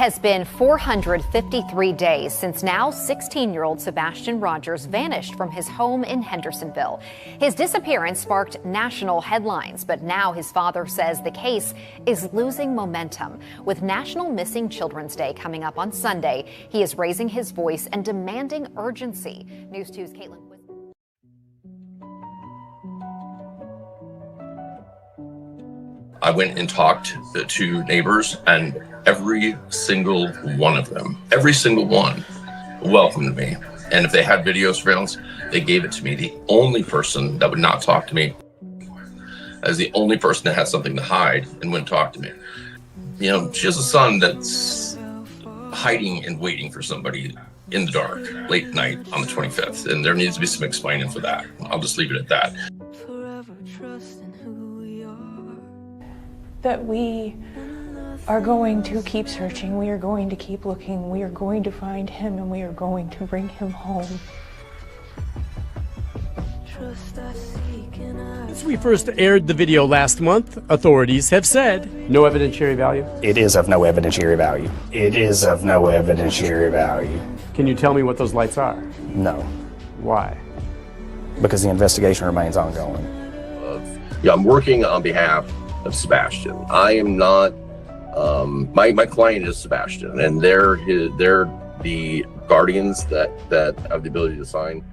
Has been 453 days since now 16-year-old Sebastian Rogers vanished from his home in Hendersonville. His disappearance sparked national headlines, but now his father says the case is losing momentum. With National Missing Children's Day coming up on Sunday, he is raising his voice and demanding urgency. News 2's Caitlin. I went and talked to neighbors, and every single one of them, every single one, welcomed me. And if they had video surveillance, they gave it to me. The only person that would not talk to me, as the only person that had something to hide and wouldn't talk to me. You know, she has a son that's hiding and waiting for somebody in the dark, late night on the 25th. And there needs to be some explaining for that. I'll just leave it at that. That we are going to keep searching, we are going to keep looking, we are going to find him, and we are going to bring him home. Since we first aired the video last month, authorities have said no evidentiary value. It is of no evidentiary value. It is of no evidentiary value. Can you tell me what those lights are? No. Why? Because the investigation remains ongoing. Yeah, I'm working on behalf of Sebastian. I am not, my client is Sebastian, and they're the guardians that have the ability to sign.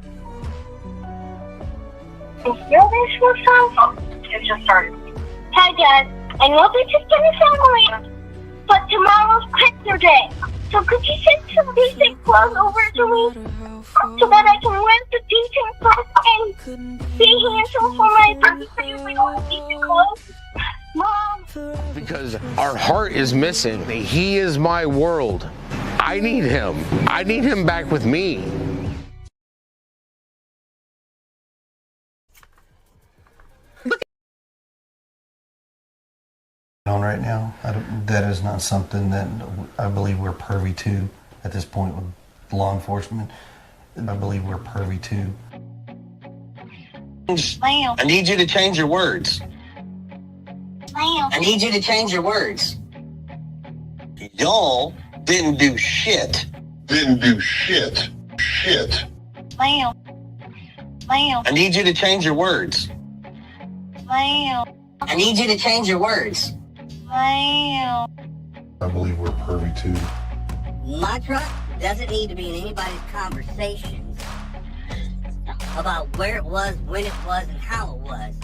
It just started. Hi Dad, I know this has been a family, but tomorrow's picture day. So could you send some decent clothes over to me so that I can wear the decent clothes and be handsome for my birthday with all decent clothes? Mom! Because our heart is missing. He is my world. I need him. I need him back with me. On right now, that is not something that I believe we're privy to at this point with law enforcement. I believe we're privy to. I need you to change your words. I need you to change your words. Y'all didn't do shit. Didn't do shit. Shit. I need you to change your words. I need you to change your words. I believe we're privy to. My truck doesn't need to be in anybody's conversations about where it was, when it was, and how it was.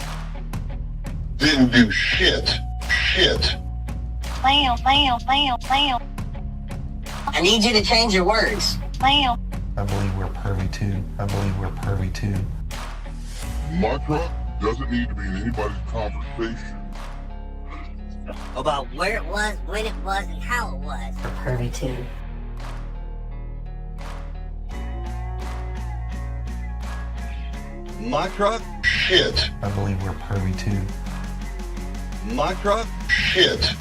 Didn't do shit. Shit. I need you to change your words. I believe we're privy to. I believe we're privy to. My truck doesn't need to be in anybody's conversation about where it was, when it was, and how it was. We're privy to. My truck? Shit. I believe we're privy to. My truck? Shit.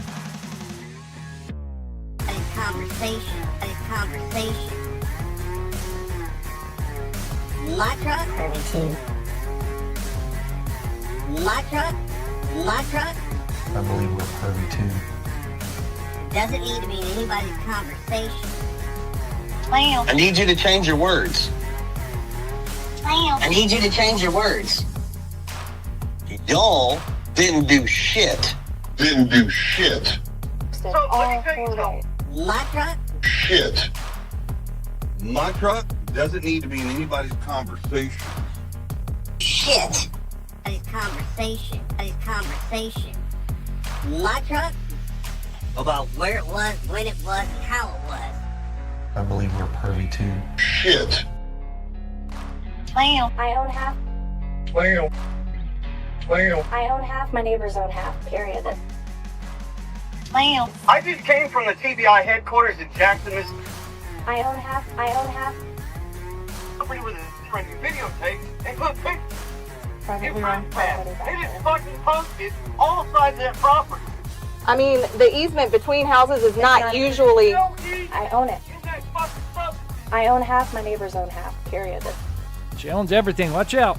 Conversation. My truck? Privy to. My truck? I believe we're privy to. Doesn't need to be in anybody's conversation. I need you to change your words. I need you to change your words. Y'all didn't do shit. Didn't do shit. My truck? Shit. My truck doesn't need to be in anybody's conversation. Shit. Conversation. My truck? About where it was, when it was, and how it was. I believe we're privy to. Shit. I own half. I own half, my neighbors own half, period. I just came from the TBI headquarters in Jackson, Mississippi. I own half. Somebody with a videotape and put pictures. Privately run property back It is there. fucking posted all sides of that property. I mean, the easement between houses is not usually... I own it. I own half, my neighbors own half, period. She owns everything. Watch out.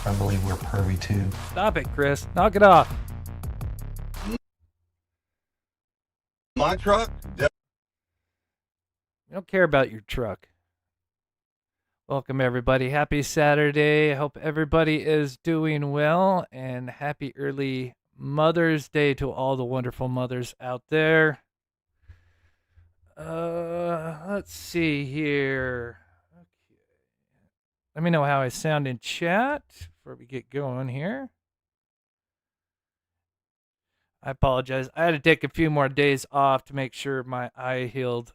I believe we're privy to. Stop it, Chris. Knock it off. My truck We don't care about your truck. Welcome, everybody. Happy Saturday. I hope everybody is doing well, and happy early Mother's Day to all the wonderful mothers out there. Let's see here. Okay. Let me know how I sound in chat before we get going here. I apologize. I had to take a few more days off to make sure my eye healed.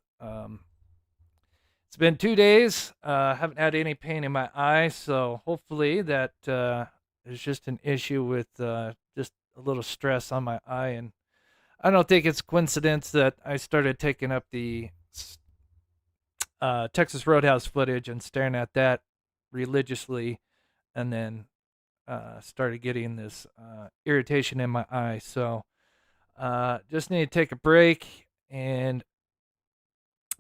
It's been 2 days. Haven't had any pain in my eye, so hopefully that is just an issue with just a little stress on my eye. And I don't think it's coincidence that I started taking up the Texas Roadhouse footage and staring at that religiously, and then started getting this irritation in my eye. So just need to take a break, and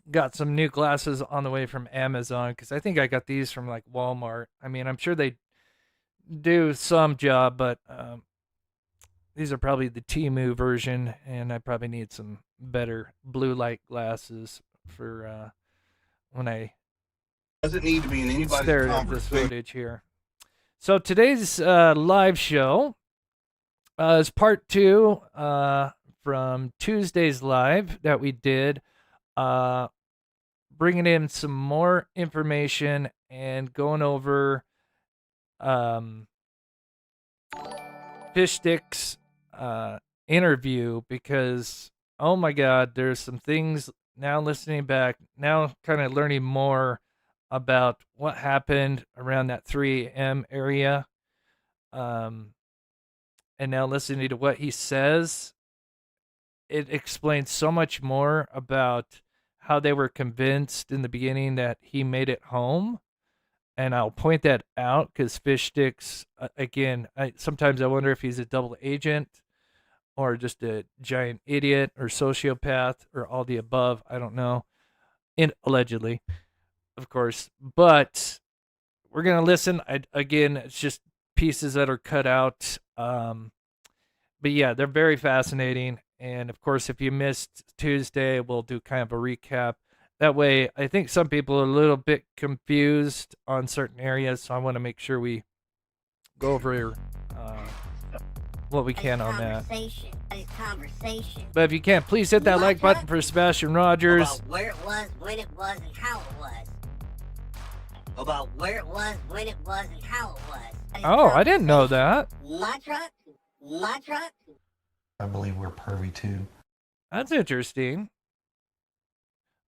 got some new glasses on the way from Amazon, because I think I got these from like Walmart. I mean, I'm sure they do some job, but these are probably the Temu version, and I probably need some better blue light glasses for when I Doesn't need to be in anybody's stare at this conversation. footage here. So today's live show is part 2 from Tuesday's live that we did, bringing in some more information and going over Fishstick's interview, because oh my god, there's some things now listening back, now kind of learning more about what happened around that 3 a.m. area, and now listening to what he says, it explains so much more about how they were convinced in the beginning that he made it home. And I'll point that out because Fishsticks, again, sometimes I wonder if he's a double agent or just a giant idiot or sociopath or all the above. I don't know. Allegedly, of course. But we're going to listen. Again, it's just pieces that are cut out. But yeah, they're very fascinating. And of course, if you missed Tuesday, we'll do kind of a recap. That way, I think some people are a little bit confused on certain areas, so I want to make sure we go over what we can on that. But if you can, please hit that like button for Sebastian Rogers. About where it was, when it was, and how it was. About where it was, when it was, and how it was. Oh, I didn't know that. My truck. I believe we're pervy too. That's interesting.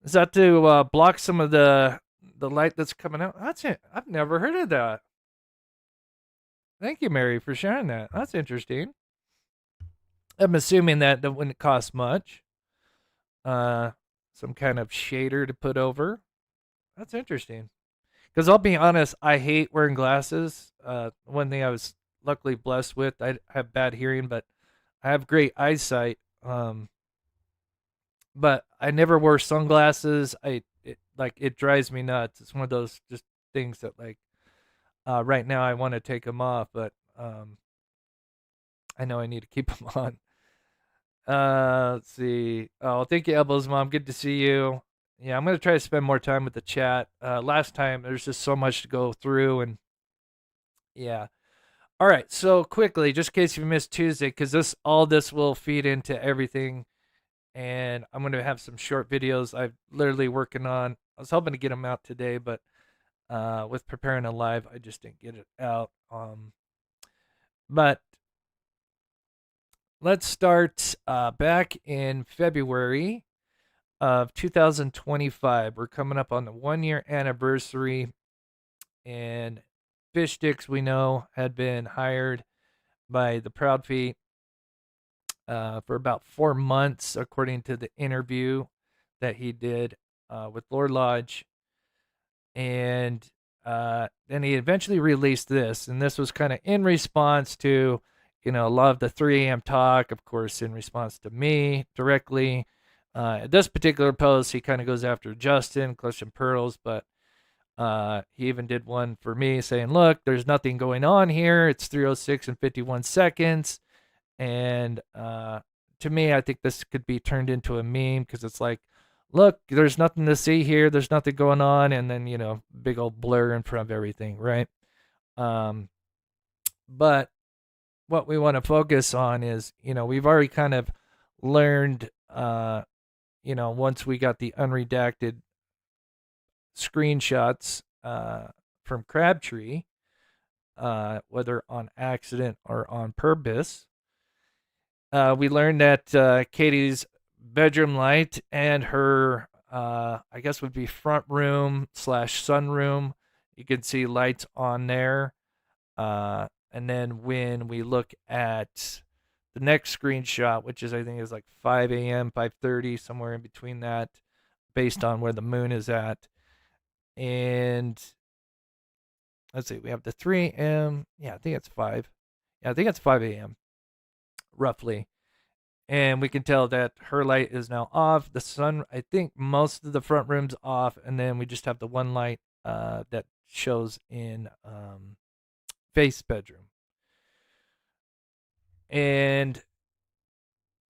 Is that to block some of the light that's coming out? That's it. I've never heard of that. Thank you, Mary, for sharing that. That's interesting. I'm assuming that wouldn't cost much. Some kind of shader to put over. That's interesting. Because I'll be honest, I hate wearing glasses. One thing I was luckily blessed with, I have bad hearing, but I have great eyesight. But I never wore sunglasses. It drives me nuts. It's one of those just things that right now I want to take them off, but I know I need to keep them on. Let's see. Oh, thank you, Elbows Mom. Good to see you. Yeah, I'm gonna try to spend more time with the chat. Last time there's just so much to go through, and yeah. All right, so quickly, just in case you missed Tuesday, because all this will feed into everything, and I'm going to have some short videos I'm literally working on. I was hoping to get them out today, but with preparing a live, I just didn't get it out. But let's start back in February of 2025. We're coming up on the 1-year anniversary, and Fishsticks, we know, had been hired by the Proudfoot for about 4 months, according to the interview that he did with Lord Lodge. And then he eventually released this, and this was kind of in response to, a lot of the 3 a.m. talk, of course, in response to me directly. This particular post, he kind of goes after Justin, Clutch and Pearls, but he even did one for me saying, look, there's nothing going on here. It's 3:06 and 51 seconds. And to me, I think this could be turned into a meme, because it's like, look, there's nothing to see here. There's nothing going on. And then, big old blur in front of everything, right? But what we want to focus on is, we've already kind of learned, once we got the unredacted screenshots from Crabtree, whether on accident or on purpose, we learned that Katie's bedroom light and her, I guess would be front room / sunroom, you can see lights on there. And then when we look at the next screenshot, which is, I think is like 5 a.m., 5:30, somewhere in between that, based on where the moon is at. And let's see, we have the 3 a.m. Yeah, I think it's 5. Yeah, I think it's 5 a.m. roughly. And we can tell that her light is now off. The sun, I think most of the front room's off. And then we just have the one light that shows in Faith's bedroom.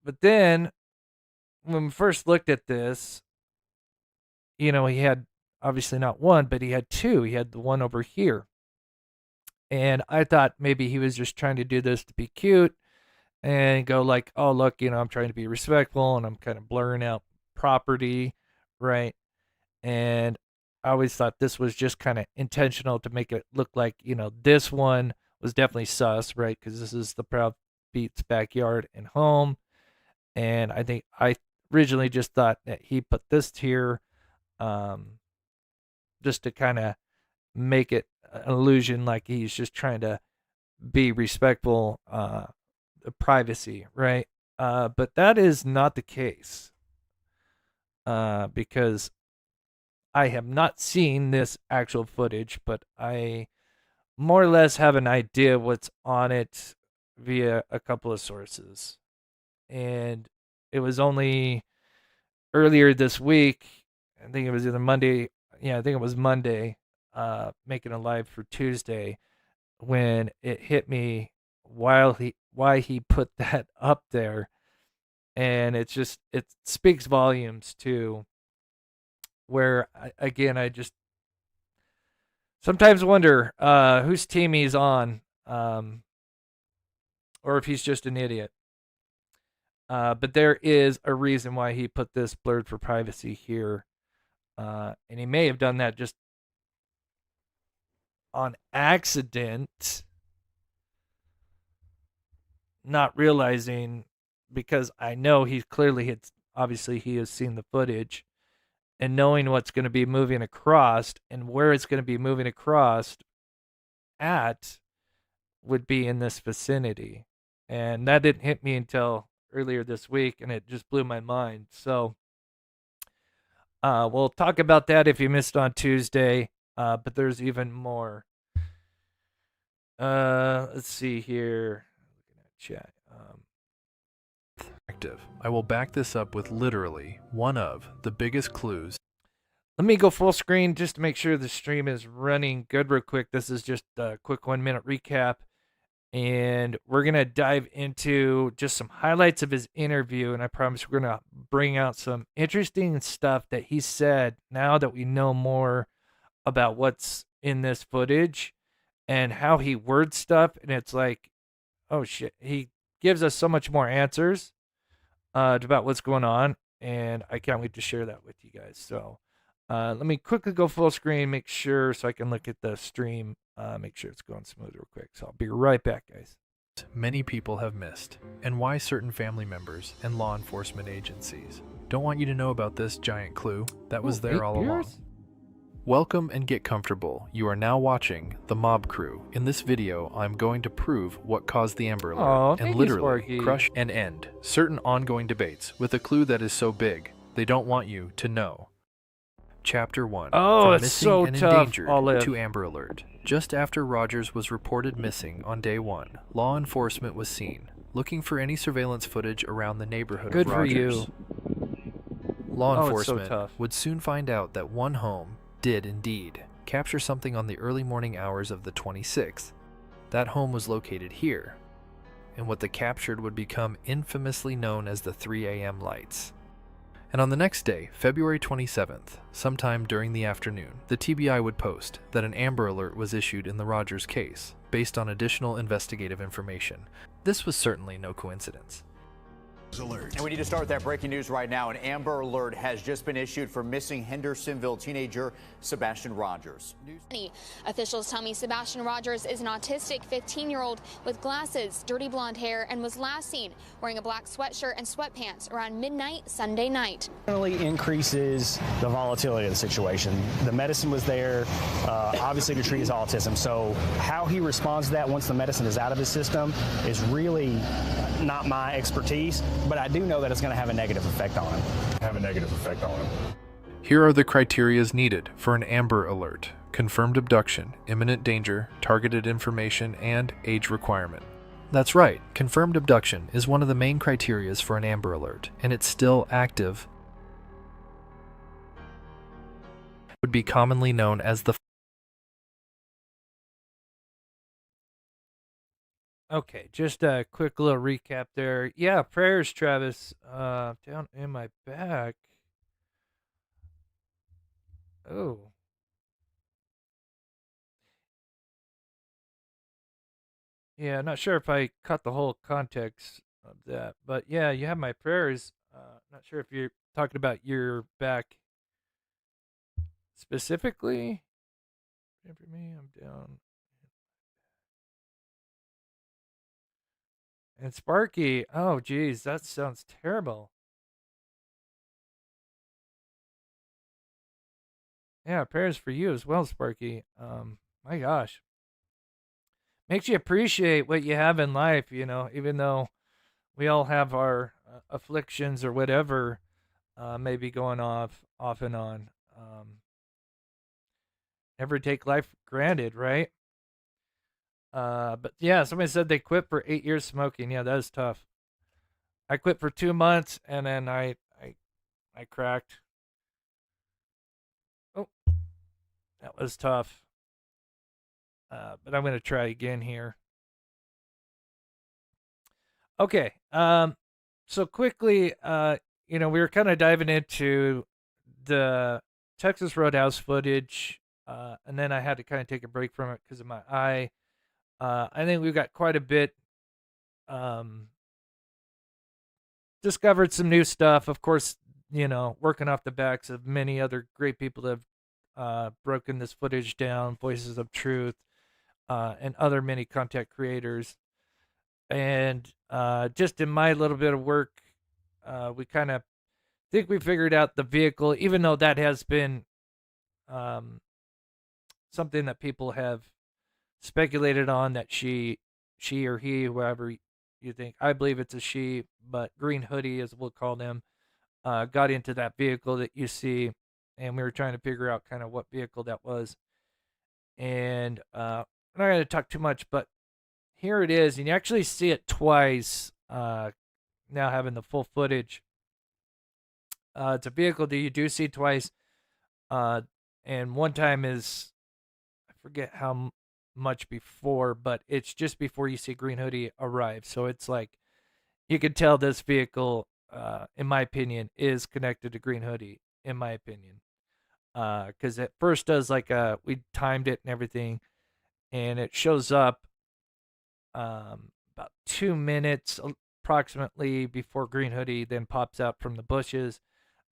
But then when we first looked at this, he had obviously not one, but he had two. He had the one over here. And I thought maybe he was just trying to do this to be cute and go like, oh, look, I'm trying to be respectful and I'm kind of blurring out property, right? And I always thought this was just kind of intentional to make it look like, this one was definitely sus, right? Because this is the Proudfoot's backyard and home. And I think I originally just thought that he put this here just to kind of make it an illusion like he's just trying to be respectful of privacy, right? But that is not the case because I have not seen this actual footage, but I more or less have an idea what's on it via a couple of sources. And it was only earlier this week, I think it was either Monday. Yeah, I think it was Monday, making a live for Tuesday, when it hit me why he put that up there. And it speaks volumes to where, I just sometimes wonder whose team he's on, or if he's just an idiot. But there is a reason why he put this blurred for privacy here. And he may have done that just on accident, not realizing, because I know he has seen the footage, and knowing what's going to be moving across and where it's going to be moving across at would be in this vicinity. And that didn't hit me until earlier this week, and it just blew my mind. So we'll talk about that if you missed on Tuesday, but there's even more. Let's see here. Looking at chat. I will back this up with literally one of the biggest clues. Let me go full screen just to make sure the stream is running good real quick. This is just a quick 1 minute recap. And we're going to dive into just some highlights of his interview. And I promise we're going to bring out some interesting stuff that he said now that we know more about what's in this footage and how he words stuff. And it's like, oh shit, he gives us so much more answers about what's going on. And I can't wait to share that with you guys. So let me quickly go full screen, make sure so I can look at the stream. Make sure it's going smooth real quick. So I'll be right back, guys. Many people have missed, and why certain family members and law enforcement agencies don't want you to know about this giant clue that was there all along. Welcome and get comfortable. You are now watching The Mob Crew. In this video, I'm going to prove what caused the Amber Alert and literally crush and end certain ongoing debates with a clue that is so big they don't want you to know. Chapter 1. Oh, it's missing so and tough, endangered Olive. to Amber Alert. Just after Rogers was reported missing on day 1, law enforcement was seen, looking for any surveillance footage around the neighborhood Good of for Rogers. you. Law Oh, it's so enforcement tough. would soon find out that one home did indeed capture something on the early morning hours of the 26th. That home was located here, and what the captured would become infamously known as the 3 a.m. lights. And on the next day, February 27th, sometime during the afternoon, the TBI would post that an Amber Alert was issued in the Rogers case, based on additional investigative information. This was certainly no coincidence. And we need to start with that breaking news right now. An Amber Alert has just been issued for missing Hendersonville teenager Sebastian Rogers. Officials tell me Sebastian Rogers is an autistic 15-year-old with glasses, dirty blonde hair, and was last seen wearing a black sweatshirt and sweatpants around midnight Sunday night. Really increases the volatility of the situation. The medicine was there, obviously, to treat his autism. So how he responds to that once the medicine is out of his system is really not my expertise, but I do know that it's going to have a negative effect on him. Here are the criterias needed for an Amber Alert: confirmed abduction, imminent danger, targeted information, and age requirement. That's right, confirmed abduction is one of the main criterias for an Amber Alert, and it's still active. It would be commonly known as the Okay, just a quick little recap there. Yeah, prayers, Travis. Down in my back. Oh. Yeah, not sure if I caught the whole context of that, but yeah, you have my prayers. Not sure if you're talking about your back specifically. Pray for me, I'm down. And Sparky, oh geez, that sounds terrible. Yeah, prayers for you as well, Sparky. My gosh. Makes you appreciate what you have in life, you know, even though we all have our afflictions or whatever may be going off and on. Never take life for granted, right? But yeah, somebody said they quit for 8 years smoking. Yeah, that is tough. I quit for 2 months and then I cracked. Oh, that was tough. But I'm going to try again here. Okay. So quickly, we were kind of diving into the Texas Roadhouse footage, and then I had to kind of take a break from it because of my eye. I think we've got quite a bit discovered some new stuff. Of course, working off the backs of many other great people that have broken this footage down, Voices of Truth, and other many content creators. And just in my little bit of work, we kind of think we figured out the vehicle, even though that has been something that people have speculated on, that she or he, whoever you think. I believe it's a she, but Green Hoodie, as we'll call them, got into that vehicle that you see, and we were trying to figure out kind of what vehicle that was. And I'm not going to talk too much, but here it is, and you actually see it twice now having the full footage. It's a vehicle that you do see twice, and one time is, I forget how much before, but it's just before you see Green Hoodie arrive. So it's like, you can tell this vehicle, in my opinion, is connected to Green Hoodie, in my opinion. Because it first does we timed it and everything, and it shows up about 2 minutes approximately before Green Hoodie then pops out from the bushes.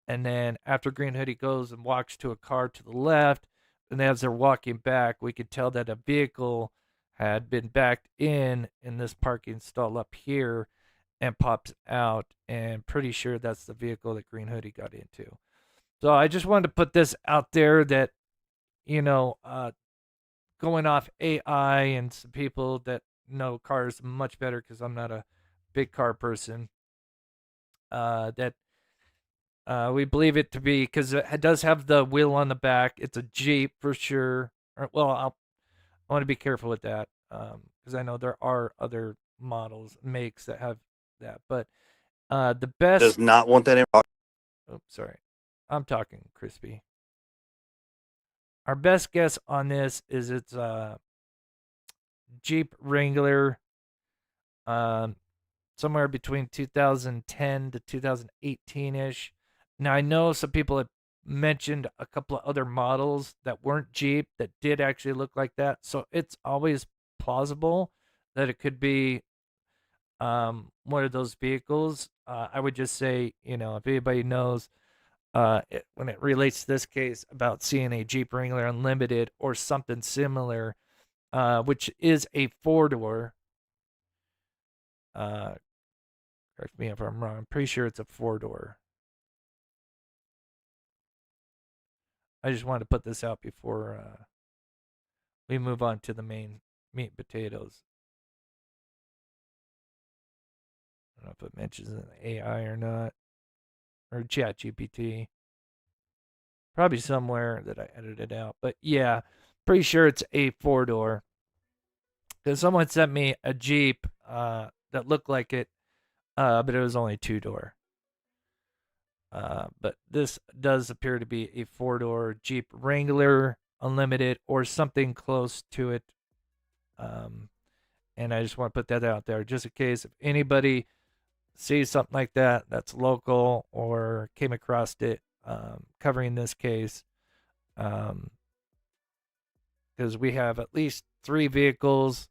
And then after Green Hoodie goes and walks to a car to the left, and as they're walking back, we could tell that a vehicle had been backed in this parking stall up here and pops out, and pretty sure that's the vehicle that Green Hoodie got into. So I just wanted to put this out there that, going off AI and some people that know cars much better, because I'm not a big car person, that we believe it to be, because it does have the wheel on the back. It's a Jeep for sure. Well, I want to be careful with that, because I know there are other models, makes that have that. But the best does not want that in. Oh, sorry. I'm talking crispy. Our best guess on this is it's a Jeep Wrangler, somewhere between 2010 to 2018-ish. Now I know some people have mentioned a couple of other models that weren't Jeep that did actually look like that. So it's always plausible that it could be one of those vehicles. I would just say, you know, if anybody knows when it relates to this case about seeing a Jeep Wrangler Unlimited or something similar, which is a 4-door. Correct me if I'm wrong. I'm pretty sure it's a 4-door. I just wanted to put this out before we move on to the main meat and potatoes. I don't know if it mentions an AI or not, or Chat GPT. Probably somewhere that I edited out, but yeah, pretty sure it's a 4-door. Because someone sent me a Jeep that looked like it, but it was only 2-door. But this does appear to be a 4-door Jeep Wrangler Unlimited or something close to it. And I just want to put that out there just in case if anybody sees something like that that's local or came across it covering this case. Because we have at least 3 vehicles.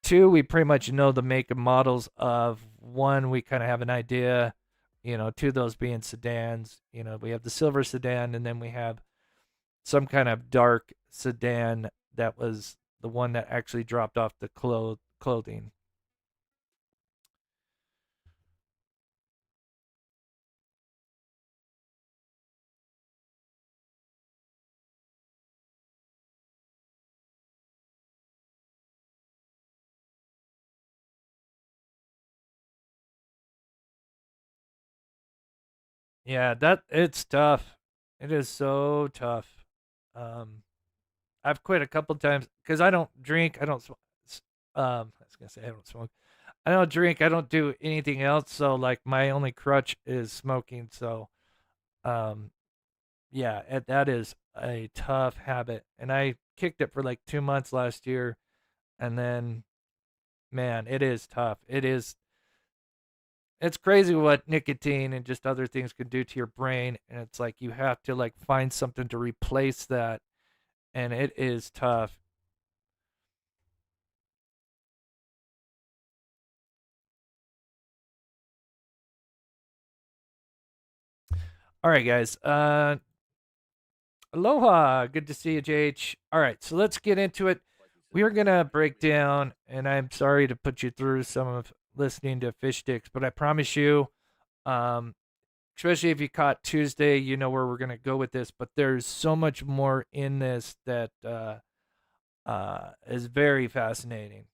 2, we pretty much know the make and models of. 1, we kind of have an idea. You know, 2 of those being sedans. You know, we have the silver sedan, and then we have some kind of dark sedan that was the one that actually dropped off the clothing. Yeah, it's tough. It is so tough. I've quit a couple times because I don't drink. I don't smoke. I was gonna say I don't smoke. I don't drink. I don't do anything else. So like my only crutch is smoking. So, yeah, that is a tough habit, and I kicked it for like 2 months last year, and then, man, it is tough. It's crazy what nicotine and just other things can do to your brain, and it's like you have to like find something to replace that, and it is tough. All right, guys. Aloha. Good to see you, JH. All right, so let's get into it. We are gonna break down, and I'm sorry to put you through some of listening to fish sticks, but I promise you, especially if you caught Tuesday, you know where we're gonna go with this. But there's so much more in this that is very fascinating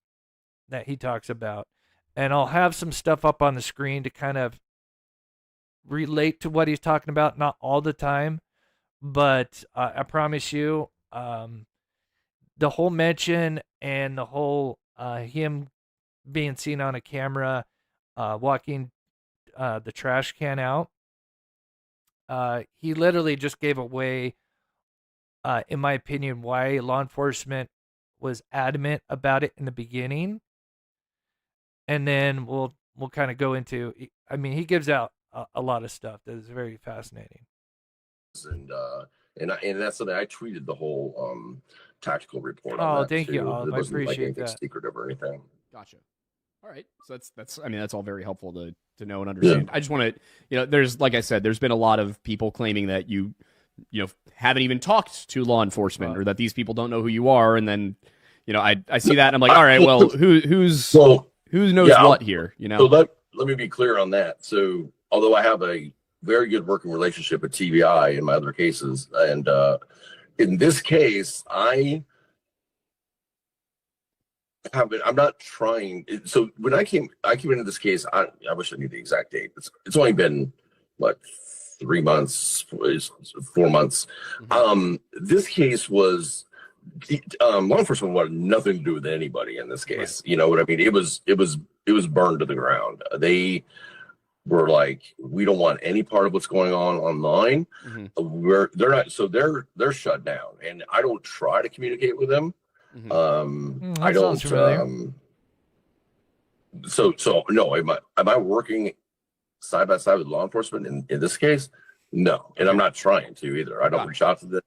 that he talks about, and I'll have some stuff up on the screen to kind of relate to what he's talking about. Not all the time, but I promise you, the whole mention and the whole him being seen on a camera walking the trash can out, he literally just gave away, in my opinion, why law enforcement was adamant about it in the beginning. And then we'll kind of go into, I mean, he gives out a lot of stuff that is very fascinating. And that's something I tweeted the whole tactical report on. Oh, that thank too. you, Olive. It I wasn't like appreciate anything that. secretive or anything. Gotcha. All right. So that's I mean, that's all very helpful to know and understand. Yeah. I just want to, there's, like I said, there's been a lot of people claiming that you haven't even talked to law enforcement, or that these people don't know who you are. And then, I see that and I'm like, all right, well, who knows what here, So let me be clear on that. So although I have a very good working relationship with TBI in my other cases, and in this case, I'm not trying. So when I came into this case, I wish I knew the exact date. It's only been what, 3 months, 4 months. Mm-hmm. This case was law enforcement wanted nothing to do with anybody in this case. Right. You know what I mean? It was burned to the ground. They were like, we don't want any part of what's going on online. Mm-hmm. They're shut down, and I don't try to communicate with them. Mm-hmm. I don't. So no. Am I working side by side with law enforcement in this case? No, and I'm not trying to either. I don't reach out to them.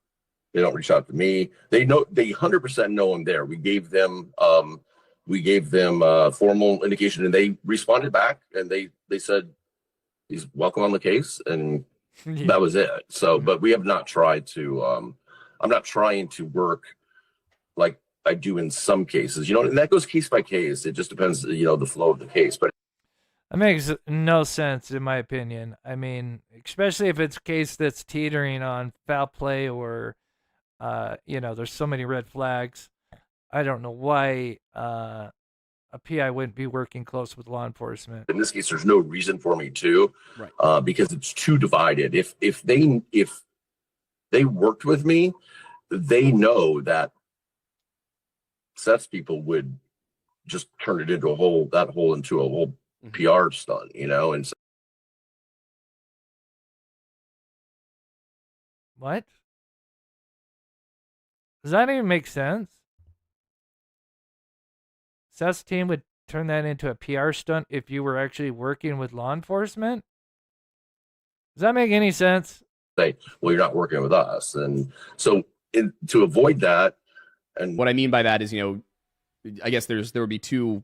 They don't reach out to me. They know, they 100% know I'm there. We gave them formal indication, and they responded back, and they said he's welcome on the case, and that was it. So, but we have not tried to. I'm not trying to work like I do in some cases, and that goes case by case. It just depends, the flow of the case. But it makes no sense, in my opinion. I mean, especially if it's a case that's teetering on foul play or, there's so many red flags. I don't know why a PI wouldn't be working close with law enforcement. In this case, there's no reason for me to, because it's too divided. If they worked with me, they know that Seth's people would just turn it into a whole PR stunt, and so, what? Does that even make sense? Seth's team would turn that into a PR stunt if you were actually working with law enforcement? Does that make any sense? Say, well, you're not working with us. And so to avoid that, and what I mean by that is, I guess there would be two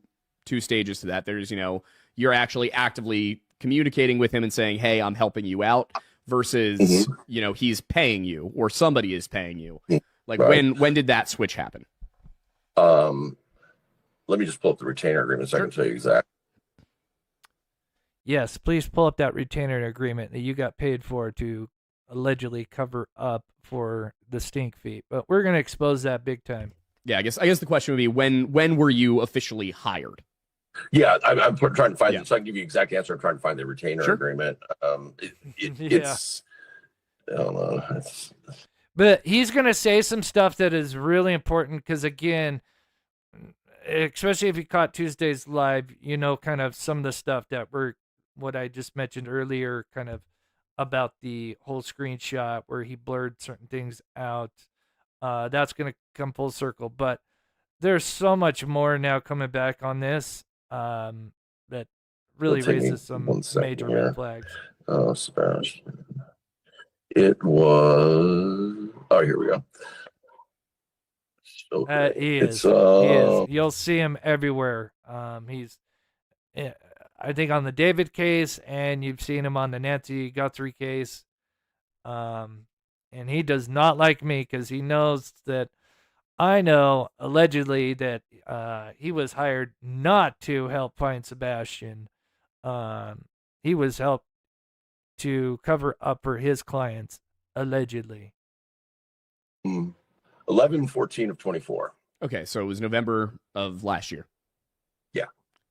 stages to that. There's, you're actually actively communicating with him and saying, hey, I'm helping you out, versus, he's paying you or somebody is paying you. Like when did that switch happen? Let me just pull up the retainer agreement so I can tell you exactly. Yes, please pull up that retainer agreement that you got paid for to allegedly cover up for the stink fee. But we're going to expose that big time. Yeah, I guess the question would be, when were you officially hired? Yeah, I'm trying to find it, so I can give you the exact answer. I'm trying to find the retainer agreement. It's, I don't know. But he's going to say some stuff that is really important because, again, especially if you caught Tuesday's live, kind of some of the stuff that what I just mentioned earlier, kind of about the whole screenshot where he blurred certain things out. That's going to come full circle. But there's so much more now coming back on this that really raises some major red flags. Oh, Sebastian. It was... Oh, here we go. Okay. He is. He is. You'll see him everywhere. He's, I think, on the David case, and you've seen him on the Nancy Guthrie case. And he does not like me because he knows that I know, allegedly, that he was hired not to help find Sebastian. He was helped to cover up for his clients, allegedly. 11/14 of 24. Okay, so it was November of last year. Yeah,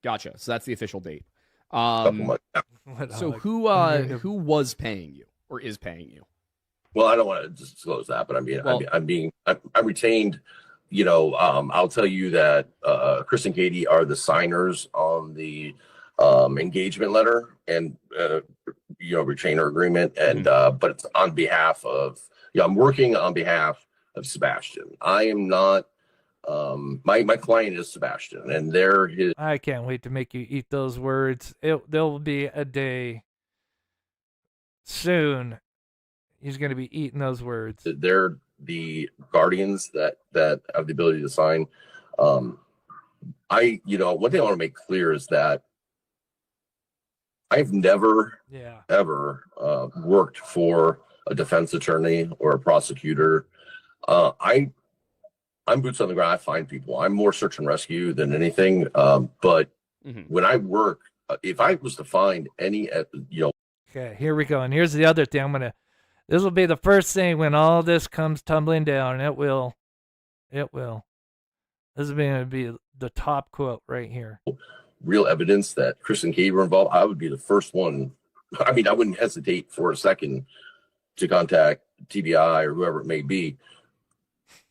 gotcha. So that's the official date. So who was paying you or is paying you? Well, I don't want to disclose that, but I'm retained. I'll tell you that Chris and Katie are the signers on the engagement letter and retainer agreement, and but it's on behalf of. I'm working on behalf of Sebastian. I am not. My client is Sebastian, and they're his. I can't wait to make you eat those words. There'll be a day soon. He's going to be eating those words. They're the guardians that have the ability to sign. One thing I want to make clear is that I've never, ever worked for a defense attorney or a prosecutor. I'm boots on the ground. I find people. I'm more search and rescue than anything. But when I work, if I was to find any, Okay, here we go. And here's the other thing. This will be the first thing when all this comes tumbling down. It will. This is going to be the top quote right here. Real evidence that Chris and Katie were involved, I would be the first one. I mean, I wouldn't hesitate for a second to contact TBI or whoever it may be.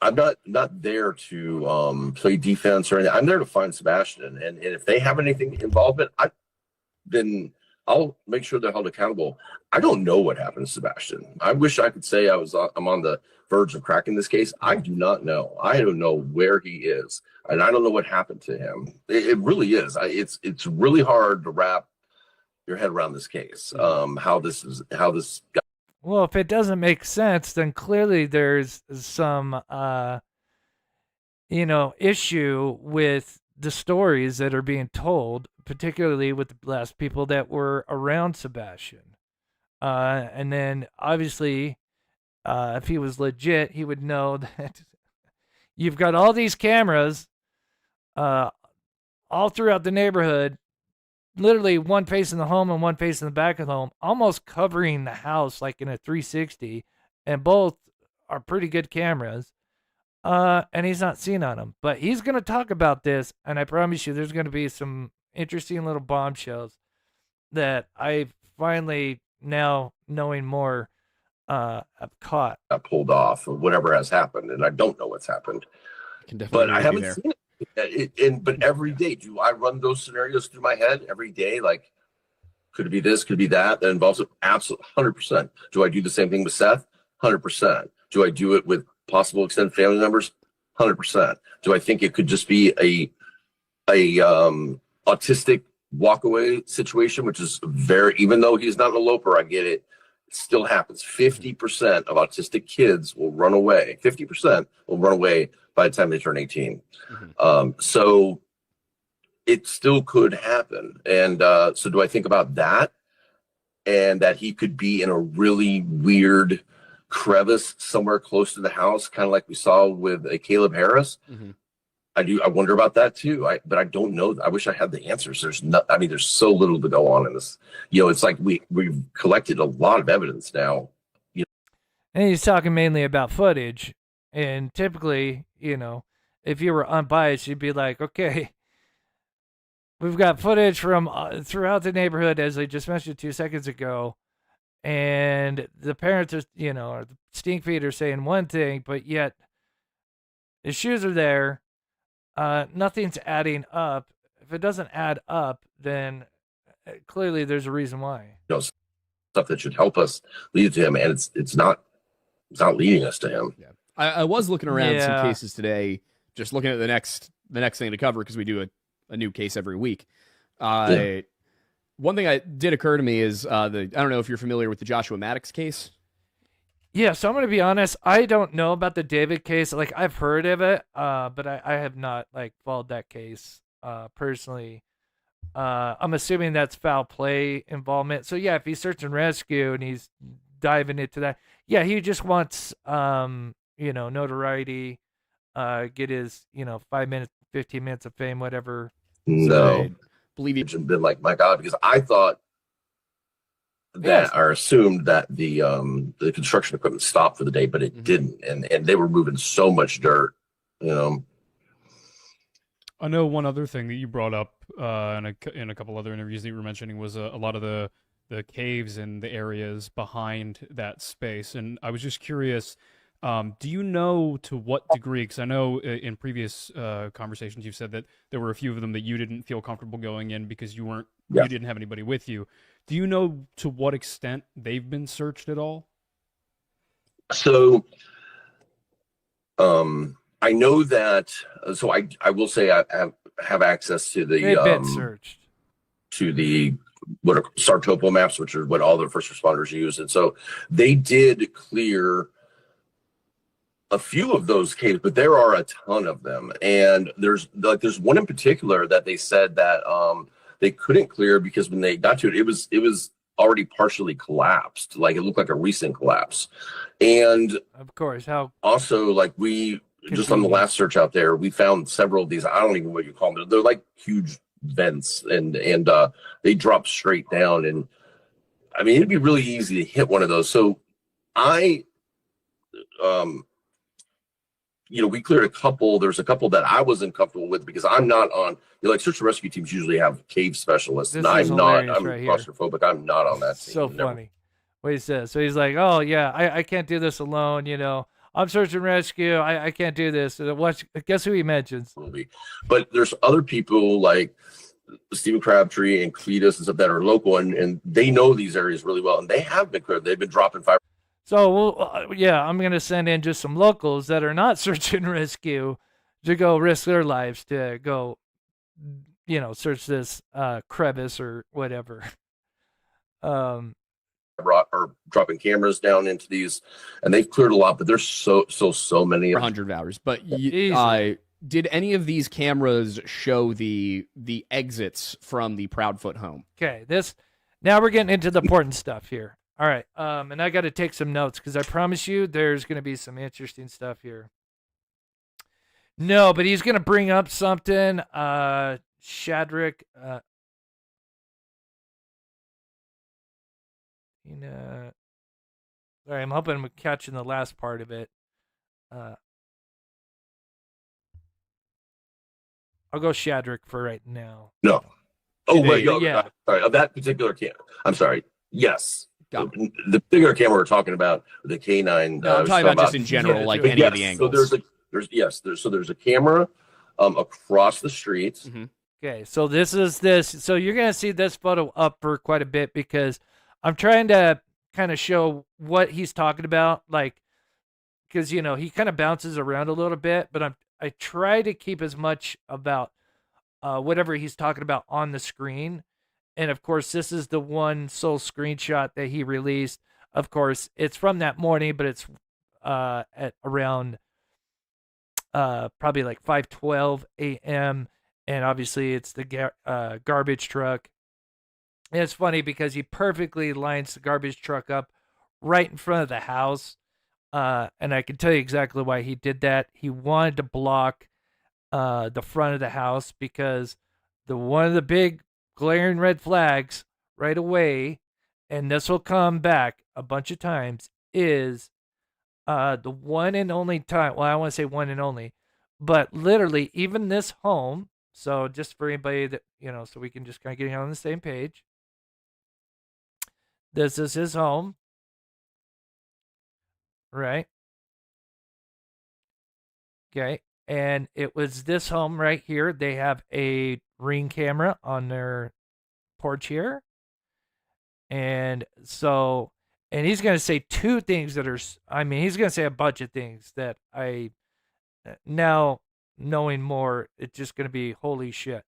I'm not there to play defense or anything. I'm there to find Sebastian, and if they have anything involvement, then I'll make sure they're held accountable. I don't know what happened to Sebastian. I wish I could say I'm on the verge of cracking this case. I do not know. I don't know where he is, and I don't know what happened to him. It really is. It's really hard to wrap your head around this case. How this got. Well, if it doesn't make sense, then clearly there's some, issue with the stories that are being told, particularly with the last people that were around Sebastian. And then obviously, if he was legit, he would know that you've got all these cameras all throughout the neighborhood, literally one facing the home and one facing the back of the home, almost covering the house like in a 360, and both are pretty good cameras. And he's not seen on them, but he's going to talk about this, and I promise you there's going to be some interesting little bombshells that I finally, now knowing more, have caught. I pulled off or whatever has happened, and I don't know what's happened. But I haven't seen it. But every day, do I run those scenarios through my head every day? Like, could it be this? Could it be that? That involves it. Absolutely, 100%. Do I do the same thing with Seth? 100%. Do I do it with possible extended family members? 100%. Do I think it could just be a autistic walkaway situation, which is even though he's not an eloper, I get it. It still happens. 50% of autistic kids will run away. 50% will run away by the time they turn 18. So it still could happen. And so do I think about that? And that he could be in a really weird crevice somewhere close to the house, kind of like we saw with Caleb Harris. I wonder about that too. But I don't know. I wish I had the answers. There's so little to go on in this. It's like we've collected a lot of evidence now. And he's talking mainly about footage. And typically, if you were unbiased, you'd be like, okay, we've got footage from throughout the neighborhood, as I just mentioned 2 seconds ago. And the parents are, or the stink feed are saying one thing, but yet the shoes are there. Nothing's adding up. If it doesn't add up, then clearly there's a reason why. Stuff that should help us lead to him, and it's not leading us to him. Yeah. I was looking around some cases today, just looking at the next thing to cover, because we do a new case every week. One thing that did occur to me is I don't know if you're familiar with the Joshua Maddox case. Yeah, so I'm going to be honest. I don't know about the David case. Like, I've heard of it, but I have not followed that case personally. I'm assuming that's foul play involvement. So yeah, if he's search and rescue and he's diving into that, yeah, he just wants notoriety, get his 5 minutes, 15 minutes of fame, whatever. No, believe you've been like, my God, because I thought that or assumed that the construction equipment stopped for the day, but it didn't, and they were moving so much dirt. I know one other thing that you brought up in a couple other interviews that you were mentioning was a lot of the caves and the areas behind that space, and I was just curious. Do you know to what degree, because I know in previous conversations you've said that there were a few of them that you didn't feel comfortable going in because you didn't have anybody with you. Do you know to what extent they've been searched at all? So I know that, so I will say I have access to the they've been searched. To the what are SAR topo maps, which are what all the first responders use. And so they did clear a few of those caves, but there are a ton of them. And there's one in particular that they said that they couldn't clear because when they got to it, it was already partially collapsed. Like, it looked like a recent collapse. And of course, how also, like, we just on the last search out there, we found several of these. I don't even know what you call them. They're like huge vents, and they drop straight down. And I mean, it'd be really easy to hit one of those. So we cleared a couple. There's a couple that I wasn't comfortable with because I'm not on, like, search and rescue teams usually have cave specialists, and I'm claustrophobic. I'm not on that team. So funny what he says. So he's like, oh yeah, I can't do this alone. I'm search and rescue. I can't do this. Guess who he mentions? But there's other people like Stephen Crabtree and Cletus and stuff that are local, and they know these areas really well, and they have been cleared. They've been dropping fire. So, I'm going to send in just some locals that are not search and rescue to go risk their lives to go, search this crevice or whatever. Or are dropping cameras down into these, and they've cleared a lot, but there's so many. 100 hours. But did any of these cameras show the exits from the Proudfoot home? Okay, now we're getting into the important stuff here. All right, and I got to take some notes because I promise you there's going to be some interesting stuff here. No, but he's going to bring up something. Shadrach. Sorry, I'm hoping I'm catching the last part of it. I'll go Shadrach for right now. No. Oh, wait. Yeah. Sorry. Of that particular camera. I'm sorry. Yes. The bigger camera we're talking about, the K9. No, I'm talking about just in general, like any of the angles. So there's a camera across the street. Mm-hmm. Okay, so this is this. So you're going to see this photo up for quite a bit because I'm trying to kind of show what he's talking about. Like, because, he kind of bounces around a little bit, but I try to keep as much about whatever he's talking about on the screen. And, of course, this is the one sole screenshot that he released. Of course, it's from that morning, but it's at around probably like 5:12 a.m., and obviously it's the garbage truck. And it's funny because he perfectly lines the garbage truck up right in front of the house. And I can tell you exactly why he did that. He wanted to block the front of the house because one of the big glaring red flags right away, and this will come back a bunch of times, is the one and only time. Well, I want to say one and only, but literally even this home. So just for anybody that, so we can just kind of get on the same page. This is his home. Right. Okay. And it was this home right here. They have a Ring camera on their porch here. And so, and he's going to say two things that are, he's going to say a bunch of things that now knowing more, it's just going to be holy shit.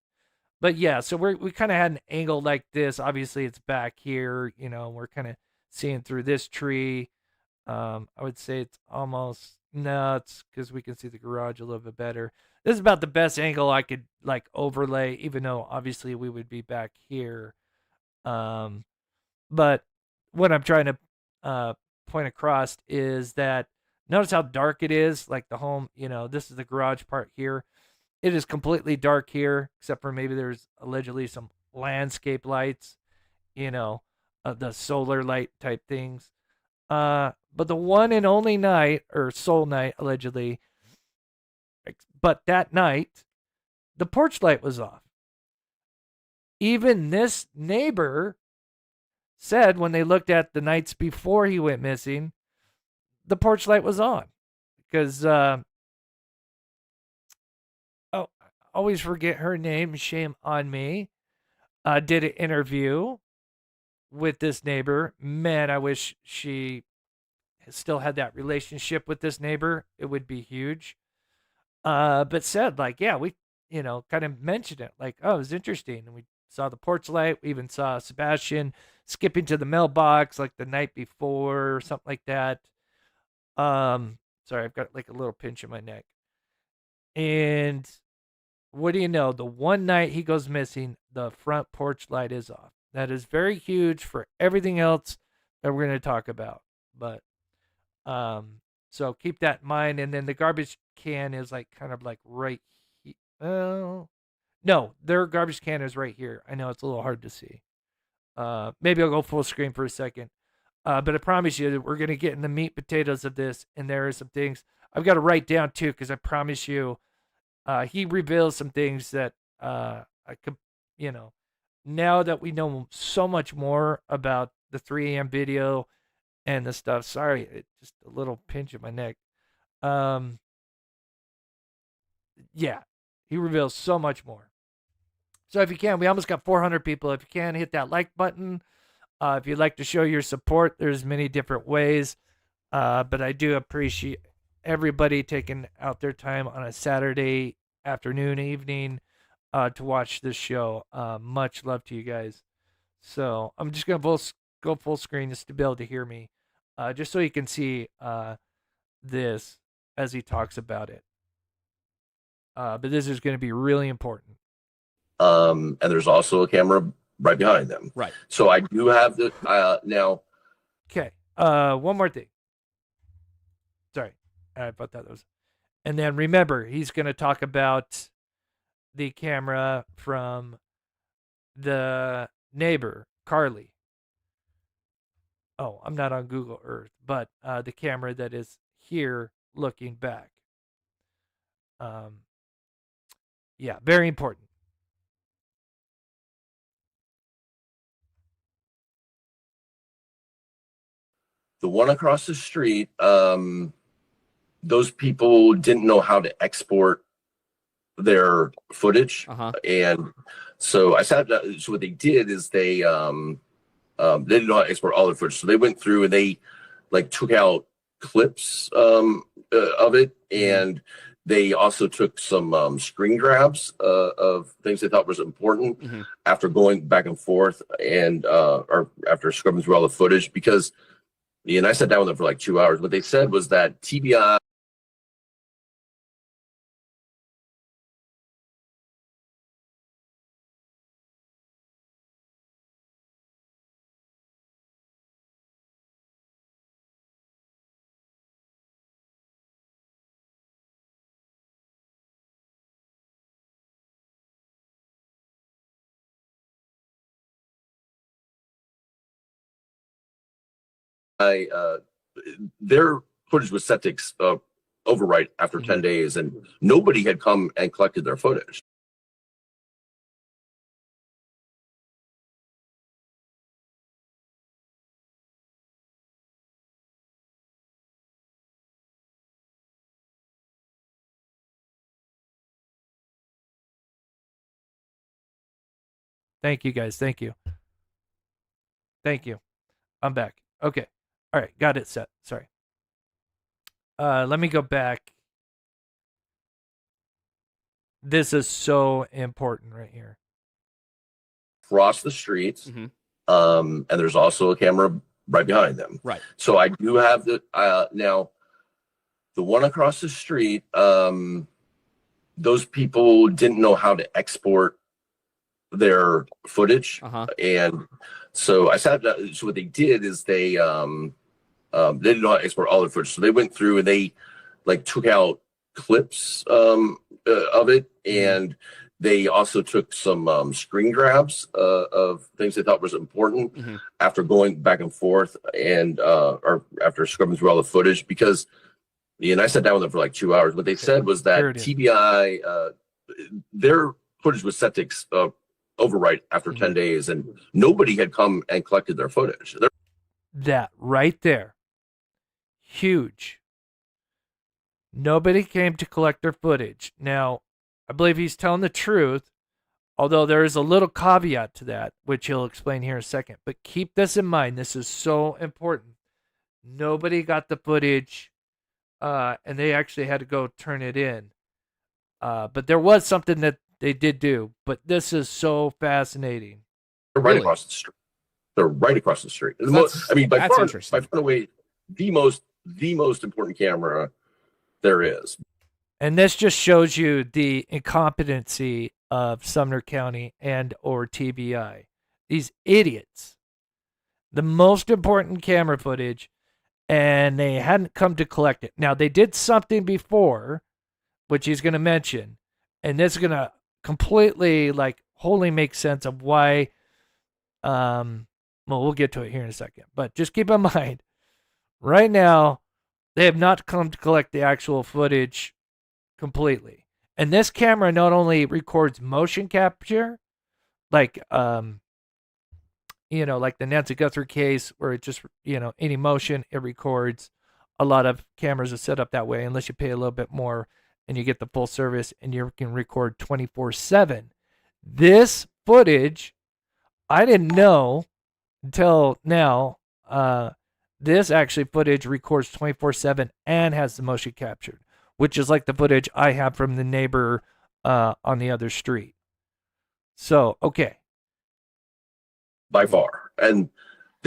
But yeah, so we kind of had an angle like this. Obviously it's back here, we're kind of seeing through this tree. I would say it's almost nuts because we can see the garage a little bit better. This is about the best angle I could like overlay, even though obviously we would be back here. But what I'm trying to point across is that notice how dark it is, like the home, this is the garage part here. It is completely dark here, except for maybe there's allegedly some landscape lights, the solar light type things. But the one and only night, or soul night, allegedly, but that night, the porch light was off. Even this neighbor said when they looked at the nights before he went missing, the porch light was on. Because, always forget her name, shame on me, did an interview with this neighbor. Man, I wish she still had that relationship with this neighbor. It would be huge. But said, like, yeah, we, kind of mentioned it. Like, oh, it was interesting. And we saw the porch light. We even saw Sebastian skipping to the mailbox like the night before or something like that. Sorry, I've got like a little pinch in my neck. And what do you know? The one night he goes missing, the front porch light is off. That is very huge for everything else that we're going to talk about. But, so keep that in mind. And then the garbage can is like kind of like right here. Oh, no, their garbage can is right here. I know it's a little hard to see. Maybe I'll go full screen for a second. But I promise you that we're going to get in the meat potatoes of this. And there are some things I've got to write down too, because I promise you, he reveals some things that I could, now that we know so much more about the 3 a.m. video and the stuff. Sorry, just a little pinch in my neck. Yeah, he reveals so much more. So if you can, we almost got 400 people. If you can, hit that like button. If you'd like to show your support, there's many different ways. But I do appreciate everybody taking out their time on a Saturday afternoon, evening, to watch this show. Much love to you guys. So I'm just going to go full screen just to be able to hear me, just so you can see this as he talks about it. But this is going to be really important. And there's also a camera right behind them. Right. So I do have the now. Okay. One more thing. Sorry, I thought that was. And then remember, he's going to talk about the camera from the neighbor, Carly. Oh, I'm not on Google Earth, but the camera that is here looking back. Yeah, very important. The one across the street, those people didn't know how to export their footage, and so I sat down. So what they did is they didn't know how to export all their footage, so they went through and they like took out clips of it, and they also took some screen grabs of things they thought was important after going back and forth and or after scrubbing through all the footage, because and I sat down with them for like 2 hours. What they said was that TBI their footage was set to overwrite after 10 days, and nobody had come and collected their footage. Thank you, guys. Thank you. Thank you. I'm back. Okay. All right. Got it set. Sorry. Let me go back. This is so important right here. Across the streets, and there's also a camera right behind them. Right. So I do have the now. The one across the street, those people didn't know how to export their footage, and so I sat down. So what they did is they didn't know how to export all their footage, so they went through and they like took out clips of it, and they also took some screen grabs of things they thought was important after going back and forth and or after scrubbing through all the footage, because and I sat down with them for like 2 hours. What they said was that TBI their footage was set to overwrite after 10 days, and nobody had come and collected their footage. That right there. Huge. Nobody came to collect their footage. Now, I believe he's telling the truth, although there is a little caveat to that, which he'll explain here in a second. But keep this in mind. This is so important. Nobody got the footage, and they actually had to go turn it in. But there was something that they did do. But this is so fascinating. They're right across the street. They're right across the street. I mean, by far away, the most important camera there is. And this just shows you the incompetency of Sumner County and or TBI. These idiots. The most important camera footage, and they hadn't come to collect it. Now, they did something before, which he's going to mention, and this is going to completely, like, wholly make sense of why, well, we'll get to it here in a second. But just keep in mind, right now, they have not come to collect the actual footage completely. And this camera not only records motion capture, like like the Nancy Guthrie case, where it just, any motion it records. A lot of cameras are set up that way, unless you pay a little bit more and you get the full service and you can record 24/7. This footage, I didn't know until now, this actually footage records 24/7 and has the motion captured, which is like the footage I have from the neighbor on the other street. So, okay. By far. And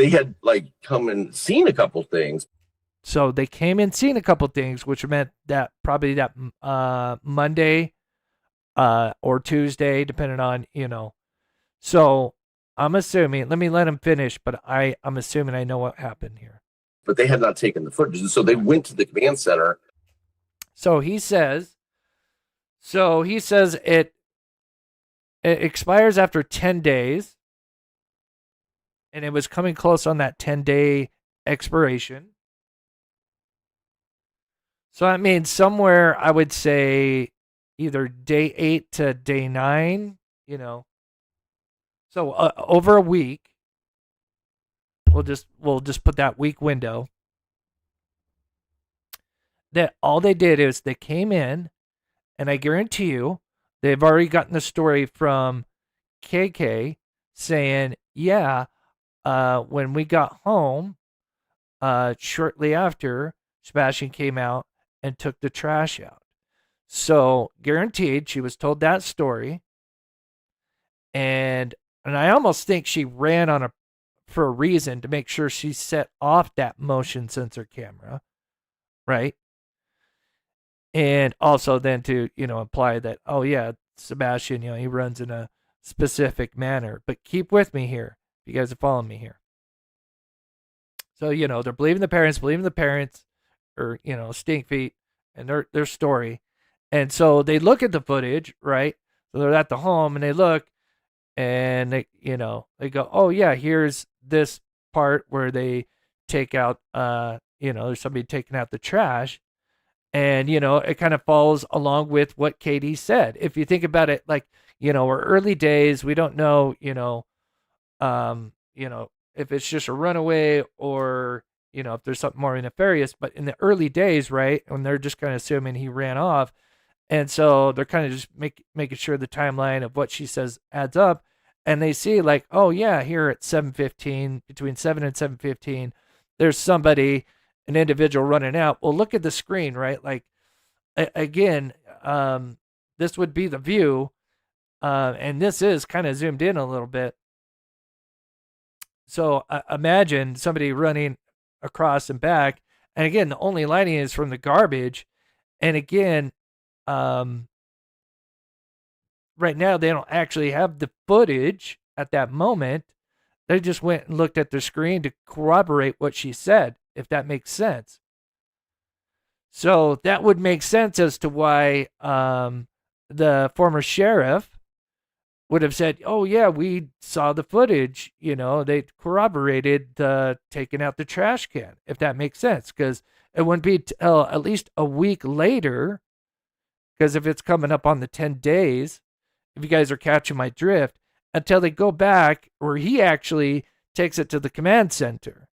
they had like come and seen a couple things. So they came and seen a couple things, which meant that probably that Monday or Tuesday, depending on, So I'm assuming, let him finish, but I'm assuming I know what happened here. But they had not taken the footage. And so they went to the command center. So he says it expires after 10 days. And it was coming close on that 10-day expiration. So that means somewhere, I would say, either day 8 to day 9, So over a week, we'll just put that week window. That all they did is they came in, and I guarantee you, they've already gotten the story from KK saying, yeah, when we got home, shortly after, Sebastian came out and took the trash out. So guaranteed, she was told that story, and I almost think she ran for a reason to make sure she set off that motion sensor camera, right? And also then to imply that, oh yeah, Sebastian, he runs in a specific manner. But keep with me here. You guys are following me here. So, they're believing the parents, or, stink feet and their story. And so they look at the footage, right? So they're at the home and they look and they go, oh yeah, here's this part where they take out, there's somebody taking out the trash. And, it kind of falls along with what Katie said. If you think about it, like, our early days, we don't know, if it's just a runaway or, if there's something more nefarious. But in the early days, right, when they're just kind of assuming he ran off. And so they're kind of just making sure the timeline of what she says adds up. And they see like, oh, yeah, here at 7:15, between 7 and 7:15, there's somebody, an individual running out. Well, look at the screen, right? Like, again, this would be the view. And this is kind of zoomed in a little bit. So imagine somebody running across and back. And again, the only lighting is from the garbage. And again, right now, they don't actually have the footage at that moment. They just went and looked at the screen to corroborate what she said, if that makes sense. So that would make sense as to why the former sheriff would have said, oh, yeah, we saw the footage. They corroborated the taking out the trash can, if that makes sense. Because it wouldn't be till at least a week later, because if it's coming up on the 10 days, if you guys are catching my drift, until they go back where he actually takes it to the command center.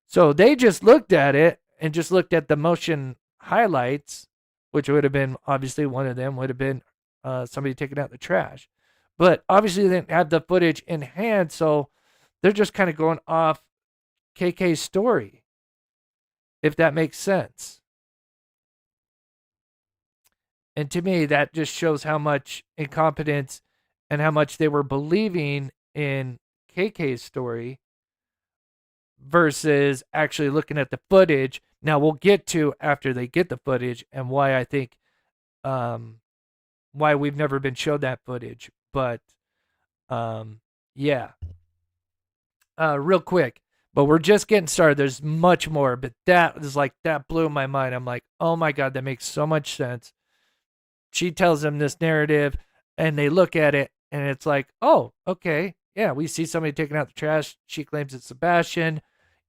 So they just looked at it and just looked at the motion highlights, which would have been, obviously, one of them would have been somebody taking out the trash. But obviously they didn't have the footage in hand, so they're just kind of going off KK's story, if that makes sense. And to me, that just shows how much incompetence and how much they were believing in KK's story versus actually looking at the footage. Now, we'll get to after they get the footage and why I think why we've never been showed that footage. But yeah. Real quick, but we're just getting started. There's much more, but that blew my mind. I'm like, oh my God, that makes so much sense. She tells them this narrative and they look at it and it's like, oh, okay. Yeah, we see somebody taking out the trash. She claims it's Sebastian.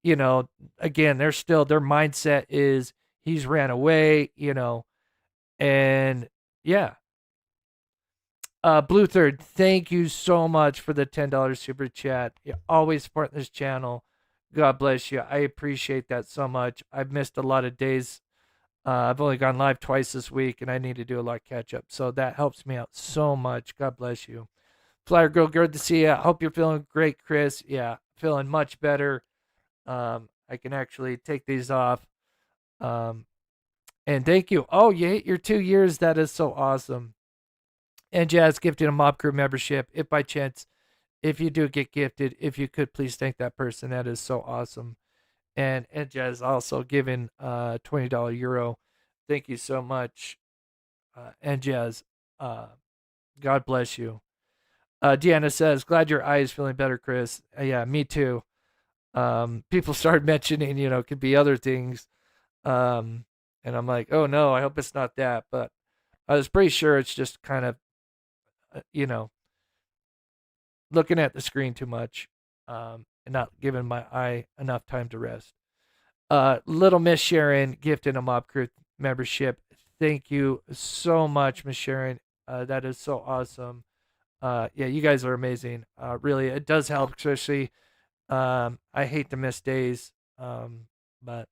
Again, their mindset is he's ran away, and yeah. Blue Third, thank you so much for the $10 super chat. You always support this channel. God bless you. I appreciate that so much. I've missed a lot of days. I've only gone live twice this week, and I need to do a lot of catch up. So that helps me out so much. God bless you. Flyer Girl, good to see you. I hope you're feeling great, Chris. Yeah, feeling much better. I can actually take these off. And thank you. Oh, you hit your 2 years. That is so awesome. And Jazz gifted a Mob Crew membership. If by chance, if you do get gifted, if you could please thank that person. That is so awesome. And Jazz also given $20 euro. Thank you so much. And Jazz, God bless you. Deanna says, glad your eye is feeling better, Chris. Yeah, me too. People started mentioning, it could be other things. And I'm like, oh no, I hope it's not that. But I was pretty sure it's just kind of, looking at the screen too much, and not giving my eye enough time to rest. Little Miss Sharon gifted a Mob Crew membership. Thank you so much, Miss Sharon. That is so awesome. Yeah, you guys are amazing. Really, it does help, especially. I hate to miss days, but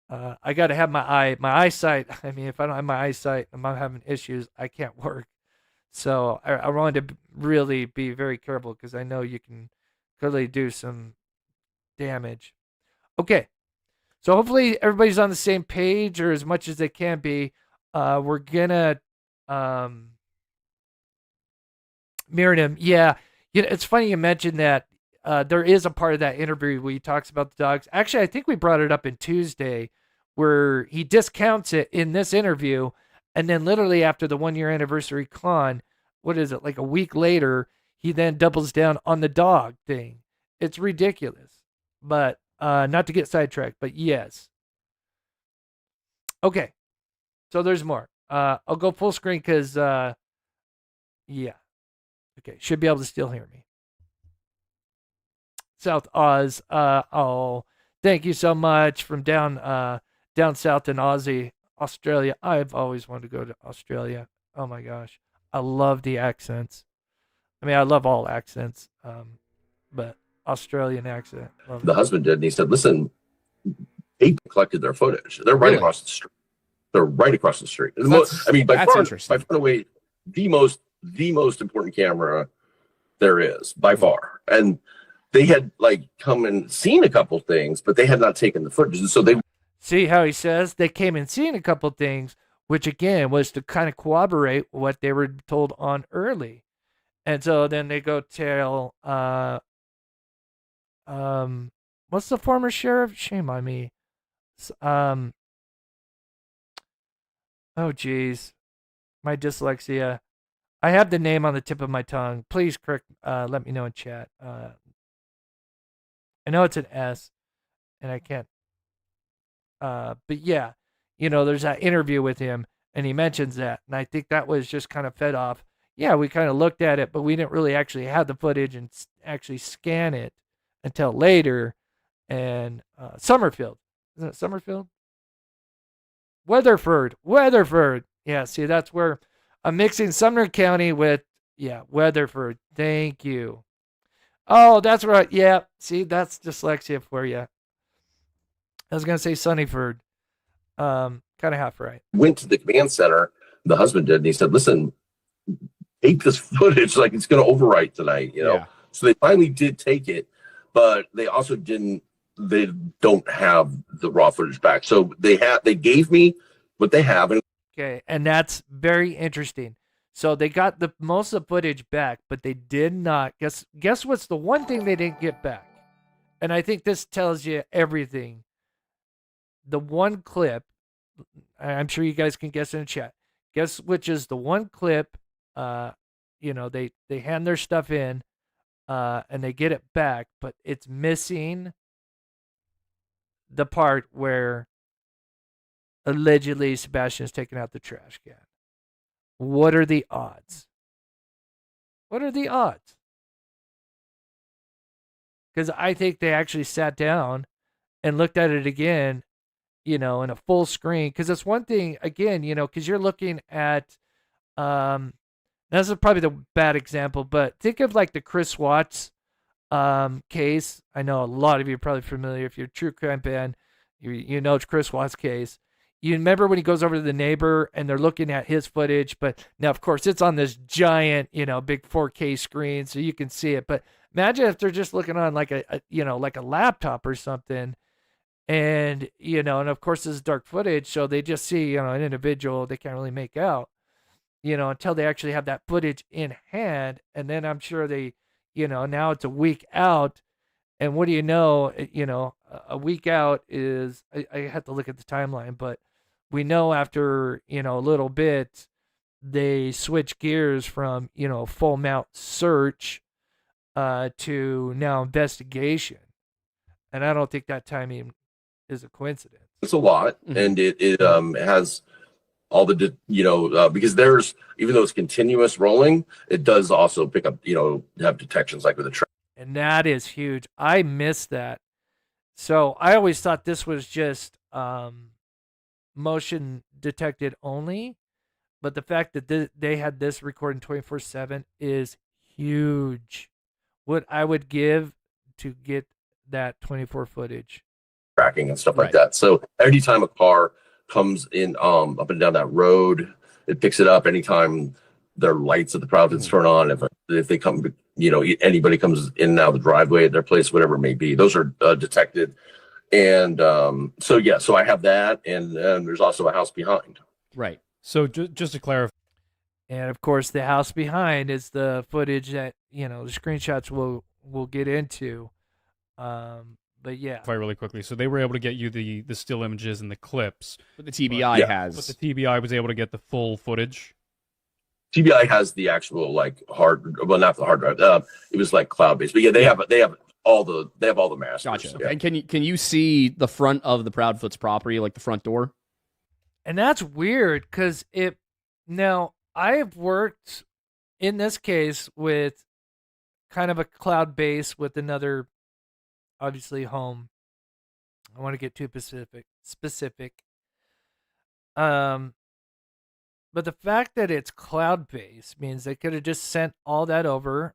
I got to have my eyesight. I mean, if I don't have my eyesight, I'm having issues. I can't work. So I wanted to really be very careful because I know you can clearly do some damage. Okay, so hopefully everybody's on the same page or as much as they can be. We're gonna Miriam, yeah, it's funny you mentioned that. There is a part of that interview where he talks about the dogs. Actually, I think we brought it up in Tuesday, where he discounts it in this interview. And then literally after the 1 year anniversary con, what is it, like a week later, he then doubles down on the dog thing. It's ridiculous. But not to get sidetracked, but yes. Okay. So there's more. I'll go full screen because, yeah. Okay. Should be able to still hear me. South Oz. Oh, thank you so much from down south in Aussie. Australia. I've always wanted to go to Australia. Oh my gosh. I love the accents. I mean, I love all accents. But Australian accent. The husband did, and he said, listen, they collected their footage. They're right across the street. They're right across the street. I mean, by far away, the most important camera there is, by far. And they had come and seen a couple things, but they had not taken the footage. And so they see how he says they came and seen a couple things, which again was to kind of corroborate what they were told on early. And so then they go tell, what's the former sheriff? Shame on me. Oh geez, my dyslexia. I have the name on the tip of my tongue. Please correct. Let me know in chat. I know it's an S, and I can't. But yeah, there's that interview with him, and he mentions that, and I think that was just kind of fed off. Yeah, we kind of looked at it, but we didn't really actually have the footage and actually scan it until later. And Summerfield, isn't it Summerfield? Weatherford. Yeah, see, that's where I'm mixing Sumner County with Weatherford. Thank you. Oh, that's right. Yeah, see, that's dyslexia for you. I was going to say Sunnyford. Kind of half right. Went to the command center, the husband did, and he said, listen, take this footage, it's going to overwrite tonight, Yeah. So they finally did take it, but they also they don't have the raw footage back. So they gave me what they have. Okay, and that's very interesting. So they got most of the footage back, but they did not. Guess what's the one thing they didn't get back? And I think this tells you everything. The one clip, I'm sure you guys can guess in the chat. Guess which is the one clip, they hand their stuff in, and they get it back, but it's missing the part where allegedly Sebastian's taking out the trash can. What are the odds? Because I think they actually sat down and looked at it again, in a full screen. Because it's one thing, again, because you're looking at, this is probably the bad example, but think of the Chris Watts case. I know a lot of you are probably familiar. If you're a true crime fan, you know it's Chris Watts' case. You remember when he goes over to the neighbor and they're looking at his footage, but now, of course, it's on this giant, big 4K screen, so you can see it. But imagine if they're just looking on like a laptop or something, and and of course this is dark footage, so they just see an individual they can't really make out, until they actually have that footage in hand, and then I'm sure they now it's a week out. And what do you know? A week out is, I have to look at the timeline, but we know after, a little bit, they switch gears from, full mount search to now investigation. And I don't think that timing is a coincidence. It's a lot. And it has all the, because there's, even though it's continuous rolling, it does also pick up, have detections like with a track. And that is huge. I missed that. So I always thought this was just motion detected only. But the fact that they had this recording 24/7 is huge. What I would give to get that 24 footage. Tracking and stuff like that. So anytime a car comes in up and down that road, it picks it up. Anytime their lights at the Proudfoots turn on, if they come, anybody comes in and out of the driveway at their place, whatever it may be, those are detected. And so I have that, and there's also a house behind. Right. So just to clarify. And of course, the house behind is the footage that, the screenshots we'll get into. But yeah. Really quickly. So they were able to get you the still images and the clips. But the TBI has. But the TBI was able to get the full footage. TBI has the actual not the hard drive. It was like cloud based, but yeah, they have all the masters. Gotcha. Yeah. And can you see the front of the Proudfoot's property, like the front door? And that's weird because now I have worked in this case with kind of a cloud base with another, obviously, home. I want to get too specific. But the fact that it's cloud-based means they could have just sent all that over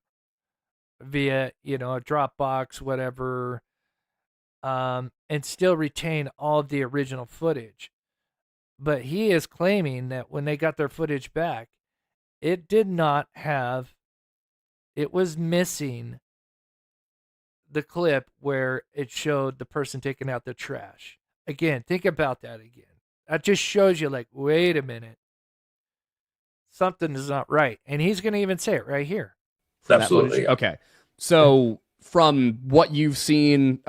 via, a Dropbox, whatever, and still retain all of the original footage. But he is claiming that when they got their footage back, it was missing the clip where it showed the person taking out the trash. Again, think about that again. That just shows you, wait a minute. Something is not right. And he's going to even say it right here. Absolutely. Okay. So from what you've seen,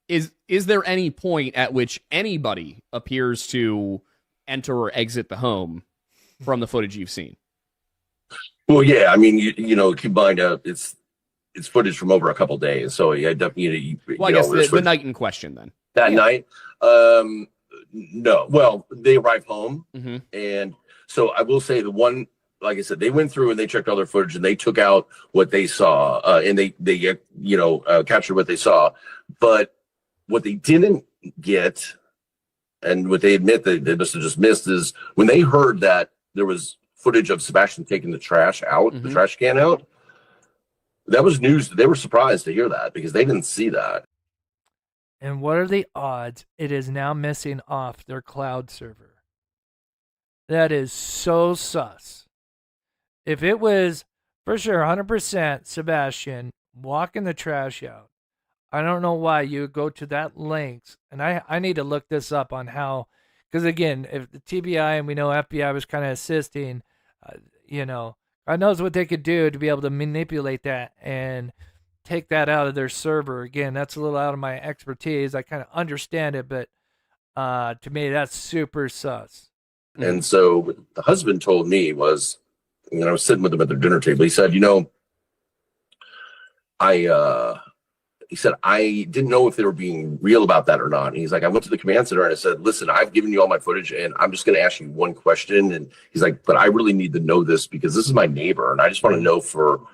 is there any point at which anybody appears to enter or exit the home from the footage you've seen? Well, yeah. I mean, keep in mind, it's footage from over a couple days. So yeah, definitely. Well, I guess the night in question then. That night, no. Well, they arrived home, and so I will say the one, like I said, they went through and they checked all their footage and they took out what they saw, and they captured what they saw. But what they didn't get, and what they admit that they must have just missed, is when they heard that there was footage of Sebastian taking the trash out, the trash can out. That was news. They were surprised to hear that because they didn't see that. And what are the odds it is now missing off their cloud server? That is so sus. If it was, for sure, 100% Sebastian walking the trash out, I don't know why you would go to that length. And I need to look this up on how, because again, if the TBI and we know FBI was kind of assisting, God knows what they could do to be able to manipulate that and take that out of their server. Again, that's a little out of my expertise. I kind of understand it, but to me, that's super sus. And so what the husband told me was, I was sitting with them at their dinner table. He said, he said, I didn't know if they were being real about that or not. And he's like, I went to the command center and I said, listen, I've given you all my footage and I'm just going to ask you one question. And he's like, but I really need to know this because this is my neighbor. And I just want to know for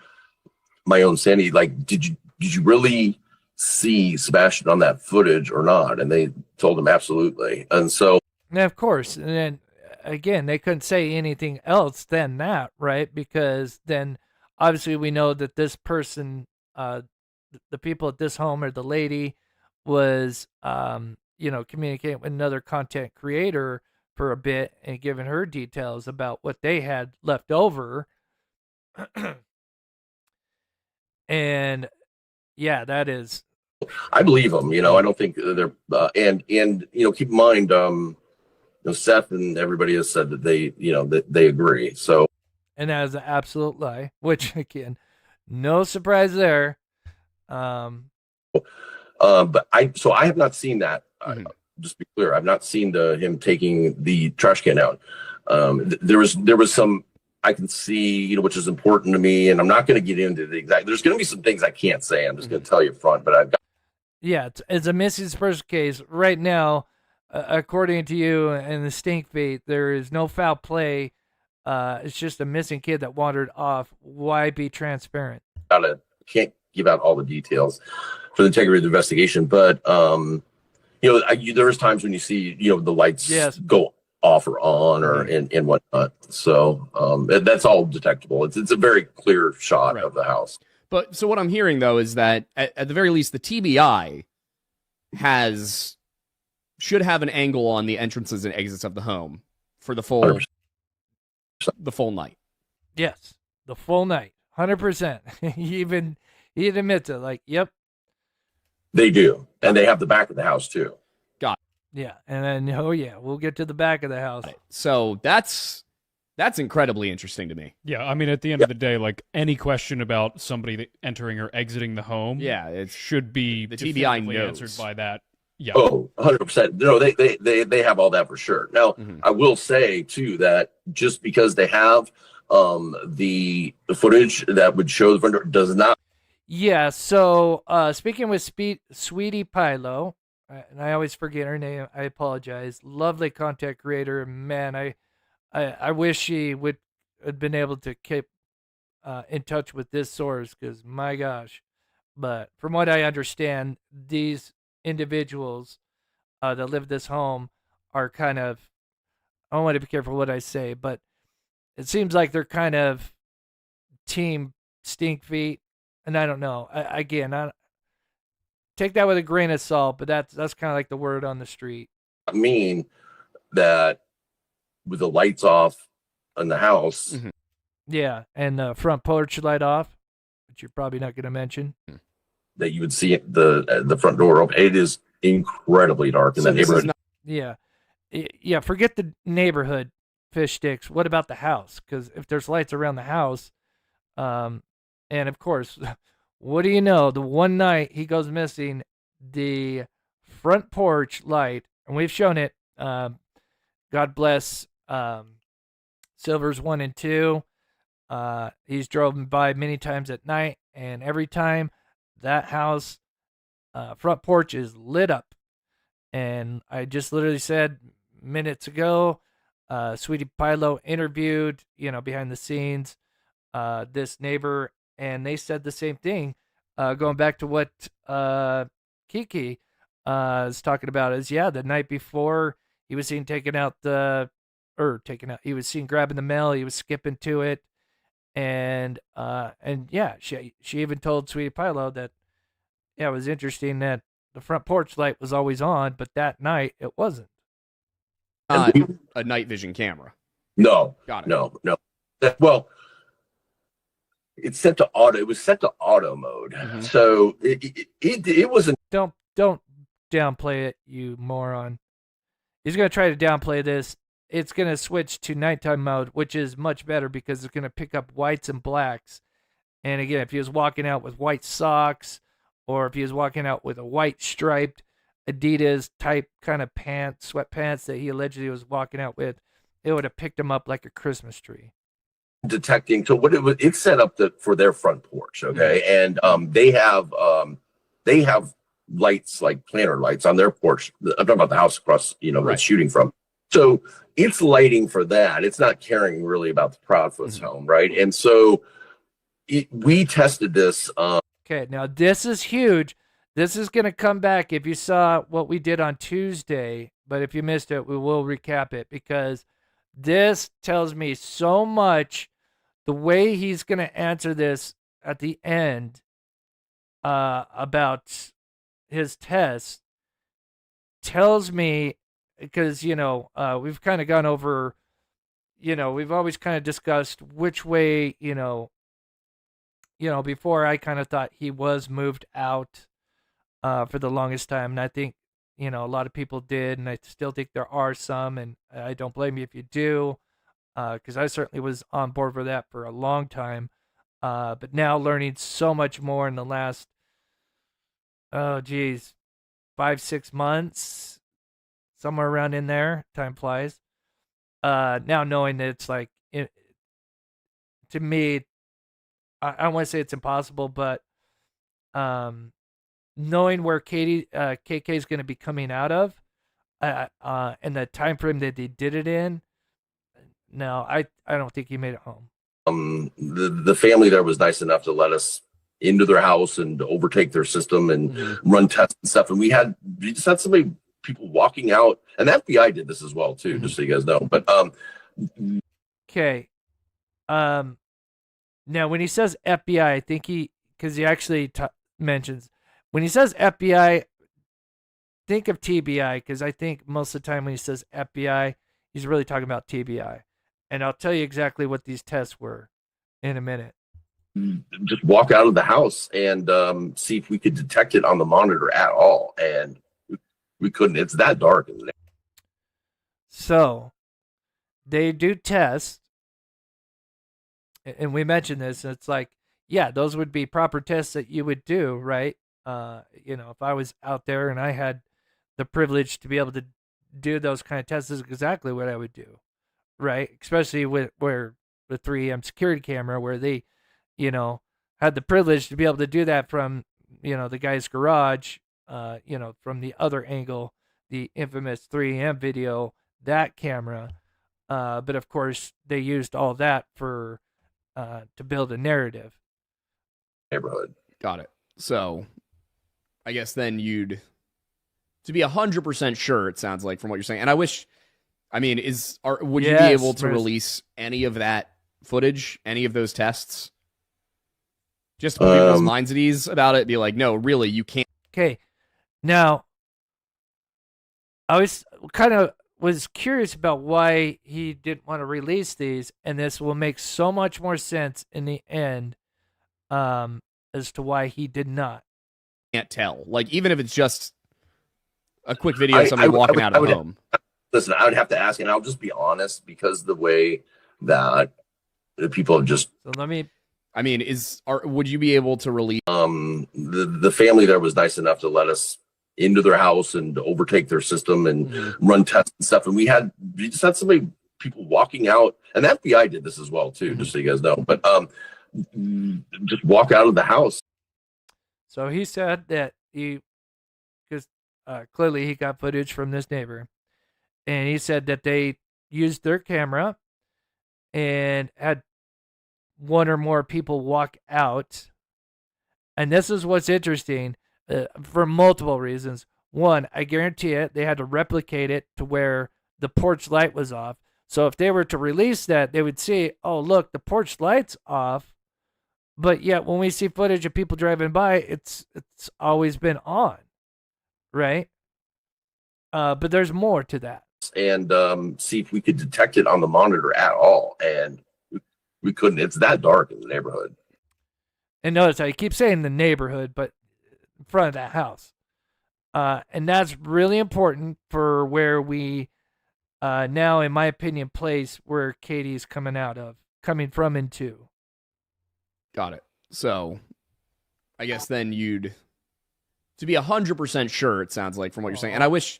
my own sanity, did you really see Sebastian on that footage or not? And they told him absolutely. And so, and of course, and then again, they couldn't say anything else than that, right? Because then obviously we know that this person, the people at this home, or the lady, was communicating with another content creator for a bit and giving her details about what they had left over. And yeah, that is, I believe them. I don't think they're and keep in mind, Seth and everybody has said that they agree. So, and that is an absolute lie, which again, No surprise there. But I have not seen that. Just to be clear, I've not seen him taking the trash can out. There was some I can see, which is important to me, and I'm not going to get into the exact. There's going to be some things I can't say. I'm just going to tell you up front, but I've got. Yeah, it's a missing person case right now. According to you and the stink feet, there is no foul play. It's just a missing kid that wandered off. Why be transparent? Can't give out all the details for the integrity of the investigation, but there's times when you see the lights go off or on or and whatnot. So that's all detectable. It's a very clear shot of the house. But so what I'm hearing though is that at the very least the TBI should have an angle on the entrances and exits of the home for the full 100%. The full night. Yes, the full night, 100%. He admits it. Like, yep, they do, and they have the back of the house too. Got it. Yeah, and then we'll get to the back of the house. Right. So that's incredibly interesting to me. Yeah, I mean, at the end of the day, like any question about somebody entering or exiting the home, it should be the TBI knows. answered by that. Yeah. Oh, 100%. No, they have all that for sure. Now, I will say too that just because they have the footage that would show the front door does not. Yeah. So speaking with Sweetie Pilo, and I always forget her name. I apologize. Lovely content creator. Man, I wish she would have been able to keep in touch with this source because my gosh. But from what I understand, these individuals that live this home are kind of, I don't want to be careful what I say, but it seems like they're kind of team stink feet, and I don't know. I take that with a grain of salt, but that's kind of like the word on the street. I mean that with the lights off in the house. Yeah, and the front porch light off, which you're probably not going to mention. That you would see the front door open. It is incredibly dark in that neighborhood. Yeah. Forget the neighborhood, fish sticks. What about the house? Because if there's lights around the house, and of course, what do you know? The one night he goes missing, the front porch light, and we've shown it. God bless Silver's 1 and 2. He's driven by many times at night, and every time that house front porch is lit up. And I just literally said minutes ago, Sweetie Pilo interviewed, behind the scenes, this neighbor, and they said the same thing. Going back to what Kiki is talking about is, the night before he was seen he was seen grabbing the mail, he was skipping to it. And she even told Sweetie Pilo that, it was interesting that the front porch light was always on, but that night it wasn't. A night vision camera. No. Got it. No. Well, it's set to auto. It was set to auto mode, so it wasn't. Don't downplay it, you moron. He's gonna try to downplay this. It's going to switch to nighttime mode, which is much better because it's going to pick up whites and blacks. And again, if he was walking out with white socks, or if he was walking out with a white striped Adidas type kind of sweatpants that he allegedly was walking out with, it would have picked him up like a Christmas tree. Detecting. So it's set up for their front porch. Okay. And they have lights, like planter lights on their porch. I'm talking about the house across, it's shooting from. So it's lighting for that. It's not caring really about the Proudfoot's home, right? And so we tested this. Okay, now this is huge. This is going to come back if you saw what we did on Tuesday, but if you missed it, we will recap it because this tells me so much. The way he's going to answer this at the end about his test tells me, because, we've kind of gone over, we've always kind of discussed which way, before I kind of thought he was moved out for the longest time. And I think, a lot of people did. And I still think there are some. And I don't blame you if you do, because I certainly was on board for that for a long time. But now learning so much more in the last, 5-6 months, somewhere around in there. Time flies. Now knowing that it's like, to me, I don't want to say it's impossible, but knowing where KK is going to be coming out of, and the time frame that they did it in, no, I don't think he made it home. The family there was nice enough to let us into their house and overtake their system and run tests and stuff. And we just had people walking out, and the FBI did this as well too, just so you guys know. But okay. Now when he says FBI, I think because he actually mentions when he says FBI, think of TBI, because I think most of the time when he says FBI, he's really talking about TBI. And I'll tell you exactly what these tests were in a minute. Just walk out of the house and see if we could detect it on the monitor at all. And we couldn't. It's that dark in there. So they do tests. And we mentioned this. And it's like, yeah, those would be proper tests that you would do, right? If I was out there and I had the privilege to be able to do those kind of tests, is exactly what I would do. Right, especially where the 3M security camera, where they, had the privilege to be able to do that from, the guy's garage, from the other angle, the infamous 3M video, that camera. But of course, they used all that for to build a narrative. Neighborhood. Got it. So, I guess then to be 100% sure, it sounds like from what you're saying, and I wish. Would you be able to release any of that footage, any of those tests? Just to put people's minds at ease about it, be like, no, really, you can't. Okay. Now, I was curious about why he didn't want to release these, and this will make so much more sense in the end as to why he did not. Can't tell. Like, even if it's just a quick video of somebody walking out of home. Listen, I would have to ask, and I'll just be honest, because the way that the people have just. So let me. Would you be able to release? The family there was nice enough to let us into their house and overtake their system and run tests and stuff. And we just had people walking out, and the FBI did this as well too, just so you guys know. But just walk out of the house. So he said that because clearly he got footage from this neighbor. And he said that they used their camera and had one or more people walk out. And this is what's interesting for multiple reasons. One, I guarantee it, they had to replicate it to where the porch light was off. So if they were to release that, they would see, oh, look, the porch light's off. But yet when we see footage of people driving by, it's always been on, right? But there's more to that. And see if we could detect it on the monitor at all. And we couldn't. It's that dark in the neighborhood. And notice I keep saying the neighborhood, but in front of that house. And that's really important for where we now, in my opinion, place where Katie's coming from into. Got it. So I guess then to be 100% sure, it sounds like from what you're saying. And I wish.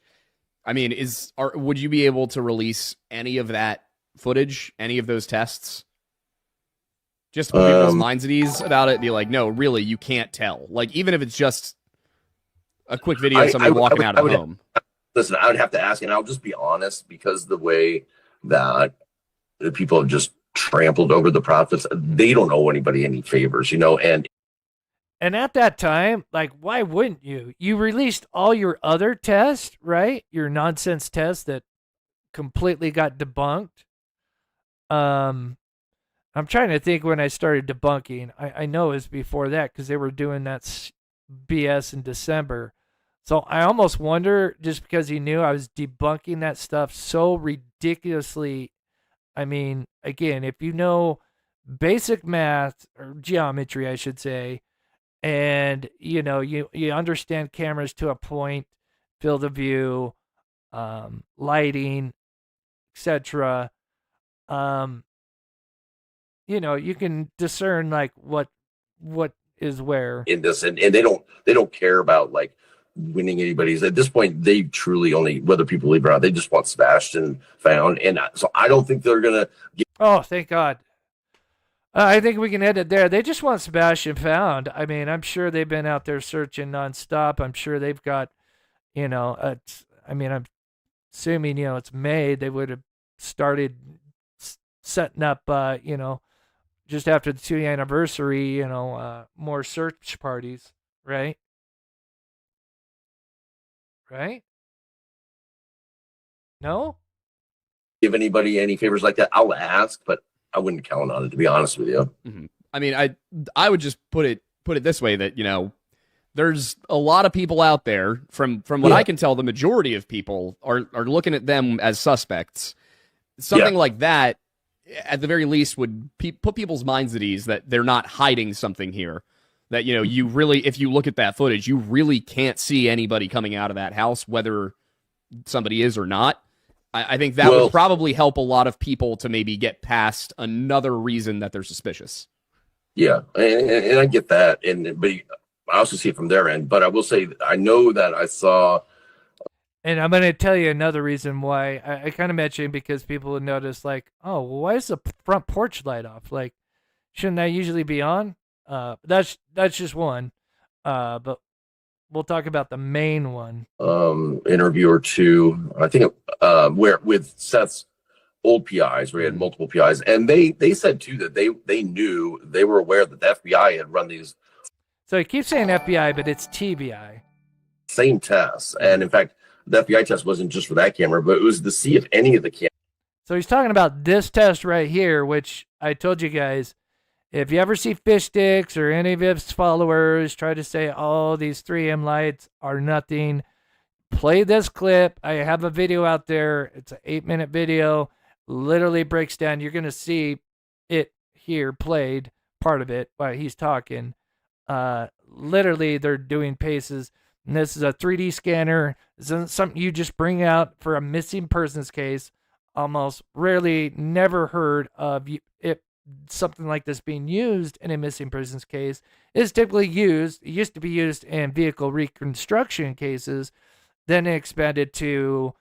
Would you be able to release any of that footage, any of those tests? Just to put people's minds at ease about it, be like, no, really, you can't tell. Like, even if it's just a quick video of somebody walking out of home. Listen, I would have to ask, and I'll just be honest, because the way that the people have just trampled over the Proudfoots, they don't owe anybody any favors, And at that time, like, why wouldn't you? You released all your other tests, right? Your nonsense tests that completely got debunked. I'm trying to think when I started debunking. I know it was before that because they were doing that BS in December. So I almost wonder, just because he knew I was debunking that stuff so ridiculously. I mean, again, if you know basic math or geometry, I should say, and you understand cameras to a point, field of view, lighting, etc. you can discern like what is where in this, and they don't care about like winning anybody's. At this point, they truly only, whether people believe it or not, they just want Sebastian found. And so I don't think they're gonna get. Oh, thank God. I think we can end it there. They just want Sebastian found. I mean, I'm sure they've been out there searching nonstop. I'm sure they've got, I'm assuming, it's May. They would have started setting up, just after the 2-year anniversary, more search parties, right? Right? No? Give anybody any favors like that. I'll ask, but I wouldn't count on it, to be honest with you. Mm-hmm. I mean, I would just put it this way, that there's a lot of people out there. From what I can tell, the majority of people are looking at them as suspects. Something like that, at the very least, would put people's minds at ease that they're not hiding something here. That you really, if you look at that footage, you really can't see anybody coming out of that house, whether somebody is or not. I think that would probably help a lot of people to maybe get past another reason that they're suspicious. Yeah, and I get that, but I also see it from their end. But I will say, I know that I saw. And I'm going to tell you another reason why I kind of mentioned, because people would notice, like, oh, well, why is the front porch light off? Like, shouldn't that usually be on? That's just one. But we'll talk about the main one. Interview or two, I think, where with Seth's old PIs, where he had multiple PIs, and they said too that they were aware that the FBI had run these. So he keeps saying FBI, but it's TBI. Same tests, and in fact, the FBI test wasn't just for that camera, but it was to see if any of the cameras. So he's talking about this test right here, which I told you guys. If you ever see fish sticks or any of his followers try to say, oh, these 3M lights are nothing, play this clip. I have a video out there. It's an 8-minute video. Literally breaks down. You're going to see it here played, part of it, while he's talking. Literally, they're doing paces. And this is a 3D scanner. This isn't something you just bring out for a missing persons case. Almost rarely, never heard of it. Something like this being used in a missing persons case is typically used. It used to be used in vehicle reconstruction cases, then it expanded to,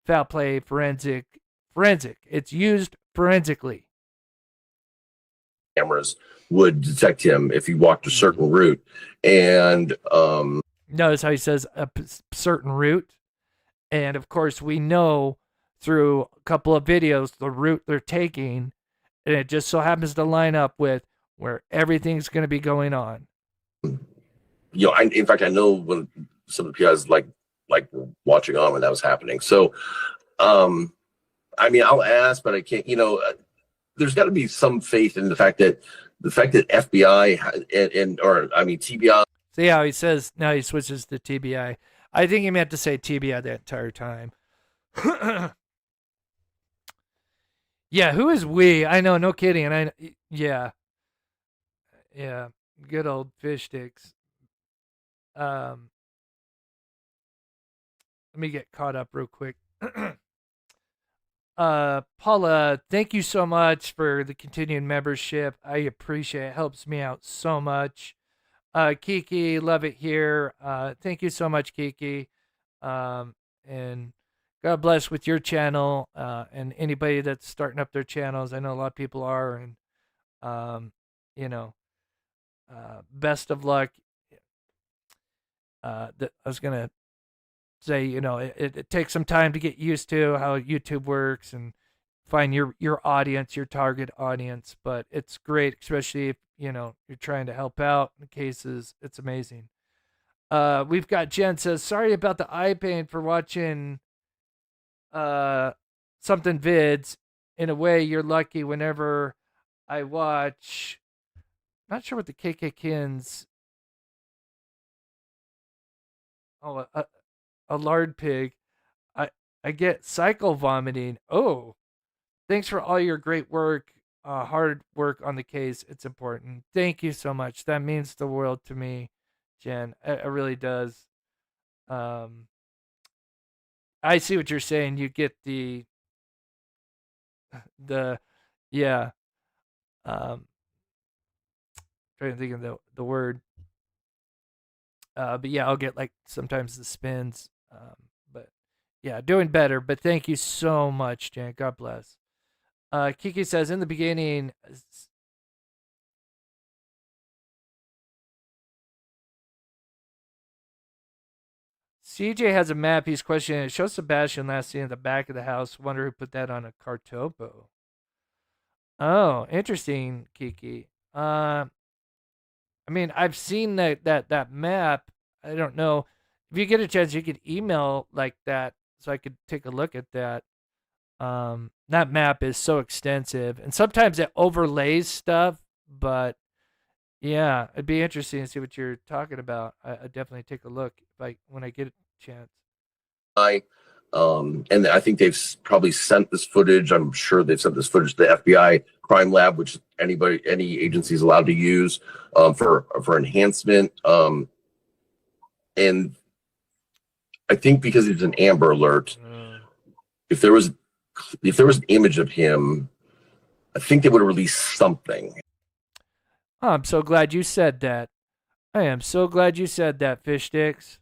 foul play, forensic. It's used forensically. Cameras would detect him if he walked a certain route, and notice how he says a certain route, and of course we know through a couple of videos the route they're taking. And it just so happens to line up with where everything's going to be going on. In fact, I know when some of the PIs like watching on when that was happening. So, I mean, I'll ask, but I can't. There's got to be some faith in the fact that FBI or TBI. See how he says now he switches to TBI. I think he meant to say TBI that entire time. Yeah, who is we? I know, no kidding. And yeah, good old fish sticks. Let me get caught up real quick. Paula, thank you so much for the continued membership. I appreciate it. Helps me out so much. Kiki, love it here. Thank you so much, Kiki. And God bless with your channel, and anybody that's starting up their channels. I know a lot of people are, and best of luck. I was gonna say, it takes some time to get used to how YouTube works and find your audience, your target audience. But it's great, especially if you're trying to help out in cases. It's amazing. We've got Jen says, sorry about the eye pain for watching something vids. In a way, you're lucky. Whenever I watch, not sure what the KKKins. Oh, a lard pig. I get cycle vomiting. Oh, thanks for all your great work, hard work on the case. It's important. Thank you so much. That means the world to me, Jen. It really does. I see what you're saying. You get the yeah. Trying to think of the word. But yeah, I'll get like sometimes the spins. But yeah, doing better. But thank you so much, Jan. God bless. Kiki says in the beginning. CJ has a map. He's questioning. It shows Sebastian last seen at the back of the house. Wonder who put that on a cartopo. Oh, interesting, Kiki. I mean, I've seen that map. I don't know. If you get a chance, you could email like that so I could take a look at that. That map is so extensive, and sometimes it overlays stuff. But yeah, it'd be interesting to see what you're talking about. I definitely take a look when I get a chance. And I think they've probably sent this footage. I'm sure they've sent this footage to the FBI crime lab, which any agency is allowed to use for enhancement. And I think because it's an Amber Alert, if there was an image of him, I think they would have released something. Oh, I'm so glad you said that. I am so glad you said that, Fish Sticks.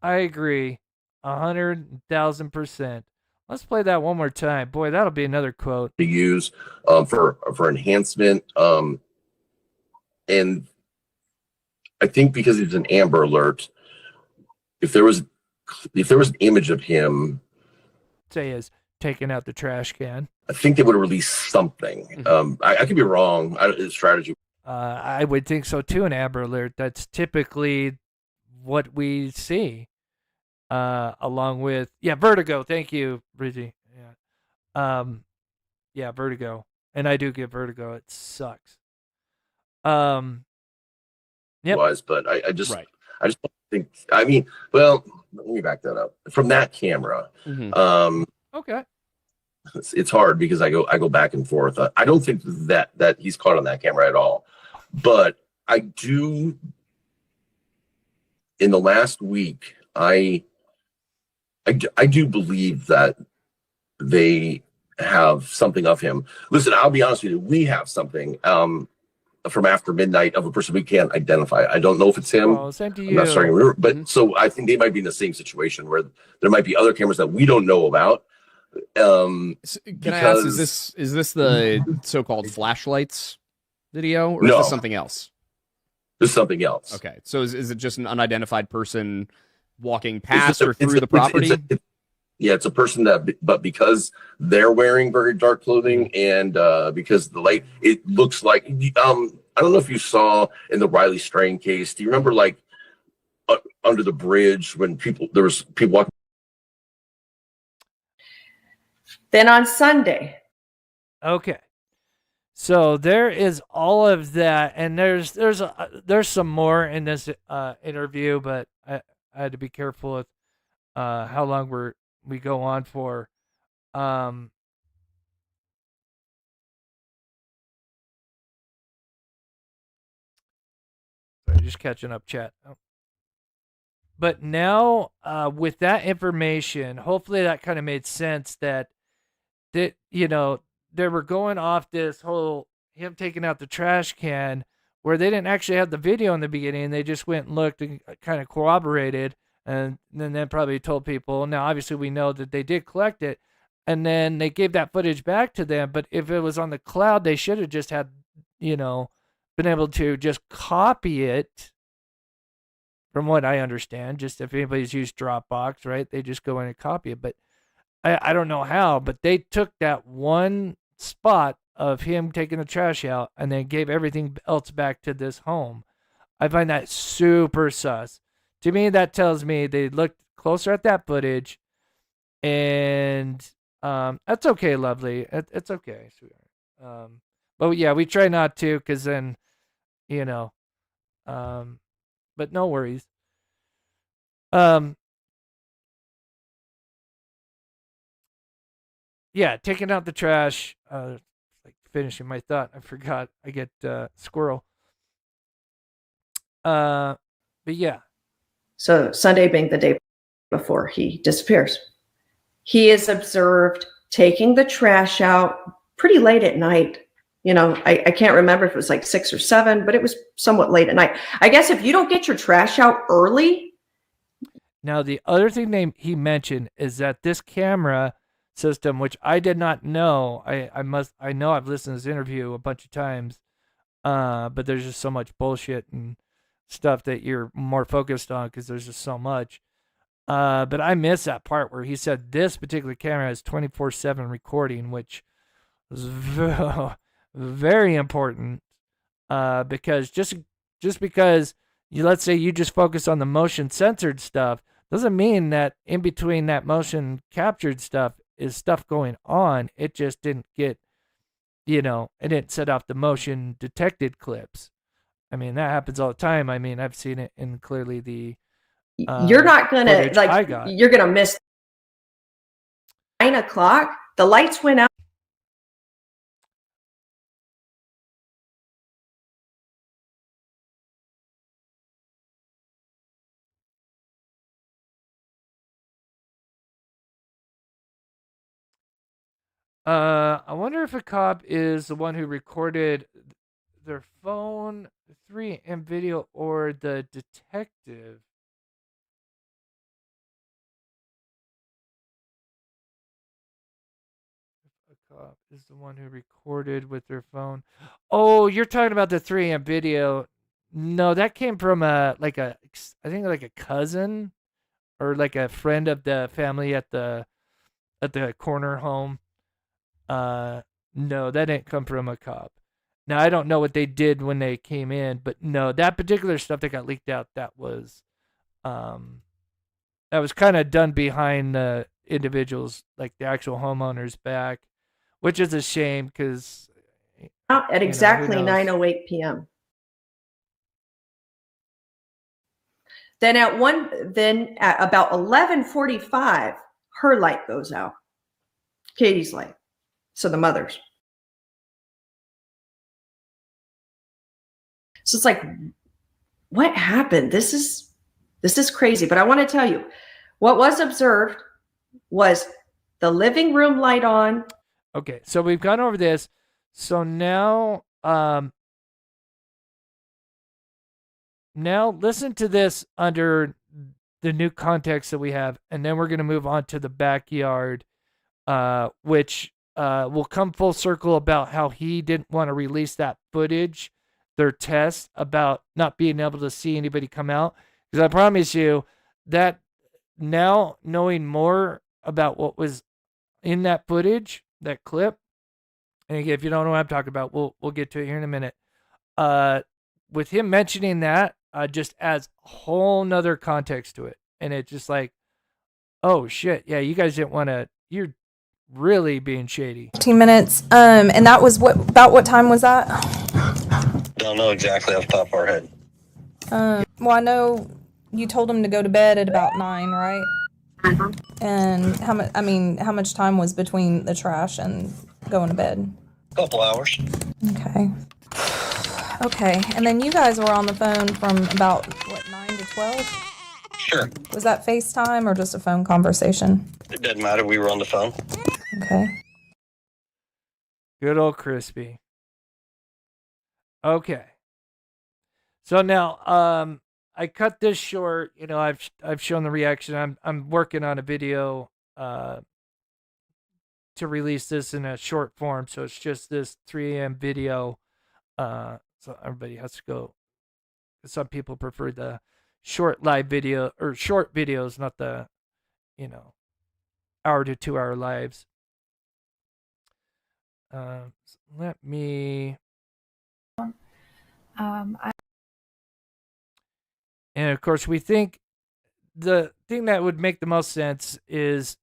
I agree. 100,000%. Let's play that one more time. Boy, that'll be another quote To use for enhancement. And I think because it's an Amber Alert, if there was an image of him, say is taking out the trash can. I think they would have released something. I could be wrong. Strategy. I would think so too. An Amber Alert. That's typically what we see. Along with Vertigo. Thank you, Bridgie. Yeah, Vertigo, and I do get vertigo. It sucks. Yep. But I just don't think. I mean, well, let me back that up. From that camera, okay, it's hard because I go back and forth. I don't think that he's caught on that camera at all, but I do. In the last week, I do believe that they have something of him. Listen, I'll be honest with you. We have something from after midnight of a person we can't identify. I don't know if it's him. Oh, same to you. I'm not starting a rumor, but so I think they might be in the same situation where there might be other cameras that we don't know about. Can I ask, is this the so-called flashlights video, or is this something else? This is something else. Okay, so is it just an unidentified person walking past or through the property? It's a person but because they're wearing very dark clothing and because the light, it looks like, I don't know if you saw in the Riley Strain case, do you remember like under the bridge when there was people walking? Then on Sunday. Okay. So there is all of that, and there's some more in this interview, but I had to be careful with how long we go on for. Just catching up, chat. But now, with that information, hopefully that kind of made sense that they were going off this whole him taking out the trash can where they didn't actually have the video in the beginning. They just went and looked and kind of corroborated and then probably told people. Now, obviously, we know that they did collect it, and then they gave that footage back to them. But if it was on the cloud, they should have just had, been able to just copy it. From what I understand, just if anybody's used Dropbox, right, they just go in and copy it. But I don't know how, but they took that one spot of him taking the trash out and then gave everything else back to this home. I find that super sus. To me, that tells me they looked closer at that footage, and that's okay, lovely. It's okay, sweetheart. But yeah, we try not to, because then, but no worries. Yeah, taking out the trash. Like finishing my thought. I forgot. I get squirrel. But yeah. So Sunday being the day before he disappears, he is observed taking the trash out pretty late at night. You know, I can't remember if it was like 6 or 7, but it was somewhat late at night. I guess if you don't get your trash out early. Now, the other thing he mentioned is that this camera system, which I did not know, I know I've listened to this interview a bunch of times, but there's just so much bullshit and stuff that you're more focused on because there's just so much. But I missed that part where he said this particular camera has 24/7 recording, which was very important, because just because let's say you just focus on the motion censored stuff doesn't mean that in between that motion captured stuff is stuff going on. It just didn't get, it didn't set off the motion detected clips. I mean, that happens all the time. I mean, I've seen it in clearly the you're not gonna you're gonna miss 9 o'clock. The lights went out. I wonder if a cop is the one who recorded their phone, 3M video, or the detective. If a cop is the one who recorded with their phone. Oh, you're talking about the 3M video. No, that came from I think like a cousin or like a friend of the family at the corner home. No, that didn't come from a cop. Now, I don't know what they did when they came in, but no, that particular stuff that got leaked out, that was kind of done behind the individuals, like the actual homeowners back, which is a shame because at exactly 9:08 p.m. Then at about 11:45, her light goes out. Katie's light. So the mother's. So it's like, what happened? This is crazy. But I want to tell you, what was observed was the living room light on. Okay, so we've gone over this. So now, now listen to this under the new context that we have, and then we're going to move on to the backyard, which will come full circle about how he didn't want to release that footage, their test about not being able to see anybody come out. Because I promise you that now, knowing more about what was in that footage, that clip, and again, if you don't know what I'm talking about, we'll get to it here in a minute. With him mentioning that, just adds a whole nother context to it, and it's just like, oh shit, yeah, you guys didn't want to. You're really being shady. 15 minutes. And that was about what time was that? Don't know exactly off the top of our head. Well, I know you told him to go to bed at about 9, right? And how much time was between the trash and going to bed? A couple hours. Okay. And then you guys were on the phone from about 9 to 12? Sure. Was that FaceTime or just a phone conversation? It doesn't matter. We were on the phone. Okay. Good old Crispy. Okay. So now, I cut this short. I've shown the reaction. I'm working on a video to release this in a short form. So it's just this 3 a.m. video. So everybody has to go. Some people prefer the short live video or short videos, not the, hour to 2 hour lives. Let me. And of course, we think the thing that would make the most sense is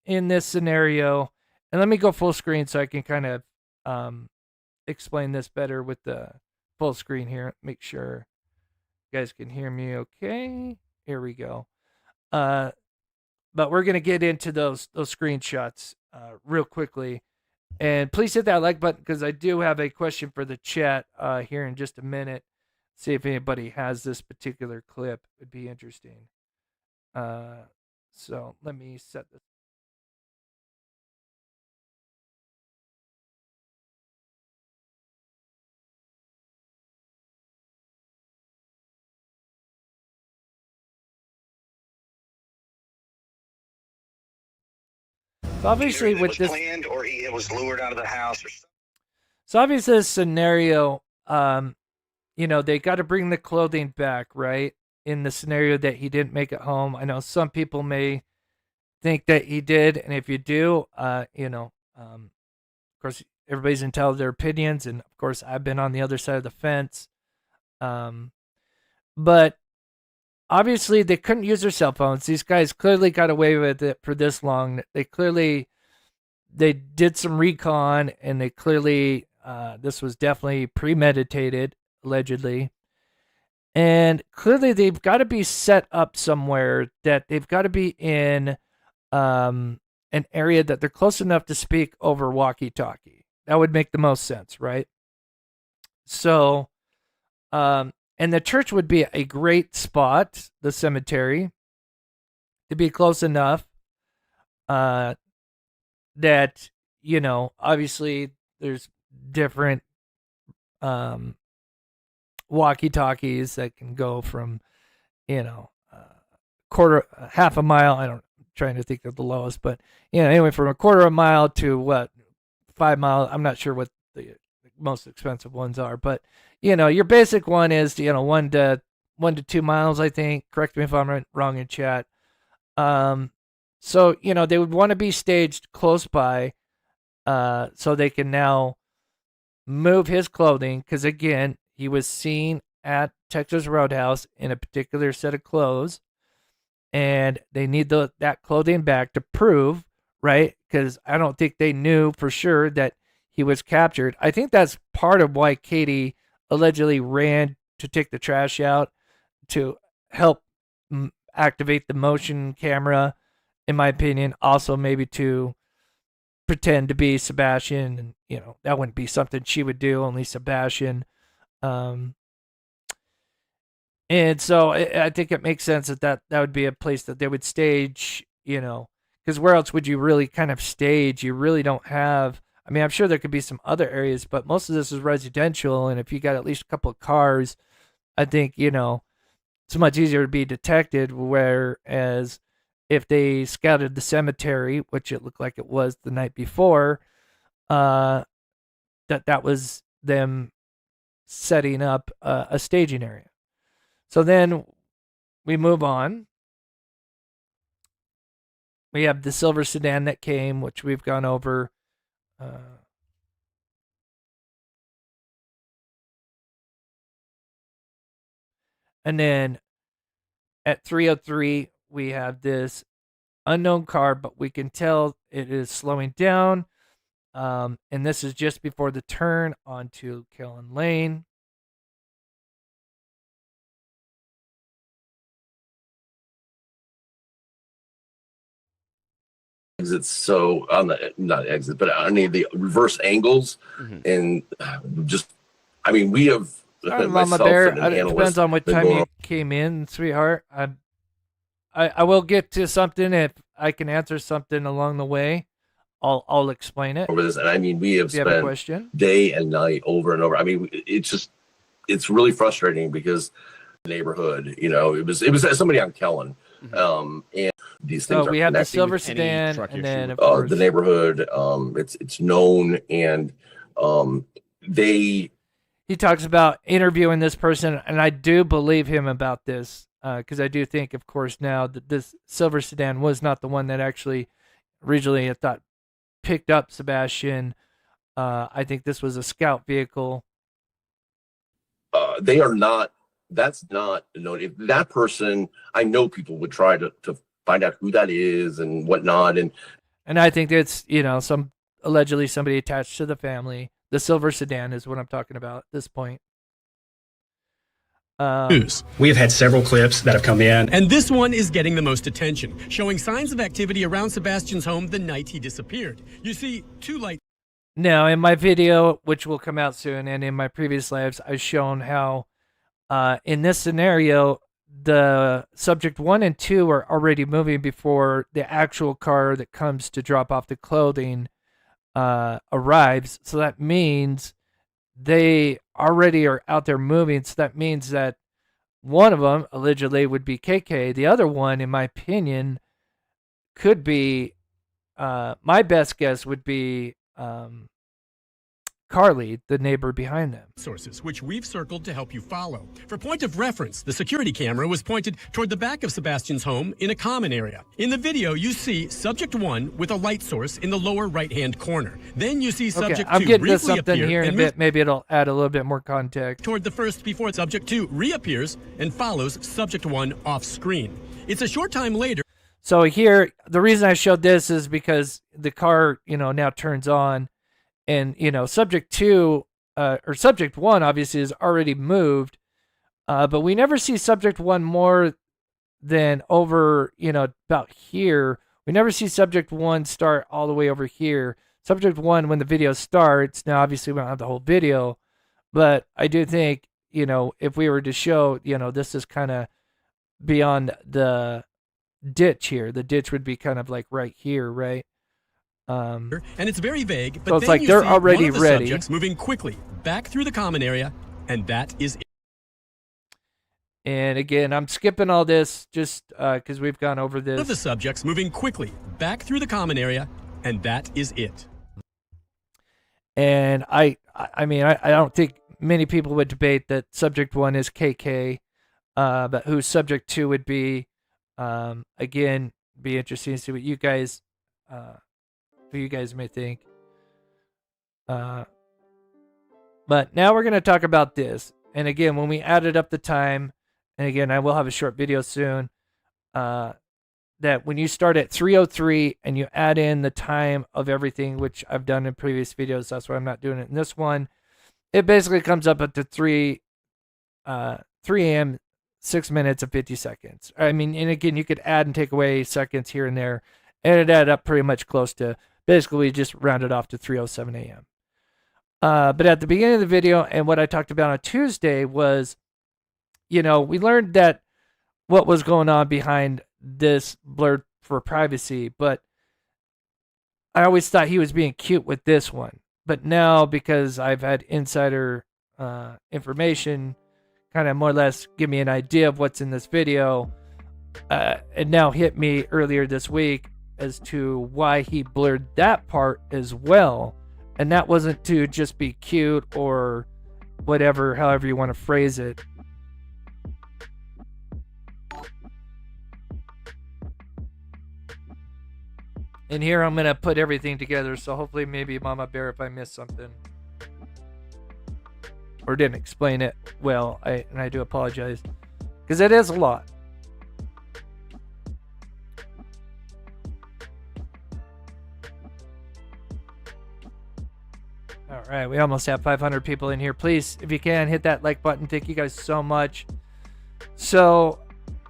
in this scenario. And let me go full screen so I can kind of explain this better with the full screen here. Make sure you guys can hear me okay. Here we go. But we're going to get into those screenshots real quickly. And please hit that like button because I do have a question for the chat here in just a minute. See if anybody has this particular clip. It would be interesting. So let me set this. So obviously Either it with was this, planned or it was lured out of the house. Or so obviously this scenario, you know, they got to bring the clothing back, right? In the scenario that he didn't make it home. I know some people may think that he did, and if you do, you know, of course, everybody's entitled to their opinions, and of course, I've been on the other side of the fence. But obviously, they couldn't use their cell phones. These guys clearly got away with it for this long. They did some recon, and they clearly, this was definitely premeditated, allegedly. And clearly, they've got to be set up somewhere, that they've got to be in an area that they're close enough to speak over walkie-talkie. That would make the most sense, right? So, and the church would be a great spot, the cemetery, to be close enough that, you know, obviously there's different walkie-talkies that can go from, you know, half a mile. I'm trying to think of the lowest, but, you know, anyway, from a quarter of a mile to what, 5 miles. I'm not sure what the most expensive ones are, but, you know, your basic one is, you know, 1 to 2 miles, I think. Correct me if I'm wrong in chat. So, you know, they would want to be staged close by, so they can now move his clothing, because again, he was seen at Texas Roadhouse in a particular set of clothes, and they need that clothing back to prove, right? Because I don't think they knew for sure that he was captured. I think that's part of why Katie allegedly ran to take the trash out, to help activate the motion camera, in my opinion. Also, maybe to pretend to be Sebastian, and, you know, that wouldn't be something she would do, only Sebastian. And so I think it makes sense that would be a place that they would stage, you know, because where else would you really kind of stage? You really don't have, I mean, I'm sure there could be some other areas, but most of this is residential, and if you got at least a couple of cars, I think, you know, it's much easier to be detected, whereas if they scouted the cemetery, which it looked like it was the night before, that was them setting up a staging area. So then we move on. We have the silver sedan that came, which we've gone over. And then at 3:03, we have this unknown car, but we can tell it is slowing down. And this is just before the turn onto Kellen Lane. Exits, so on the, not exit, but on the reverse angles, and just, I mean, we have Mama Bear, it depends on what time you came in, sweetheart. I will get to something. If I can answer something along the way, I'll explain it. Over this, and I mean, we have If you have a spent question. day and night over and over. I mean, it's really frustrating, because the neighborhood, you know, it was somebody on Kellen, and these things. So we are have the connecting. silver sedan, and then of course the neighborhood. It's known, and he talks about interviewing this person, and I do believe him about this, because I do think, of course, now that this silver sedan was not the one that actually originally, I thought, picked up Sebastian. I think this was a scout vehicle. They are not. That's not, you know, if that person, I know people would try to find out who that is and whatnot, and I think it's, you know, allegedly somebody attached to the family. The silver sedan is what I'm talking about at this point. News. We have had several clips that have come in. And this one is getting the most attention, showing signs of activity around Sebastian's home the night he disappeared. You see, two lights. Now, in my video, which will come out soon, and in my previous lives, I've shown how in this scenario, the subject 1 and 2 are already moving before the actual car that comes to drop off the clothing arrives. So that means they already are out there moving. So that means that one of them allegedly would be KK. The other one, in my opinion, could be my best guess would be Carly, the neighbor behind them. Sources, which we've circled to help you follow. For point of reference, the security camera was pointed toward the back of Sebastian's home in a common area. In the video, you see subject 1 with a light source in the lower right-hand corner. Then you see subject 2 I'm getting to briefly something appear here in a and bit. Maybe it'll add a little bit more context. Toward the first before subject 2 reappears and follows subject 1 off screen. It's a short time later. So here, the reason I showed this is because the car, now turns on, and subject 2 or subject 1 obviously is already moved, but we never see subject 1 more than over, about here. We never see subject 1 start all the way over here. Subject 1, when the video starts, now obviously we don't have the whole video, but I do think, if we were to show, this is kind of beyond the ditch here. The ditch would be kind of like right here, right? And it's very vague, but so it's then like you they're see already one of the ready. subjects moving quickly back through the common area, and that is it. And again, I'm skipping all this just because we've gone over this. One of the subjects moving quickly back through the common area, and that is it. And I don't think many people would debate that subject 1 is KK, but who subject 2 would be. Again, be interesting to see what you guys, who you guys may think. But now we're going to talk about this. And again, when we added up the time, and again, I will have a short video soon, that when you start at 3:03 and you add in the time of everything, which I've done in previous videos, that's why I'm not doing it in this one, it basically comes up at the 3 a.m. 6 minutes and 50 seconds. I mean, and again, you could add and take away seconds here and there, and it added up pretty much close to, basically we just rounded off to 3:07 a.m. But at the beginning of the video, and what I talked about on Tuesday was, we learned that what was going on behind this blurred for privacy, but I always thought he was being cute with this one. But now, because I've had insider information kind of more or less give me an idea of what's in this video, it now hit me earlier this week as to why he blurred that part as well. And that wasn't to just be cute or whatever, however you want to phrase it. And here I'm going to put everything together, so hopefully maybe Mama Bear, if I missed something or didn't explain it well, and I do apologize, because it is a lot. All right, we almost have 500 people in here. Please, if you can, hit that like button. Thank you guys so much. So,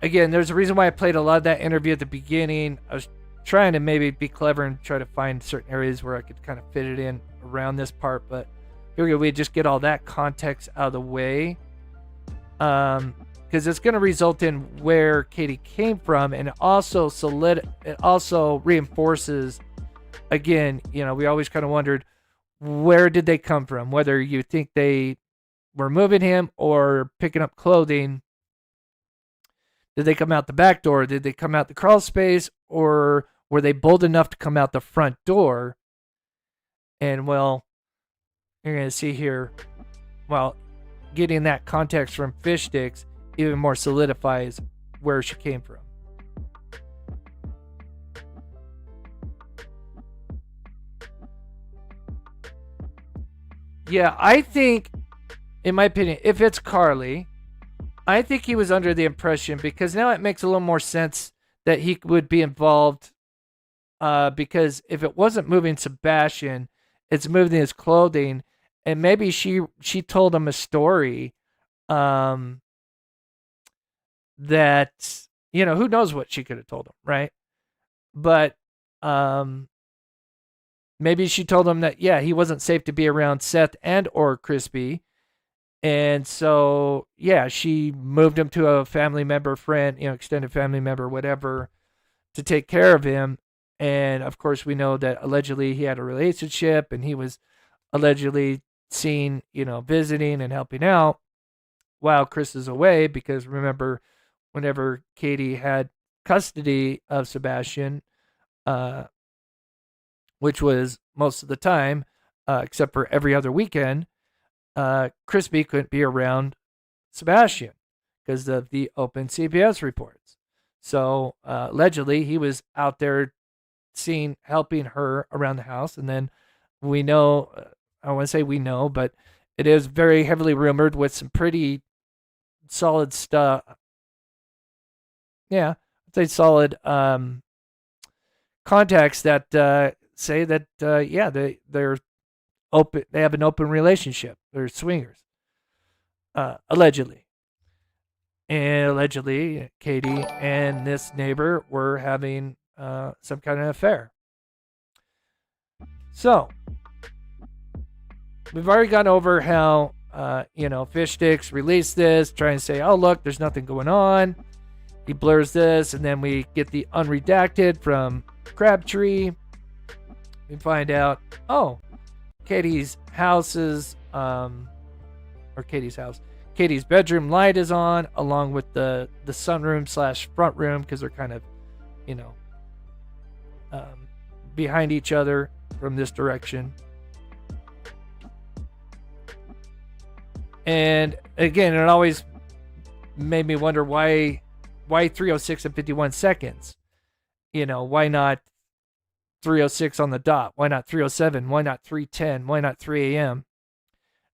again, there's a reason why I played a lot of that interview at the beginning. I was trying to maybe be clever and try to find certain areas where I could kind of fit it in around this part, but figured we'd just get all that context out of the way, because it's going to result in where Katie came from, and it also reinforces, again, we always kind of wondered, where did they come from? Whether you think they were moving him or picking up clothing. Did they come out the back door? Did they come out the crawl space? Or were they bold enough to come out the front door? And, well, you're going to see here, well, getting that context from Fish Sticks even more solidifies where she came from. Yeah, I think, in my opinion, if it's Carly, I think he was under the impression, because now it makes a little more sense that he would be involved, because if it wasn't moving Sebastian, it's moving his clothing, and maybe she told him a story that, who knows what she could have told him, right? But maybe she told him that, yeah, he wasn't safe to be around Seth and or Crispy. And so, yeah, she moved him to a family member, friend, extended family member, whatever, to take care of him. And of course, we know that allegedly he had a relationship, and he was allegedly seen, visiting and helping out while Chris is away. Because remember, whenever Katie had custody of Sebastian, which was most of the time, except for every other weekend, Crispy couldn't be around Sebastian because of the open CPS reports. So allegedly, he was out there helping her around the house. And then we know, I want to say we know, but it is very heavily rumored with some pretty solid stuff. Yeah, I'd say solid contacts that say that they're open. They have an open relationship. They're swingers, allegedly. And allegedly, Katie and this neighbor were having some kind of affair. So we've already gone over how Fish Sticks released this, trying to say, "Oh look, there's nothing going on." He blurs this, and then we get the unredacted from Crabtree. We find out, Katie's house's Katie's bedroom light is on, along with the sunroom / front room, because they're kind of, behind each other from this direction. And again, it always made me wonder why 3:06 and 51 seconds? Why not 3:06 on the dot? Why not 3:07? Why not 3:10? Why not 3 a.m.?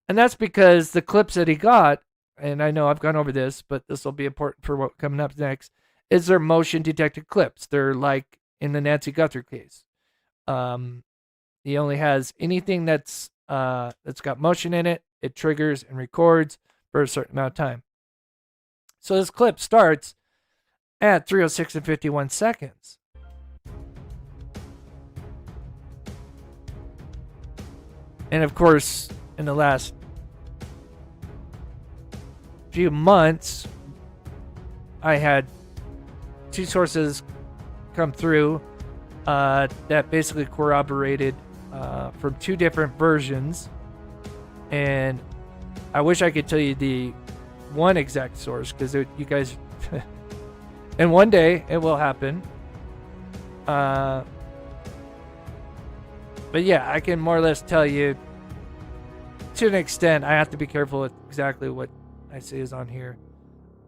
And that's because the clips that he got, and I know I've gone over this, but this will be important for what coming up next, is their motion detected clips. They're like in the Nancy Guthrie case. He only has anything that's got motion in it. It triggers and records for a certain amount of time. So this clip starts at 3:06 and 51 seconds. And of course, in the last few months, I had two sources come through that basically corroborated from two different versions. And I wish I could tell you the one exact source, because you guys and one day it will happen. But yeah, I can more or less tell you to an extent. I have to be careful with exactly what I say is on here.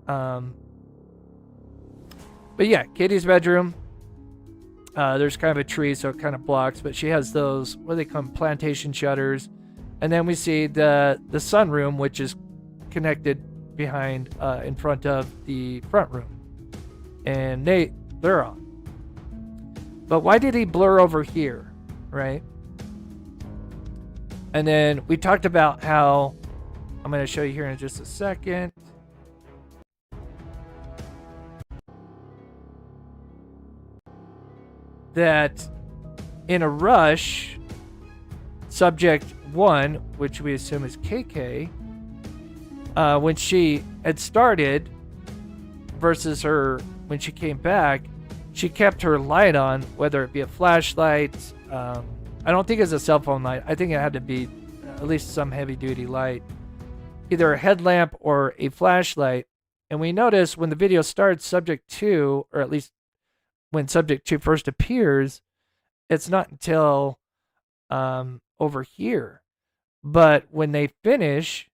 But yeah, Katie's bedroom. There's kind of a tree, so it kind of blocks, but she has those, what do they call them, plantation shutters. And then we see the sunroom, which is connected behind, in front of the front room. And they're on. But why did he blur over here, right? And then we talked about how, I'm going to show you here in just a second. That in a rush, subject 1, which we assume is KK, when she had started versus her when she came back, she kept her light on, whether it be a flashlight. I don't think it's a cell phone light. I think it had to be at least some heavy duty light, either a headlamp or a flashlight. And we notice when the video starts, subject 2, or at least when subject 2 first appears, it's not until over here. But when they finish,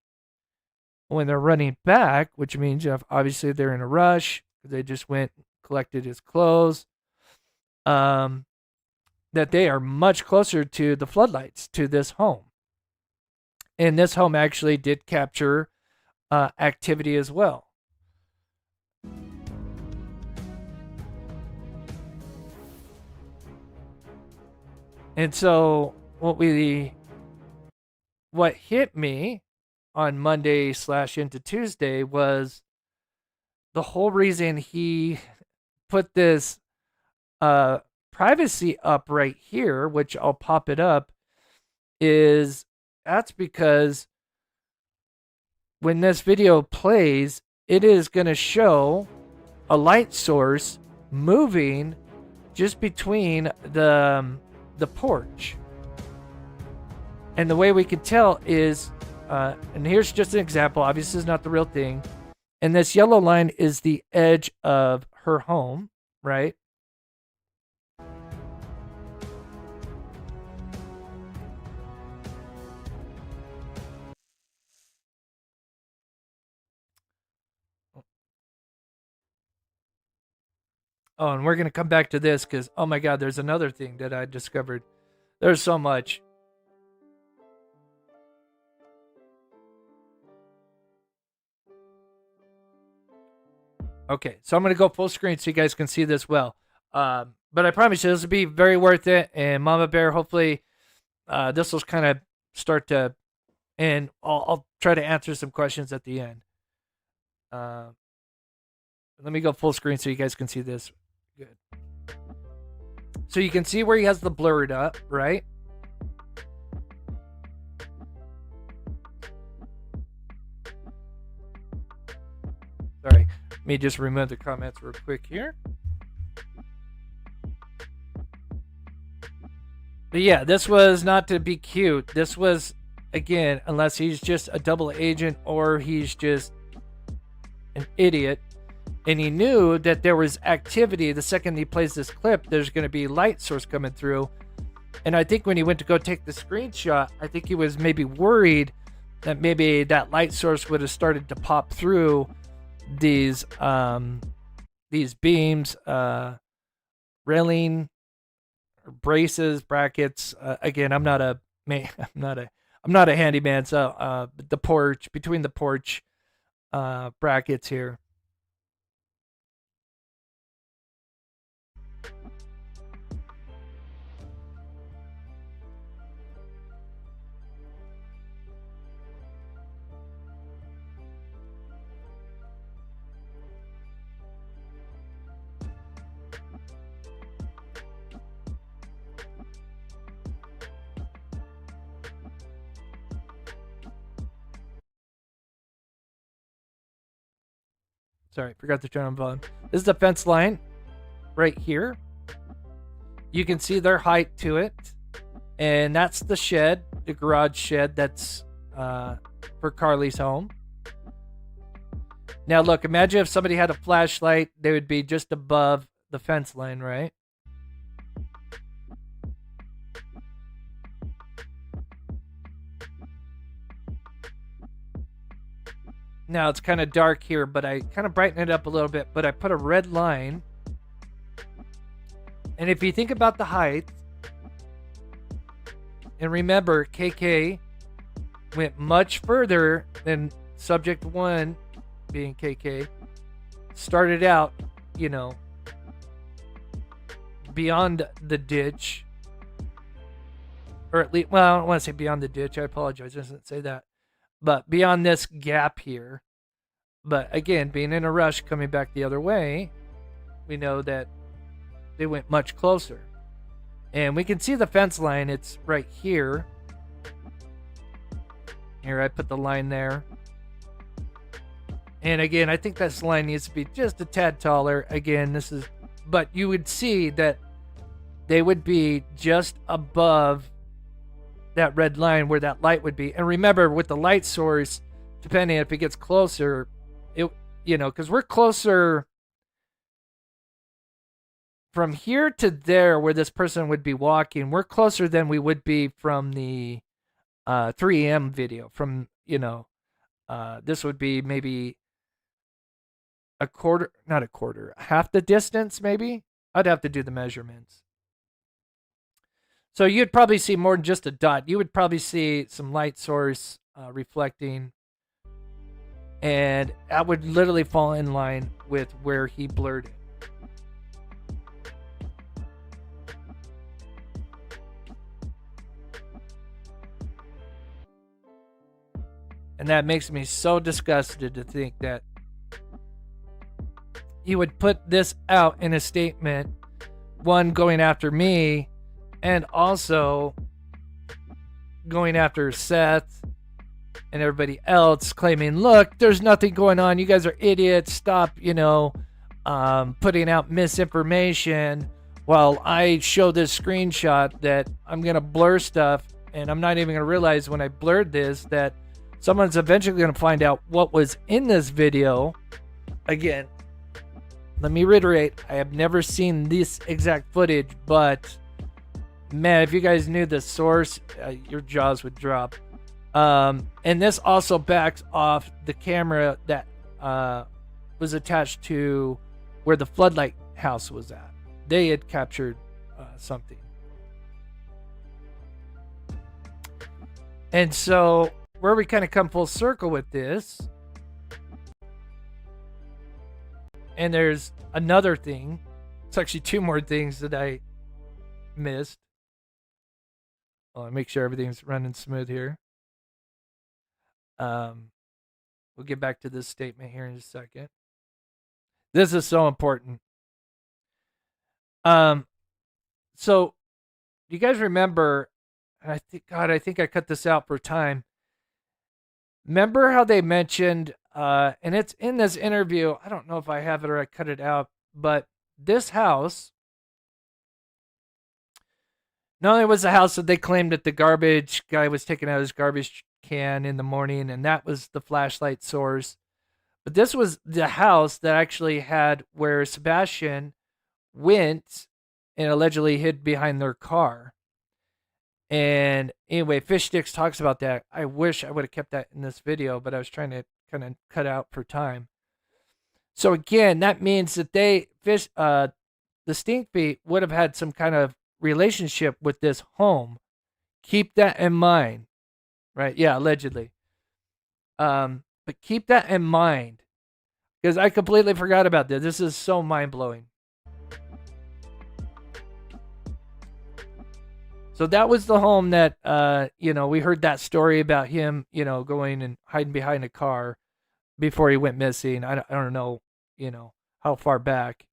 when they're running back, which means obviously they're in a rush, they just went collected his clothes, that they are much closer to the floodlights to this home. And this home actually did capture activity as well. And so what hit me on Monday / into Tuesday was the whole reason he put this privacy up right here, which I'll pop it up, that's because when this video plays, it is going to show a light source moving just between the porch. And the way we can tell is, and here's just an example, obviously this is not the real thing, and this yellow line is the edge of her home, right? Oh, and we're going to come back to this because, oh my God, there's another thing that I discovered. There's so much. Okay, so I'm going to go full screen so you guys can see this well. But I promise you, this will be very worth it. And Mama Bear, hopefully, this will kind of start to, and I'll try to answer some questions at the end. Let me go full screen so you guys can see this. Good. So you can see where he has the blurred up, right? Sorry, let me just remove the comments real quick here. But yeah, this was not to be cute. This was, again, unless he's just a double agent or he's just an idiot. And he knew that there was activity. The second he plays this clip, there's going to be light source coming through. And I think when he went to go take the screenshot, I think he was maybe worried that maybe that light source would have started to pop through these beams, railing, braces, brackets. Again, I'm not a handyman, so the porch, between the porch brackets here. Sorry, forgot to turn on volume. This is the fence line right here. You can see their height to it. And that's the shed, the garage shed that's for Carly's home. Now look, imagine if somebody had a flashlight, they would be just above the fence line, right? Now it's kind of dark here, but I kind of brighten it up a little bit, but I put a red line. And if you think about the height, and remember, KK went much further than subject 1, being KK, started out, you know, beyond the ditch. Or at least, well, I don't want to say beyond the ditch. I apologize. I didn't say that. But beyond this gap here. But again, being in a rush coming back the other way, we know that they went much closer. And we can see the fence line. It's right here. Here, I put the line there. And again, I think this line needs to be just a tad taller. Again, this is, but you would see that they would be just above that red line where that light would be. And remember, with the light source, depending if it gets closer, it, you know, because we're closer from here to there where this person would be walking, we're closer than we would be from the 3M video. From, you know, this would be maybe a quarter, not a quarter, half the distance maybe. I'd have to do the measurements. So you'd probably see more than just a dot. You would probably see some light source reflecting. And that would literally fall in line with where he blurred it. And that makes me so disgusted to think that he would put this out in a statement, one, going after me, and also going after Seth and everybody else, claiming, look, there's nothing going on. You guys are idiots. Stop, you know, putting out misinformation while I show this screenshot that I'm going to blur stuff. And I'm not even going to realize when I blurred this that someone's eventually going to find out what was in this video. Again, let me reiterate, I have never seen this exact footage, but man, if you guys knew the source, your jaws would drop. And this also backs off the camera that was attached to where the floodlight house was at. They had captured something. And so where we kind of come full circle with this, and there's another thing. It's actually two more things that I missed. I'll make sure everything's running smooth here. We'll get back to this statement here in a second. This is so important. So do you guys remember, and I think I cut this out for time. Remember how they mentioned, and it's in this interview, I don't know if I have it or I cut it out, but this house, not only was the house that they claimed that the garbage guy was taking out his garbage can in the morning, and that was the flashlight source, but this was the house that actually had where Sebastian went and allegedly hid behind their car. And anyway, Fish Sticks talks about that. I wish I would have kept that in this video, but I was trying to kind of cut out for time. So again, that means that the Stink Feet would have had some kind of relationship with this home. Keep that in mind, right? Yeah, allegedly. But keep that in mind, because I completely forgot about this. This is so mind-blowing. So that was the home that, we heard that story about him, going and hiding behind a car before he went missing. I don't know, how far back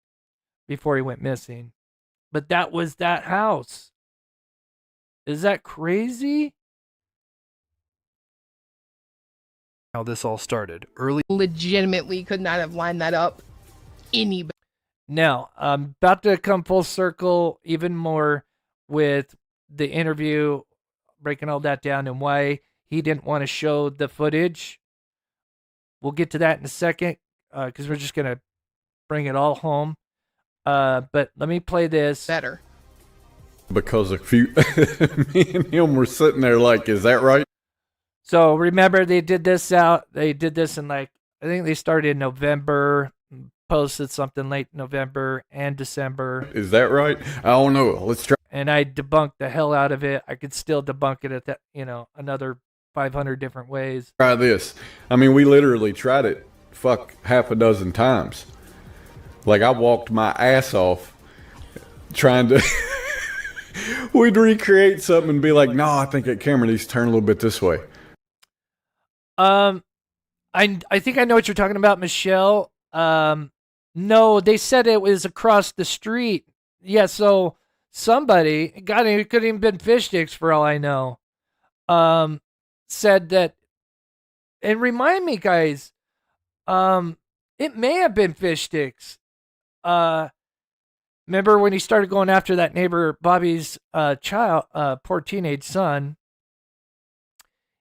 before he went missing. But that was that house. Is that crazy? How this all started. Early. Legitimately could not have lined that up any better. Now, I'm about to come full circle even more with the interview, breaking all that down and why he didn't want to show the footage. We'll get to that in a second, because we're just going to bring it all home. But let me play this. Better. Because a few, me and him were sitting there like, is that right? So remember, they did this in I think they started in November, posted something late November and December. Is that right? I don't know. Let's try. And I debunked the hell out of it. I could still debunk it at that, another 500 different ways. Try this. I mean, we literally tried it half a dozen times. Like, I walked my ass off trying to we'd recreate something and be like, no, I think that camera needs to turn a little bit this way. I think I know what you're talking about, Michelle. No, they said it was across the street. Yeah, so somebody, God, it could have even been Fish Sticks for all I know, said that, and remind me, guys, it may have been Fish Sticks. Remember when he started going after that neighbor Bobby's poor teenage son?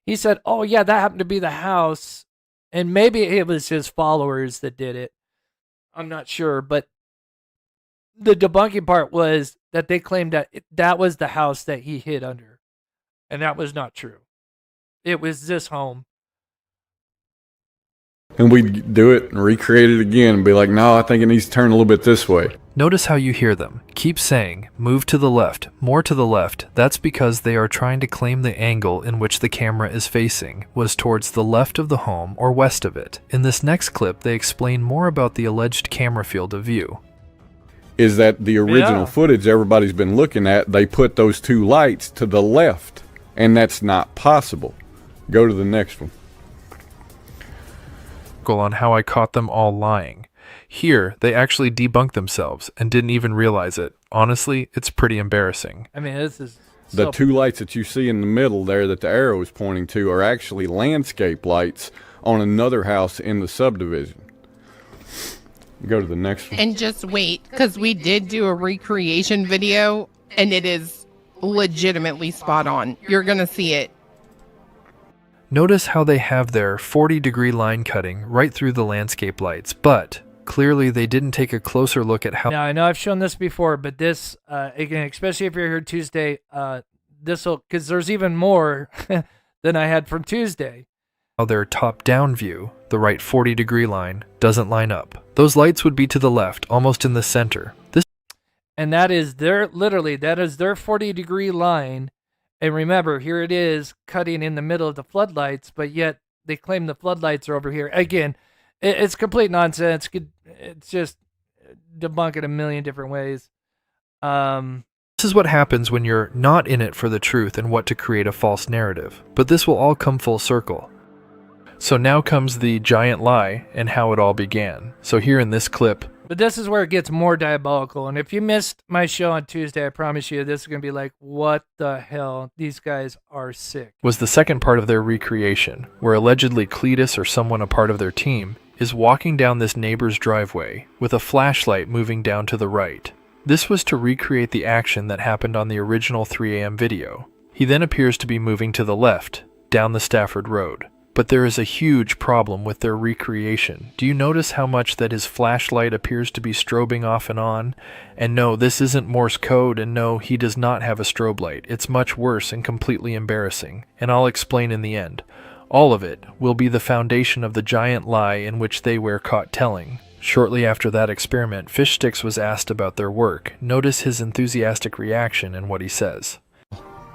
He said, oh yeah, that happened to be the house, and maybe it was his followers that did it. I'm not sure, but the debunking part was that they claimed that that was the house that he hid under, and that was not true. It was this home. And we'd do it and recreate it again and be like, no, I think it needs to turn a little bit this way. Notice how you hear them. Keep saying, move to the left, more to the left. That's because they are trying to claim the angle in which the camera is facing was towards the left of the home or west of it. In this next clip, they explain more about the alleged camera field of view. Is that the original footage everybody's been looking at, they put those two lights to the left, and that's not possible. Go to the next one. On how I caught them all lying. Here, they actually debunked themselves and didn't even realize it. Honestly, it's pretty embarrassing. I mean, this is the two lights that you see in the middle there that the arrow is pointing to are actually landscape lights on another house in the subdivision. Go to the next one. And just wait, because we did do a recreation video, and it is legitimately spot on. You're going to see it. Notice how they have their 40-degree line cutting right through the landscape lights, but clearly they didn't take a closer look at how... Now, I know I've shown this before, but this, again, especially if you're here Tuesday, this will, because there's even more than I had from Tuesday. How their top-down view, the right 40-degree line, doesn't line up. Those lights would be to the left, almost in the center. And that is their 40-degree line. And remember, here it is cutting in the middle of the floodlights, but yet they claim the floodlights are over here. Again, it's complete nonsense. It's just debunked a million different ways. This is what happens when you're not in it for the truth and what to create a false narrative. But this will all come full circle. So now comes the giant lie and how it all began. So here in this clip. But this is where it gets more diabolical. And if you missed my show on Tuesday, I promise you this is going to be like, what the hell? These guys are sick. Was the second part of their recreation, where allegedly Cletus or someone a part of their team is walking down this neighbor's driveway with a flashlight moving down to the right. This was to recreate the action that happened on the original 3 a.m. video. He then appears to be moving to the left, down the Stafford Road. But there is a huge problem with their recreation. Do you notice how much that his flashlight appears to be strobing off and on? And no, this isn't Morse code, and no, he does not have a strobe light. It's much worse and completely embarrassing, and I'll explain in the end. All of it will be the foundation of the giant lie in which they were caught telling. Shortly after that experiment, Fischer was asked about their work. Notice his enthusiastic reaction and what he says.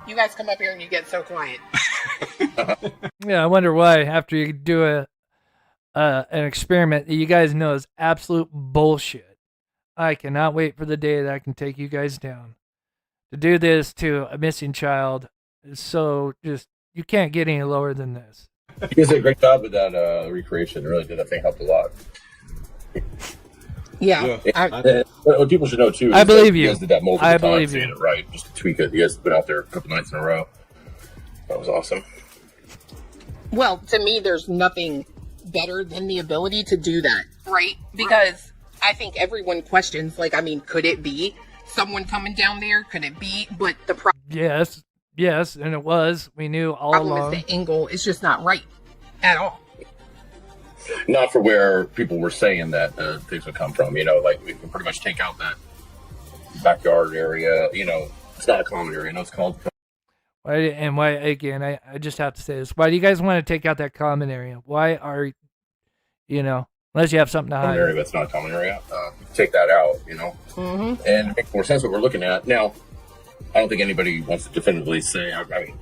You guys come up here and you get so quiet. Yeah, I wonder why after you do an experiment that you guys know is absolute bullshit. I cannot wait for the day that I can take you guys down. To do this to a missing child is so just, you can't get any lower than this. You guys did a great job with that recreation. It really did. I think helped a lot. Yeah. What people should know too. I believe you. You guys did that multiple I times, believe did you. it right, just to tweak it. You guys been out there a couple nights in a row. That was awesome. Well, to me, there's nothing better than the ability to do that, right? Because I think everyone questions, like, I mean, could it be someone coming down there? Could it be? But the Yes, and it was. We knew all problem along. is the angle is just not right at all. Not for where people were saying that things would come from. You know, like we can pretty much take out that backyard area. You know, it's not a common area. No, it's called. Why, and why, again, I just have to say this. Why do you guys want to take out that common area? Why are, unless you have something to Common hide. area that's not a common area. Take that out. You know, and it makes more sense what we're looking at now. I don't think anybody wants to definitively say. I mean,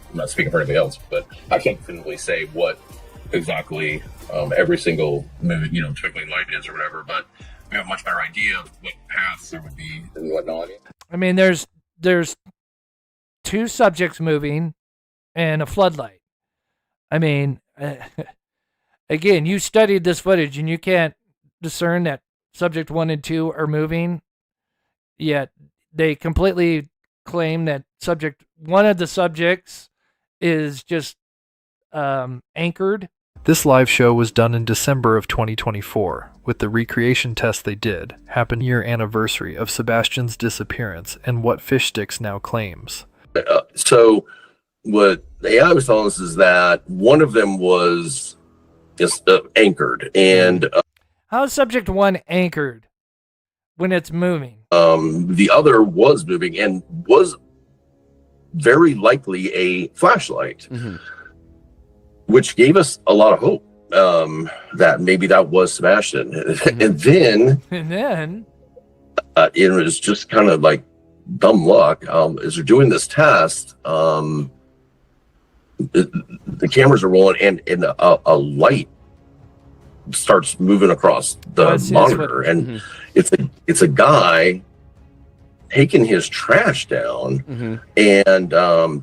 I'm not speaking for anybody else, but I can't definitively say what exactly every single movie, twinkling light is or whatever, but we have a much better idea of what paths there would be and whatnot. I mean, there's 2 subjects moving and a floodlight. I mean, again, you studied this footage and you can't discern that subject 1 and 2 are moving, yet they completely claim that one of the subjects is just anchored. This live show was done in December of 2024, with the recreation test they did, happened year anniversary of Sebastian's disappearance and what Fishsticks now claims. So what the AI was telling us is that one of them was just anchored, and How is subject 1 anchored when it's moving? the other was moving and was very likely a flashlight. Which gave us a lot of hope that maybe that was Sebastian. And then it was just kind of like dumb luck. As they're doing this test, the cameras are rolling and a light starts moving across the monitor. And it's a guy taking his trash down and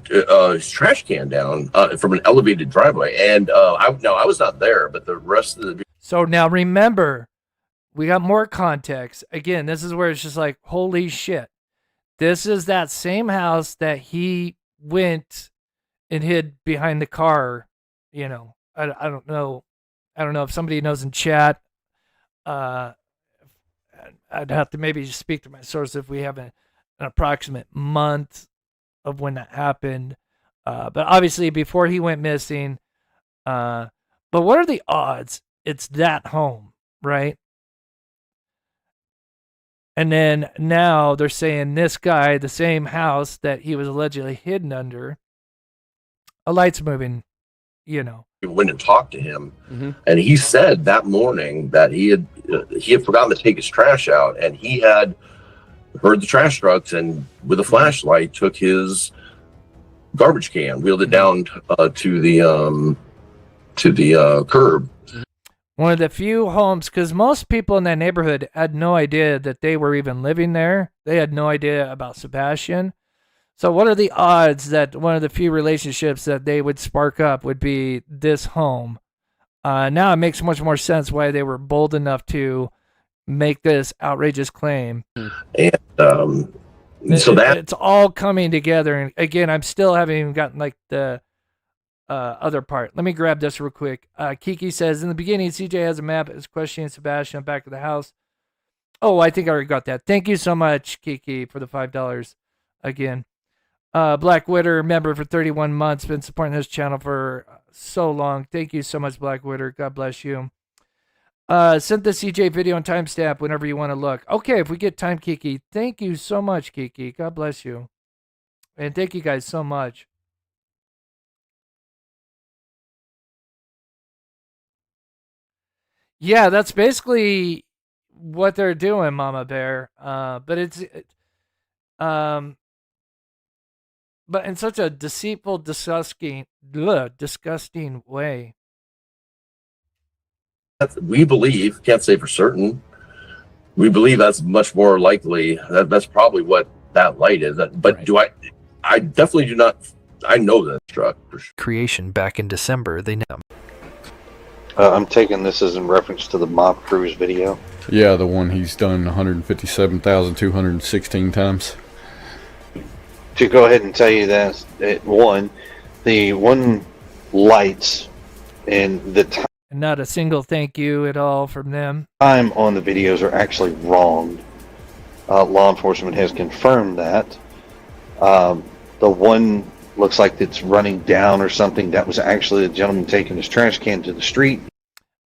his trash can down from an elevated driveway. And I was not there, but the rest of the So now remember, we got more context. Again, this is where it's just like, holy shit. This is that same house that he went and hid behind the car. I don't know. I don't know if somebody knows in chat. I'd have to maybe just speak to my source if we have an approximate month of when that happened. But obviously before he went missing. But what are the odds it's that home, right? And then now they're saying this guy, the same house that he was allegedly hidden under, a light's moving, went and talked to him, Mm-hmm. and he said that morning that he had forgotten to take his trash out, and he had heard the trash trucks, and with a flashlight took his garbage can, wheeled it down to the curb. One of the few homes, because most people in that neighborhood had no idea that they were even living there. They had no idea about Sebastian. So what are the odds that one of the few relationships that they would spark up would be this home? Now it makes much more sense why they were bold enough to make this outrageous claim. And so it's all coming together. And again, I'm still haven't even gotten like the other part. Let me grab this real quick. Kiki says, in the beginning, CJ has a map. Is questioning Sebastian back of the house. Oh, I think I already got that. Thank you so much, Kiki, for the $5 again. Black Witter, member for 31 months, been supporting this channel for so long. Thank you so much, Black Witter. God bless you. Send the CJ video and timestamp whenever you want to look. Okay, if we get time, Kiki. Thank you so much, Kiki. God bless you. And thank you guys so much. Yeah, that's basically what they're doing, Mama Bear. But but in such a deceitful, disgusting way. We believe, can't say for certain, we believe that's much more likely. That's probably what that light is. But I definitely do not, I know that struck. Creation back in December, they know. I'm taking this as in reference to the Mob Cruise video. Yeah, the one he's done 157,216 times. To go ahead and tell you that, the one lights and the Not a single thank you at all from them. time on the videos are actually wrong. Law enforcement has confirmed that. The one looks like it's running down or something. That was actually a gentleman taking his trash can to the street.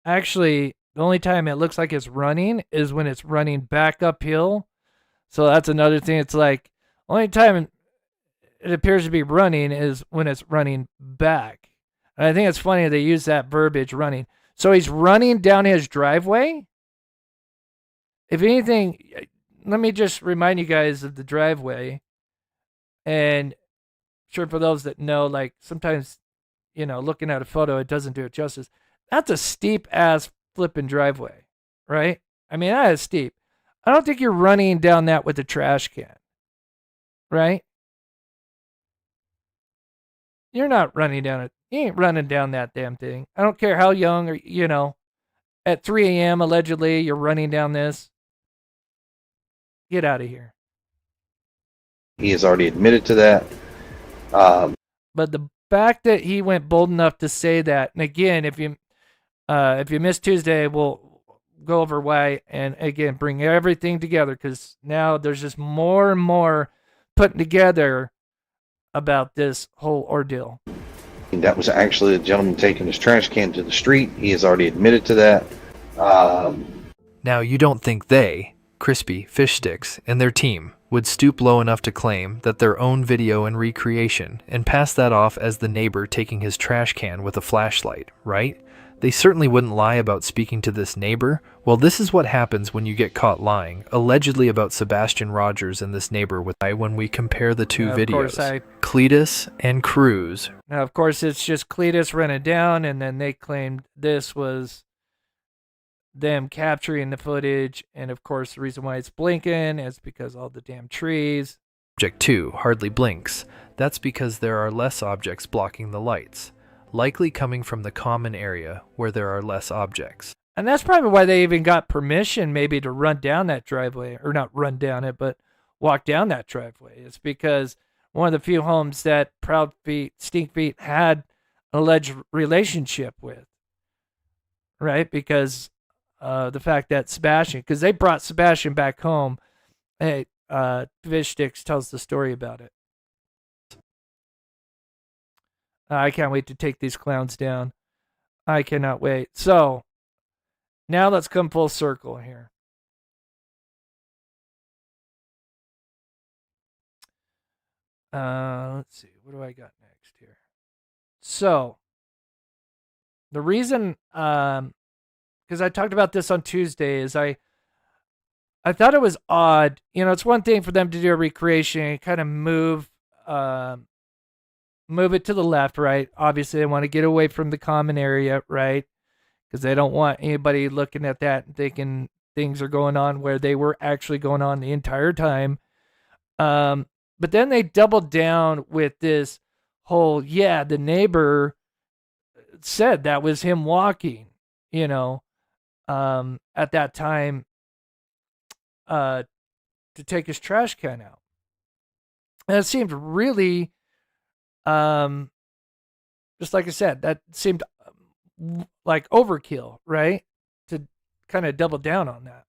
Actually, the only time it looks like it's running is when it's running back uphill. So that's another thing. It's like, only time it appears to be running is when it's running back. And I think it's funny they use that verbiage, running. So he's running down his driveway. If anything, let me just remind you guys of the driveway. And sure, for those that know, like sometimes, looking at a photo, it doesn't do it justice. That's a steep ass flipping driveway, right? I mean, that is steep. I don't think you're running down that with a trash can, right? You're not running down it. You ain't running down that damn thing. I don't care how young or, at 3 a.m. allegedly, you're running down this. Get out of here. He has already admitted to that. But the fact that he went bold enough to say that, and again, if you missed Tuesday, we'll go over why, and again, bring everything together, because now there's just more and more putting together about this whole ordeal. That was actually a gentleman taking his trash can to the street. He has already admitted to that. Now, you don't think they, Crispy, Fish Sticks, and their team would stoop low enough to claim that their own video and recreation and pass that off as the neighbor taking his trash can with a flashlight, right? They certainly wouldn't lie about speaking to this neighbor. Well, this is what happens when you get caught lying, allegedly about Sebastian Rogers and this neighbor when we compare the two videos. Cletus and Cruz. Now, of course, it's just Cletus running down, and then they claimed this was them capturing the footage, and of course, the reason why it's blinking is because all the damn trees. Object 2 hardly blinks. That's because there are less objects blocking the lights, likely coming from the common area where there are less objects. And that's probably why they even got permission maybe to run down that driveway, or not run down it, but walk down that driveway. It's because one of the few homes that Stink Feet had an alleged relationship with, right? Because the fact that Sebastian, because they brought Sebastian back home. Hey, Fish Sticks tells the story about it. I can't wait to take these clowns down. I cannot wait. So, now let's come full circle here. Let's see. What do I got next here? So, The reason, because I talked about this on Tuesday, is I thought it was odd. You know, it's one thing for them to do a recreation and kind of move it to the left, right? Obviously, they want to get away from the common area, right? Because they don't want anybody looking at that and thinking things are going on where they were actually going on the entire time. But then they doubled down with this whole, yeah, the neighbor said that was him walking, you know, at that time to take his trash can out. And it seemed really, just like I said, that seemed like overkill, right? To kind of double down on that.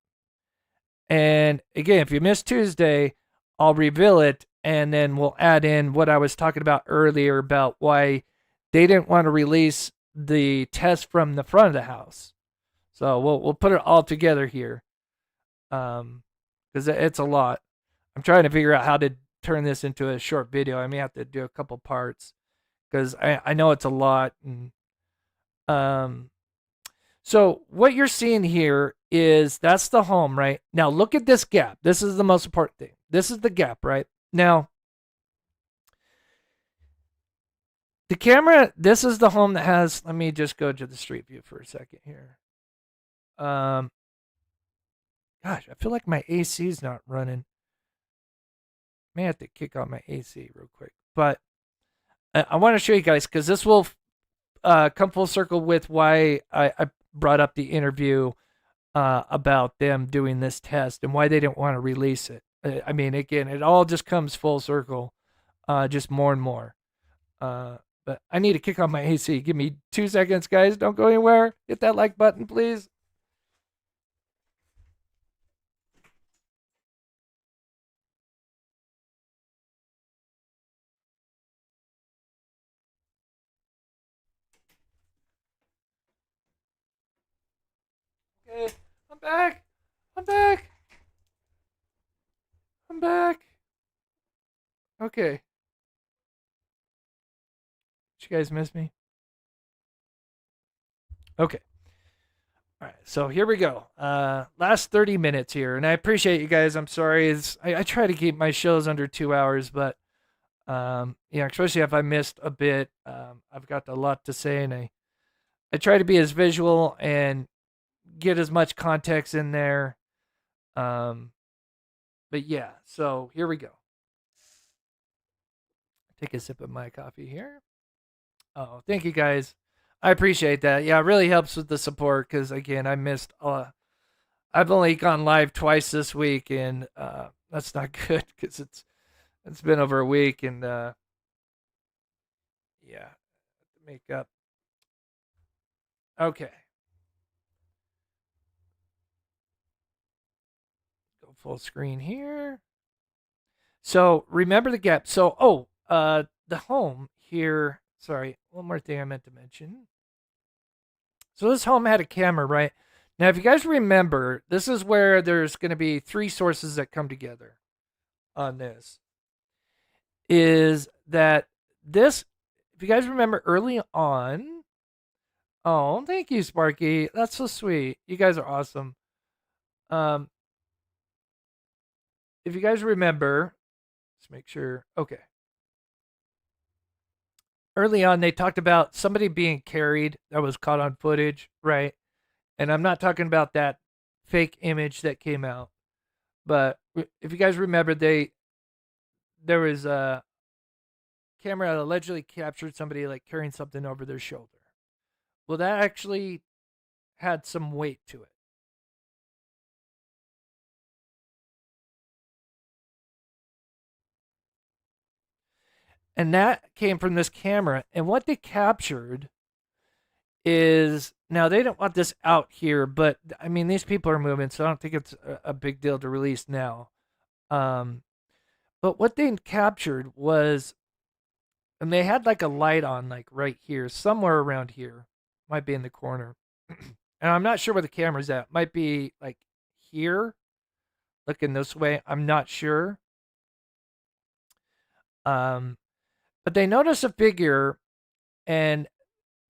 And again, if you missed Tuesday, I'll reveal it, and then we'll add in what I was talking about earlier about why they didn't want to release the test from the front of the house. So we'll put it all together here, because it's a lot. I'm trying to figure out how to turn this into a short video. I may have to do a couple parts because I know it's a lot. And so what you're seeing here is that's the home, right? Now look at this gap. This is the most important thing. This is the gap, right? Now, the camera, this is the home that has, let me just go to the street view for a second here. Gosh, I feel like my AC is not running. May have to kick on my AC real quick. But I want to show you guys, because this will come full circle with why I brought up the interview about them doing this test and why they didn't want to release it. I mean, again, it all just comes full circle, just more and more. But I need to kick on my AC. Give me 2 seconds, guys. Don't go anywhere. Hit that like button, please. Okay, I'm back. I'm back. I'm back. Okay. Did you guys miss me? Okay. All right, so here we go. Last 30 minutes here, and I appreciate you guys. I'm sorry. I try to keep my shows under 2 hours, but yeah, especially if I missed a bit. I've got a lot to say, and I try to be as visual and get as much context in there. But yeah, so here we go. Take a sip of my coffee here. Oh, thank you guys. I appreciate that. Yeah, it really helps with the support because, again, I missed. I've only gone live twice this week, and that's not good because it's been over a week, and yeah, make up. Okay. Go full screen here. So remember the gap. So the home here. Sorry, one more thing I meant to mention. So this home had a camera, right? Now, if you guys remember, this is where there's going to be 3 sources that come together on this. Is that this, if you guys remember early on, oh, thank you, Sparky. That's so sweet. You guys are awesome. If you guys remember, let's make sure, okay. Early on, they talked about somebody being carried that was caught on footage, right? And I'm not talking about that fake image that came out. But if you guys remember, there was a camera that allegedly captured somebody like carrying something over their shoulder. Well, that actually had some weight to it. And that came from this camera. And what they captured is, now they don't want this out here, but I mean, these people are moving, so I don't think it's a big deal to release now. But what they captured was, and they had like a light on, like right here, somewhere around here, might be in the corner. And I'm not sure where the camera's at. Might be like here, looking this way. I'm not sure. But they notice a figure, and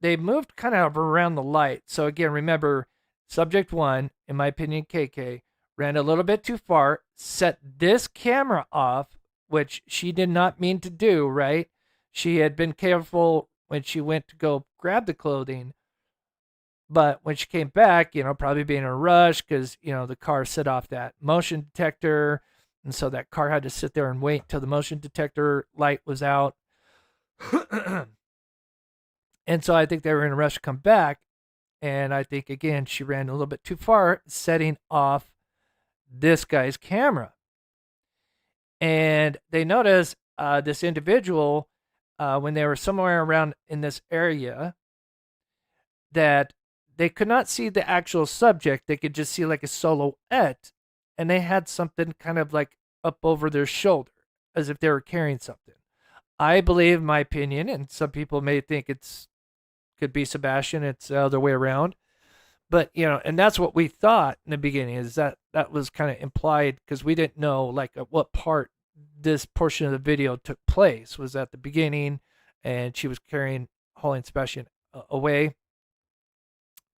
they moved kind of around the light. So again, remember, subject 1, in my opinion, KK, ran a little bit too far, set this camera off, which she did not mean to do, right? She had been careful when she went to go grab the clothing. But when she came back, probably being in a rush because, the car set off that motion detector. And so that car had to sit there and wait till the motion detector light was out. And so I think they were in a rush to come back. And I think, again, she ran a little bit too far, setting off this guy's camera. And they noticed this individual, when they were somewhere around in this area, that they could not see the actual subject. They could just see like a silhouette, and they had something kind of like up over their shoulder as if they were carrying something. I believe, my opinion, and some people may think could be Sebastian. It's the other way around. But, and that's what we thought in the beginning, is that was kind of implied because we didn't know like at what part this portion of the video took place. Was at the beginning and she was hauling Sebastian away.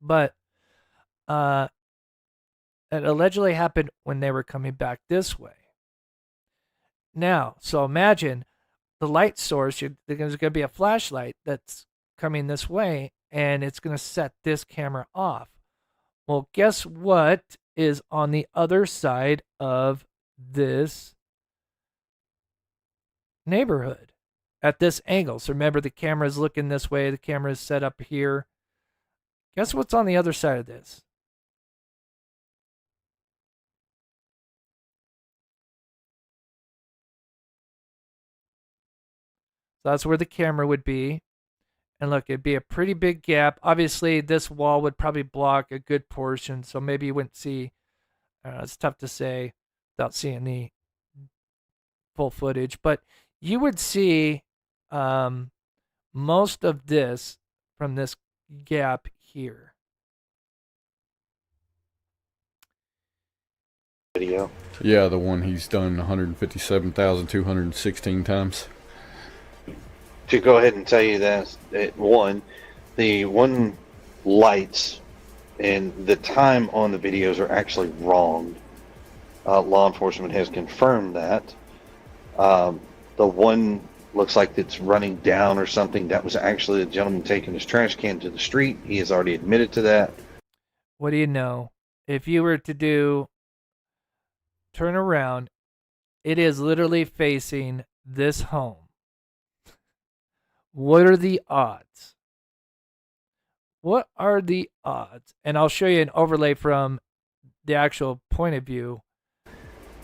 But it allegedly happened when they were coming back this way. Now, so imagine the light source, there's going to be a flashlight that's coming this way, and it's going to set this camera off. Well, guess what is on the other side of this neighborhood at this angle? So remember, the camera is looking this way, the camera is set up here. Guess what's on the other side of this? So that's where the camera would be. And look, it'd be a pretty big gap. Obviously, this wall would probably block a good portion, so maybe you wouldn't see. It's tough to say without seeing the full footage, but you would see most of this from this gap here. Video. Yeah, the one he's done 157,216 times. To go ahead and tell you that, the one lights and the time on the videos are actually wrong. Law enforcement has confirmed that. The one looks like it's running down or something. That was actually a gentleman taking his trash can to the street. He has already admitted to that. What do you know? If you were to turn around, it is literally facing this home. What are the odds? What are the odds? And I'll show you an overlay from the actual point of view.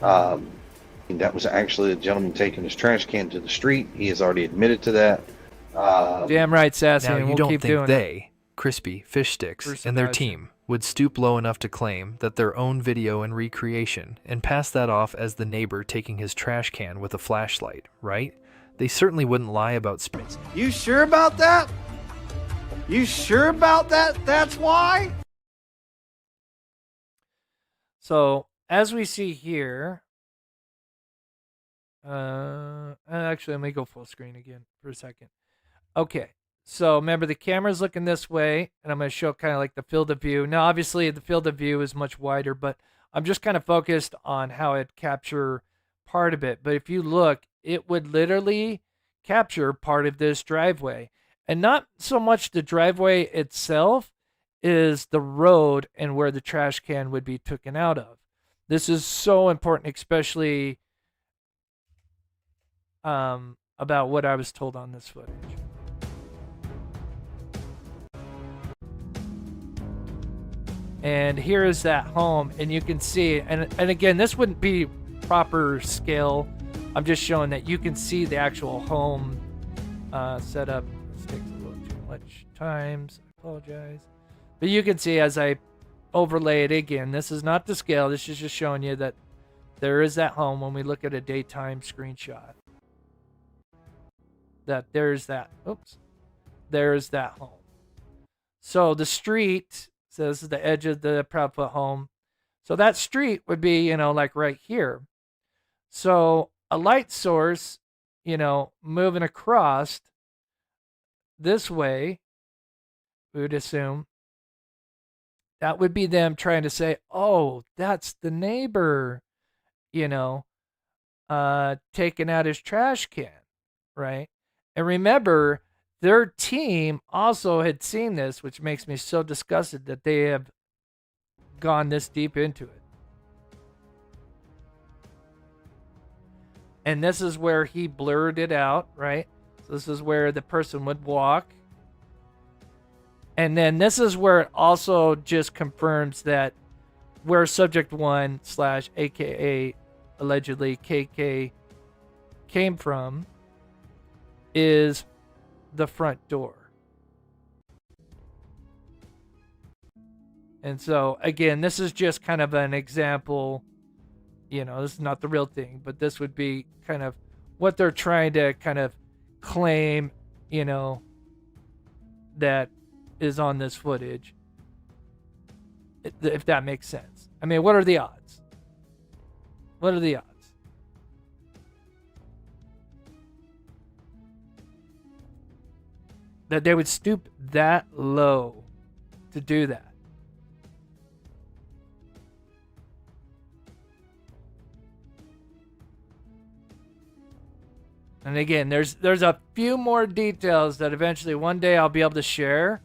That was actually a gentleman taking his trash can to the street. He has already admitted to that. Damn right, Sassy. Now, and you we'll don't keep think doing they, Crispy, Fish Sticks, and their team would stoop low enough to claim that their own video and recreation and pass that off as the neighbor taking his trash can with a flashlight, right? They certainly wouldn't lie about space. You sure about that? You sure about that? That's why? So, as we see here, actually, let me go full screen again for a second. Okay, so remember the camera's looking this way, and I'm going to show kind of like the field of view. Now, obviously, the field of view is much wider, but I'm just kind of focused on how it capture part of it. But if you look, it would literally capture part of this driveway. And not so much the driveway itself, is the road and where the trash can would be taken out of. This is so important, especially about what I was told on this footage. And here is that home, and you can see, and again, this wouldn't be proper scale. I'm just showing that you can see the actual home setup. This takes a little too much time, so I apologize. But you can see as I overlay it again, this is not the scale. This is just showing you that there is that home when we look at a daytime screenshot. That there's that, there's that home. So the street, so this is the edge of the Proudfoot home. So that street would be, like right here. So a light source, moving across this way we would assume. That would be them trying to say, oh, that's the neighbor, taking out his trash can, right? And remember, their team also had seen this, which makes me so disgusted that they have gone this deep into it. And this is where he blurred it out, right? So this is where the person would walk. And then this is where it also just confirms that where subject 1 / AKA allegedly KK came from is the front door. And so, again, this is just kind of an example. This is not the real thing, but this would be kind of what they're trying to kind of claim, that is on this footage. If that makes sense. I mean, what are the odds? What are the odds? That they would stoop that low to do that. And again, there's a few more details that eventually one day I'll be able to share.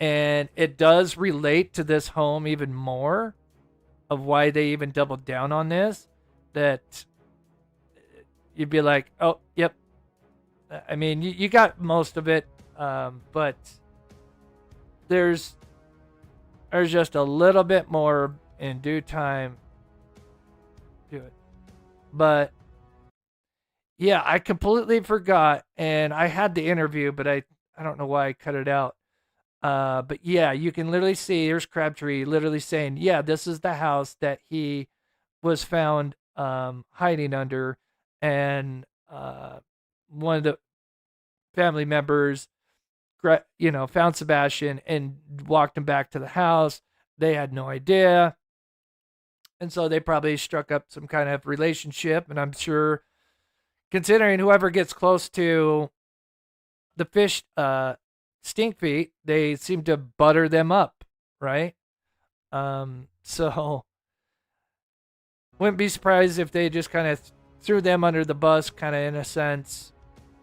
And it does relate to this home even more of why they even doubled down on this. That you'd be like, oh, yep. I mean, you got most of it. But there's just a little bit more in due time to it. But yeah, I completely forgot, and I had the interview, but I don't know why I cut it out. But yeah, you can literally see, here's Crabtree literally saying, yeah, this is the house that he was found hiding under, and one of the family members found Sebastian and walked him back to the house. They had no idea. And so they probably struck up some kind of relationship. And I'm sure, considering whoever gets close to the fish stink feet, they seem to butter them up, right? So wouldn't be surprised if they just kind of threw them under the bus, kind of in a sense,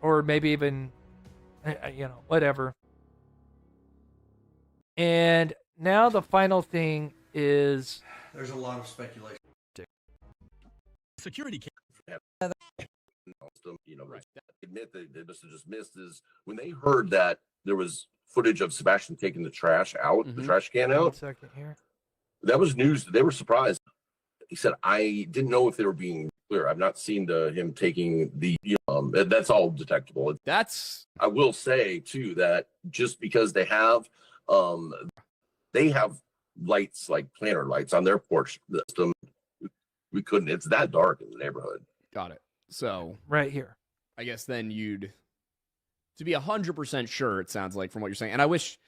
or maybe even whatever. And now the final thing is, there's a lot of speculation. Security Admit that they must have just missed is when they heard that there was footage of Sebastian taking the trash out, the trash can out. 1 second here. That was news. They were surprised. He said, I didn't know if they were being clear. I've not seen him taking the, that's all detectable. I will say too, that just because they have lights, like planter lights on their porch system, we couldn't, it's that dark in the neighborhood. Got it. So right here, I guess then to be 100% sure, it sounds like from what you're saying. And I wish,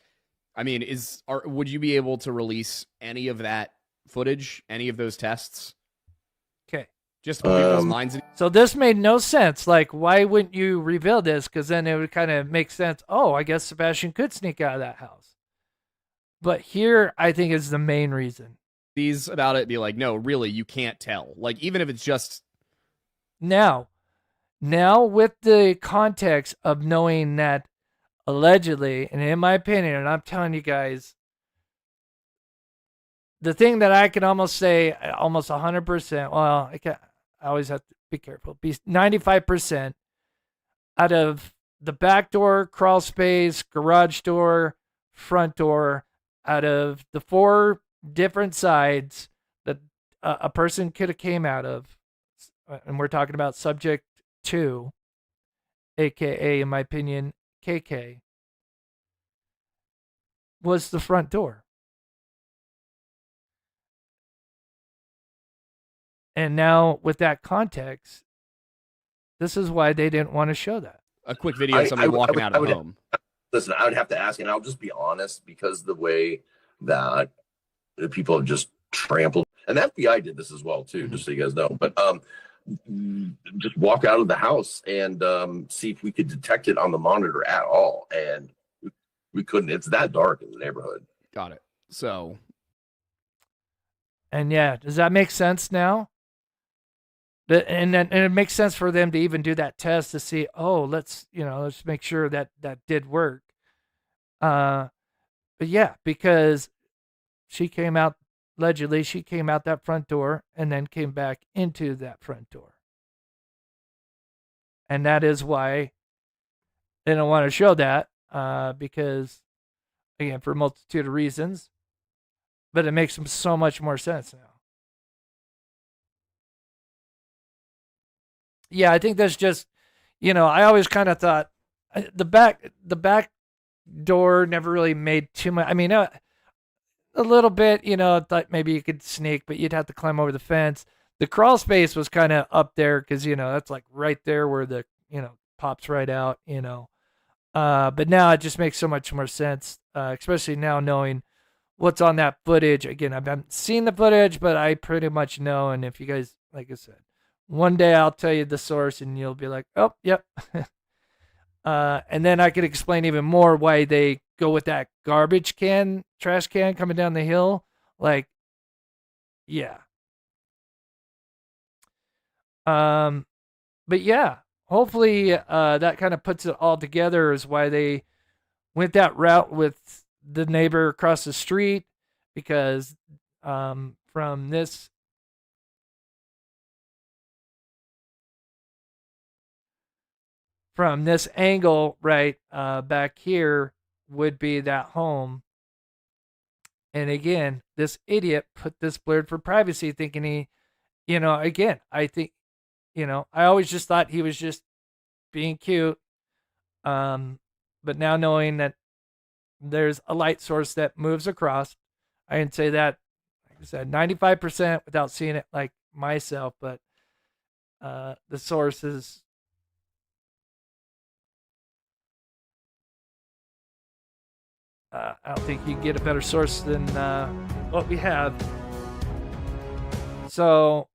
would you be able to release any of that footage, any of those tests? Okay. Just to put people's minds in. So this made no sense. Like, why wouldn't you reveal this? Because then it would kind of make sense. Oh, I guess Sebastian could sneak out of that house. But here, I think is the main reason. These about it be like, no, really, you can't tell. Like, even if it's just. Now with the context of knowing that allegedly, and in my opinion, and I'm telling you guys, the thing that I can almost say almost 100%, well, I always have to be careful, be 95% out of the back door, crawl space, garage door, front door, out of the 4 different sides that a person could have came out of, and we're talking about subject 2, aka, in my opinion, KK, was the front door. And now, with that context, this is why they didn't want to show that. A quick video of somebody walking out of home. Listen, I would have to ask, and I'll just be honest, because the way that the people have just trampled, and the FBI did this as well too, just so you guys know. But just walk out of the house and see if we could detect it on the monitor at all, and We couldn't. It's that dark in the neighborhood. Got it. So, and yeah, does that make sense now? And it makes sense for them to even do that test to see, oh, let's make sure that did work. But yeah, because allegedly she came out that front door and then came back into that front door. And that is why they don't want to show that, because, again, for a multitude of reasons. But it makes so much more sense now. Yeah, I think that's just, I always kind of thought the back door never really made too much. I mean, a little bit, thought maybe you could sneak, but you'd have to climb over the fence. The crawl space was kind of up there because, that's like right there where the, pops right out, But now it just makes so much more sense, especially now knowing what's on that footage. Again, I haven't seen the footage, but I pretty much know. And if you guys, like I said, one day I'll tell you the source and you'll be like, oh, yep. And then I could explain even more why they go with that trash can coming down the hill. Like, yeah. But yeah, hopefully that kind of puts it all together is why they went that route with the neighbor across the street, because from this angle right back here would be that home. And again, this idiot put this blurred for privacy, thinking he, again, I think, I always just thought he was just being cute. But now knowing that there's a light source that moves across, I can say that, like I said, 95% without seeing it like myself, but the source is, I don't think you can get a better source than what we have. So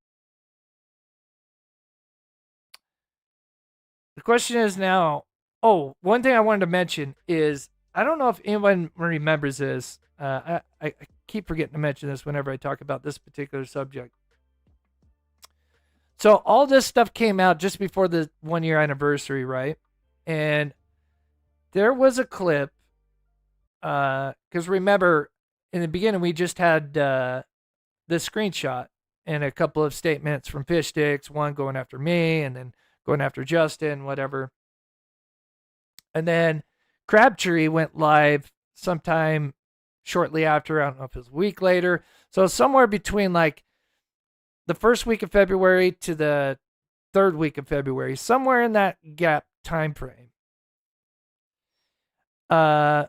the question is now, one thing I wanted to mention is, I don't know if anyone remembers this. I keep forgetting to mention this whenever I talk about this particular subject. So all this stuff came out just before the 1-year anniversary, right? And there was a clip, because remember, in the beginning, we just had this screenshot and a couple of statements from Fish Sticks, one going after me and then going after Justin, whatever. And then Crabtree went live sometime shortly after. I don't know if it was a week later. So somewhere between like the first week of February to the third week of February, somewhere in that gap time frame. And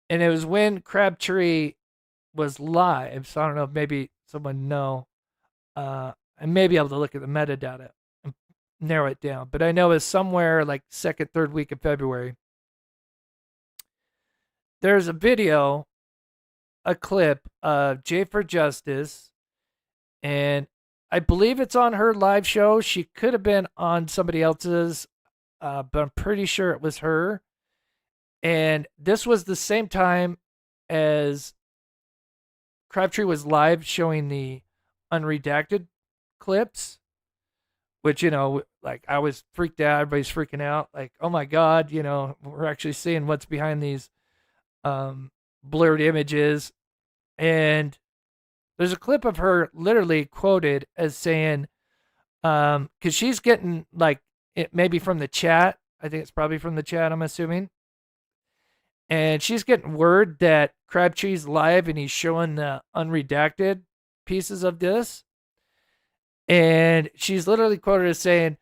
it was when Crabtree was live. So I don't know if maybe someone know. I may be able to look at the metadata and narrow it down. But I know it's somewhere like second, third week of February. There's a video, a clip of J for Justice, and I believe it's on her live show. She could have been on somebody else's, but I'm pretty sure it was her. And this was the same time as Crabtree was live showing the unredacted clips, which, like I was freaked out. Everybody's freaking out. Like, oh my God, we're actually seeing what's behind these blurred images. And there's a clip of her literally quoted as saying, because she's getting like it maybe from the chat. I think it's probably from the chat, I'm assuming. And she's getting word that Crabtree's live and he's showing the unredacted pieces of this. And she's literally quoted as saying,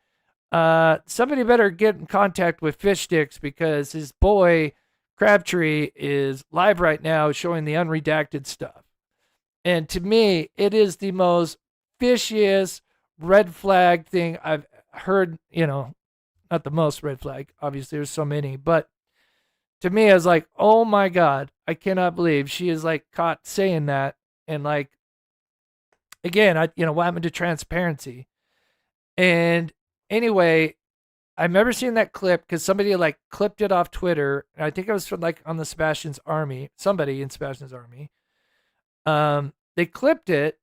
somebody better get in contact with Fish Sticks because his boy Crabtree is live right now showing the unredacted stuff. And to me, it is the most fishiest red flag thing I've heard, not the most red flag. Obviously, there's so many, but to me, I was like, oh my God, I cannot believe she is like caught saying that. And like, again, what happened to transparency? And anyway, I remember seeing that clip because somebody like clipped it off Twitter. And I think it was from like on the Sebastian's Army, somebody in Sebastian's Army. They clipped it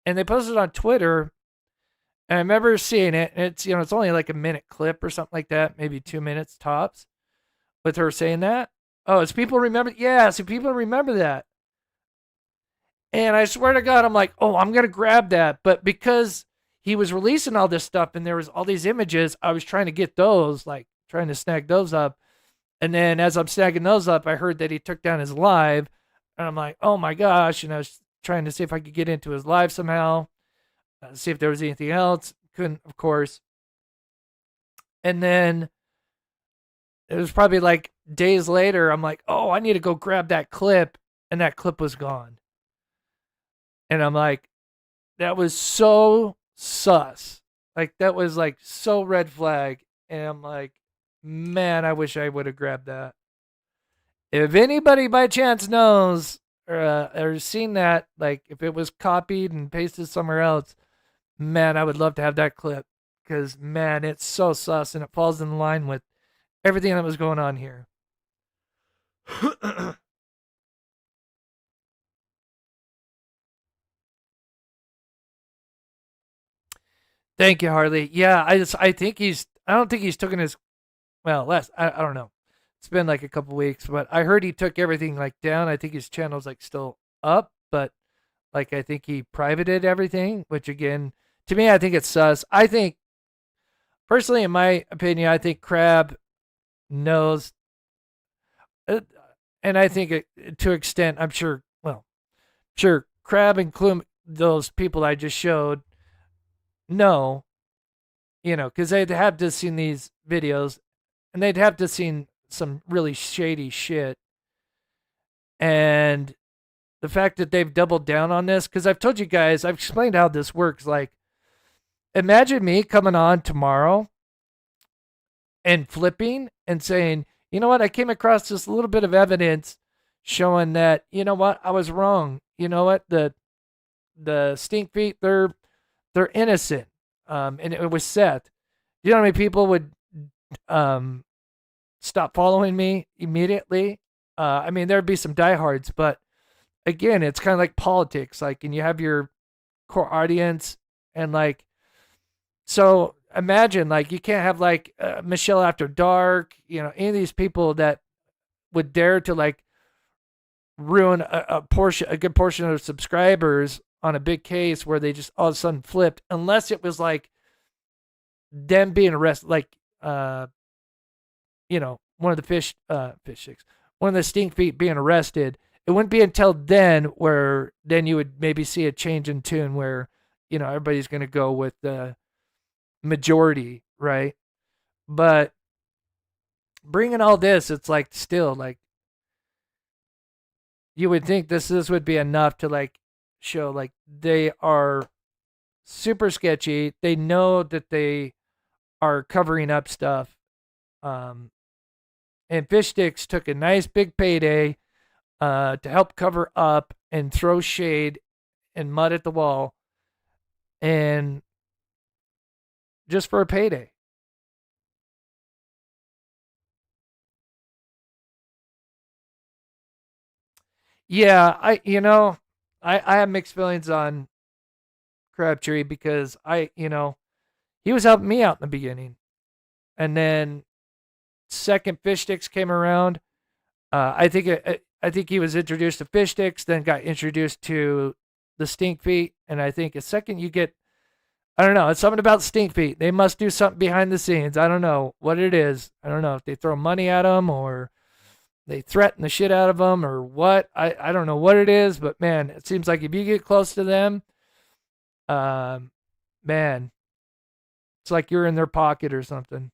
and they posted it on Twitter. And I remember seeing it, and it's, it's only like a minute clip or something like that, maybe 2 minutes tops, with her saying that. Oh, it's people remember? Yeah, so people remember that. And I swear to God, I'm like, oh, I'm gonna grab that. But because he was releasing all this stuff and there was all these images, I was trying to get those, like trying to snag those up. And then as I'm snagging those up, I heard that he took down his live, and I'm like, oh my gosh! And I was trying to see if I could get into his live somehow. See if there was anything else. Couldn't, of course. And then it was probably like days later, I'm like, oh, I need to go grab that clip. And that clip was gone. And I'm like, that was so sus. Like, that was like so red flag. And I'm like, man, I wish I would have grabbed that. If anybody by chance knows or seen that, like if it was copied and pasted somewhere else, man, I would love to have that clip, because, man, it's so sus, and it falls in line with everything that was going on here. Thank you, Harley. Yeah, I don't think he's taken his, well, less, I don't know. It's been like a couple weeks, but I heard he took everything like down. I think his channel's like still up, but like I think he privated everything, which again, to me, I think it's sus. I think, personally, in my opinion, I think Crab knows, and I think to an extent, I'm sure, Crab and those people I just showed, know, because they'd have to have seen these videos, and they'd have to have seen some really shady shit. And the fact that they've doubled down on this, because I've told you guys, I've explained how this works, like, imagine me coming on tomorrow and flipping and saying, you know what, I came across this little bit of evidence showing that, you know what, I was wrong. You know what, the stink feet, they're innocent. And it was Seth. You know how many people would stop following me immediately? I mean, there'd be some diehards, but again, it's kind of like politics. Like, and you have your core audience, and like, so imagine, like, you can't have like Michelle After Dark, any of these people that would dare to like ruin a good portion of subscribers on a big case where they just all of a sudden flipped, unless it was like them being arrested, like one of the fish sticks, one of the stink feet being arrested. It wouldn't be until then where then you would maybe see a change in tune where everybody's going to go with the majority, right? But bringing all this, it's like still like you would think this would be enough to like show like they are super sketchy. They know that they are covering up stuff. And Fish Sticks took a nice big payday to help cover up and throw shade and mud at the wall, and just for a payday. Yeah, I have mixed feelings on Crabtree, because he was helping me out in the beginning, and then second Fish Sticks came around, I think he was introduced to Fish Sticks, then got introduced to the Stink Feet, and I think a second you get, I don't know, it's something about Stink Feet. They must do something behind the scenes. I don't know what it is. I don't know if they throw money at them or they threaten the shit out of them or what. I don't know what it is, but man, it seems like if you get close to them, man, it's like you're in their pocket or something.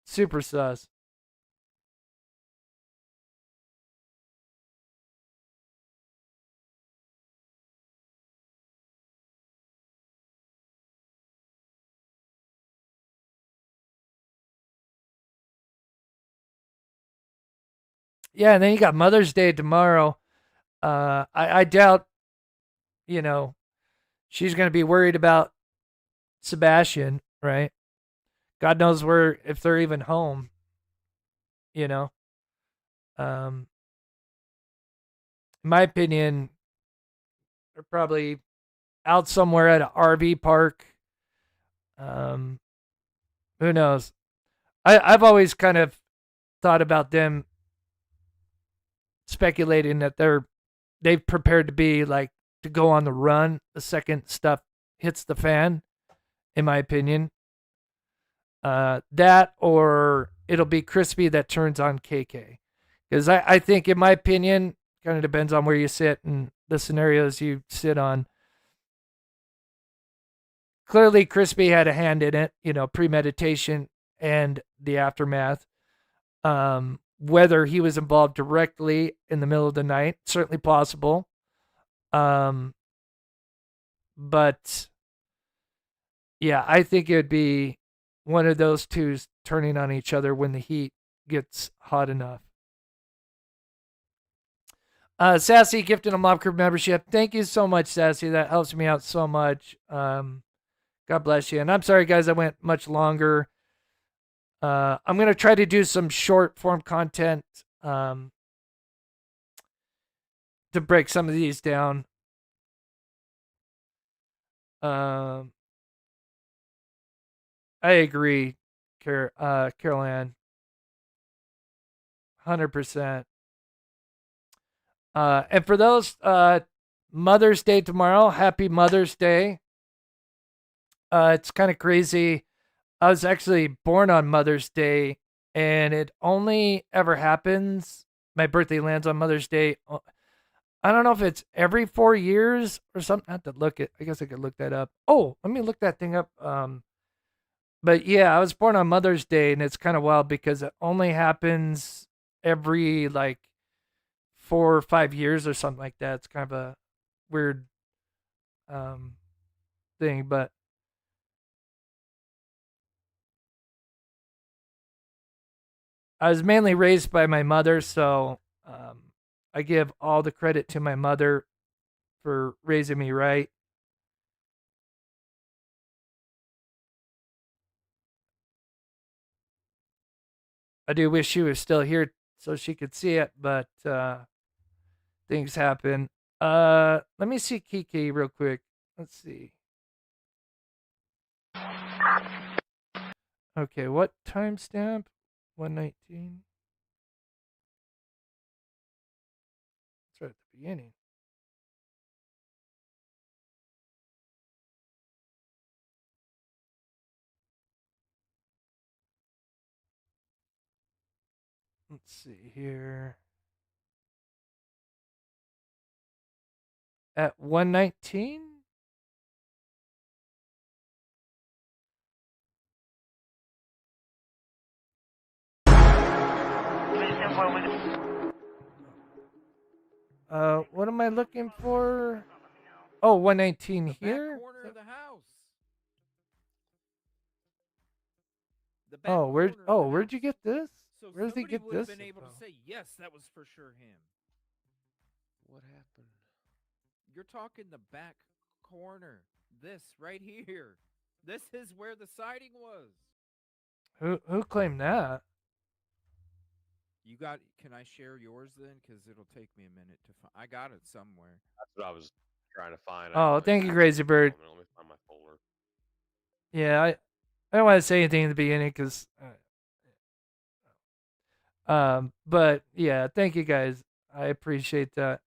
Super sus. Yeah, and then you got Mother's Day tomorrow. I doubt, she's going to be worried about Sebastian, right? God knows where, if they're even home, you know. In my opinion, they're probably out somewhere at an RV park. Who knows? I've always kind of thought about them speculating that they've prepared to be like to go on the run the second stuff hits the fan, in my opinion. That or it'll be Crispy that turns on KK. Because I think, in my opinion, kind of depends on where you sit and the scenarios you sit on. Clearly, Crispy had a hand in it, premeditation and the aftermath. Whether he was involved directly in the middle of the night, certainly possible. But yeah, I think it would be one of those two turning on each other when the heat gets hot enough. Sassy gifted a Mob Crew membership. Thank you so much, Sassy. That helps me out so much. God bless you. And I'm sorry, guys, I went much longer. I'm going to try to do some short form content to break some of these down. I agree, Carol Ann. 100%. And for those, Mother's Day tomorrow. Happy Mother's Day. It's kind of crazy. I was actually born on Mother's Day, and it only ever happens. My birthday lands on Mother's Day. I don't know if it's every 4 years or something. I have to look it. I guess I could look that up. Oh, let me look that thing up. But yeah, I was born on Mother's Day, and it's kind of wild because it only happens every like 4 or 5 years or something like that. It's kind of a weird thing, but I was mainly raised by my mother, so I give all the credit to my mother for raising me right. I do wish she was still here so she could see it, but things happen. Let me see Kiki real quick. Let's see. Okay, what timestamp? 119. It's right at the beginning. Let's see here. At 119? What am I looking for? Oh, 119 here? Corner of the house. Where'd you get this? So Where does he get would have this? been able to say, yes, that was for sure him. What happened? You're talking the back corner. This right here. This is where the sighting was. Who claimed that? You got? Can I share yours then? Because it'll take me a minute to find. I got it somewhere. That's what I was trying to find. Oh, thank you, Crazy Bird. Let me find my folder. Yeah, I don't want to say anything in the beginning because, but yeah, thank you guys. I appreciate that.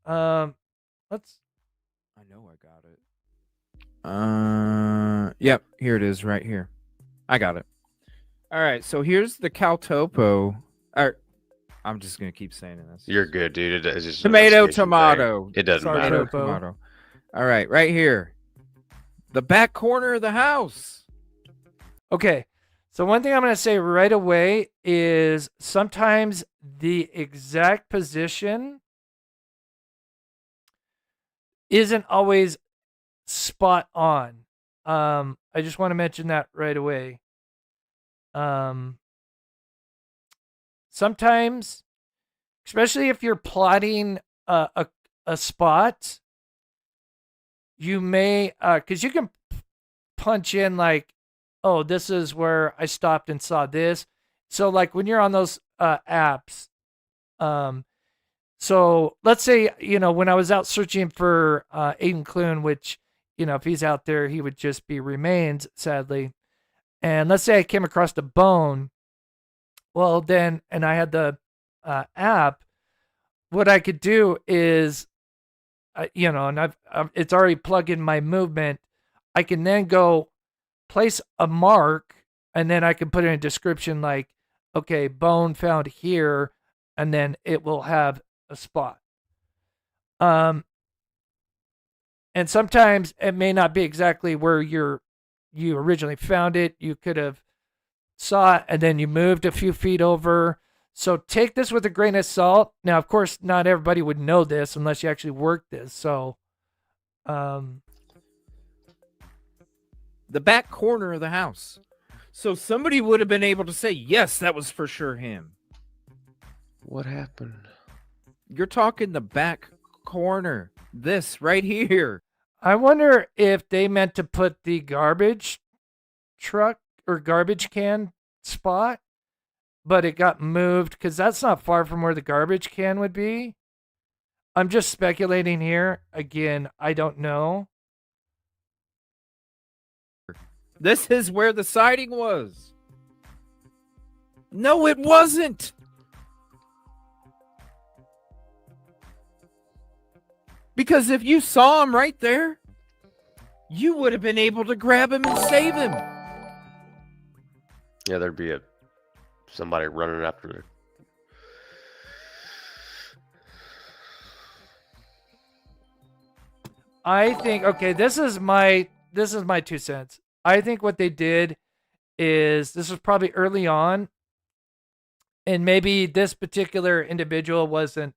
Let's. I know I got it. Yep, here it is, right here. I got it. All right, so here's the Caltopo. I'm just gonna keep saying this. You're good, dude. It's just Tomato. It doesn't matter. Tomato. All right, right here. The back corner of the house. Okay, so one thing I'm going to say right away is sometimes the exact position isn't always spot on. I just want to mention that right away. Sometimes, especially if you're plotting a spot, you may, because you can punch in like oh, this is where I stopped and saw this. So like when you're on those apps, so let's say, when I was out searching for Aiden Clune, which, if he's out there, he would just be remains, sadly. And let's say I came across a bone. Well, then, and I had the app, what I could do is, and it's already plugged in my movement. I can then go place a mark, and then I can put in a description like, okay, bone found here, and then it will have a spot. And sometimes it may not be exactly where you originally found it. You could have saw it and then you moved a few feet over. So take this with a grain of salt. Now, of course, not everybody would know this unless you actually work this. So, the back corner of the house. So somebody would have been able to say, yes, that was for sure him. What happened? You're talking the back corner. This right here. I wonder if they meant to put the garbage truck or garbage can spot, but it got moved because that's not far from where the garbage can would be. I'm just speculating here. Again, I don't know. This is where the sighting was. No, it wasn't. Because if you saw him right there, you would have been able to grab him and save him. Yeah, there'd be somebody running after it. I think, okay, this is my 2 cents. I think what they did is this was probably early on, and maybe this particular individual wasn't,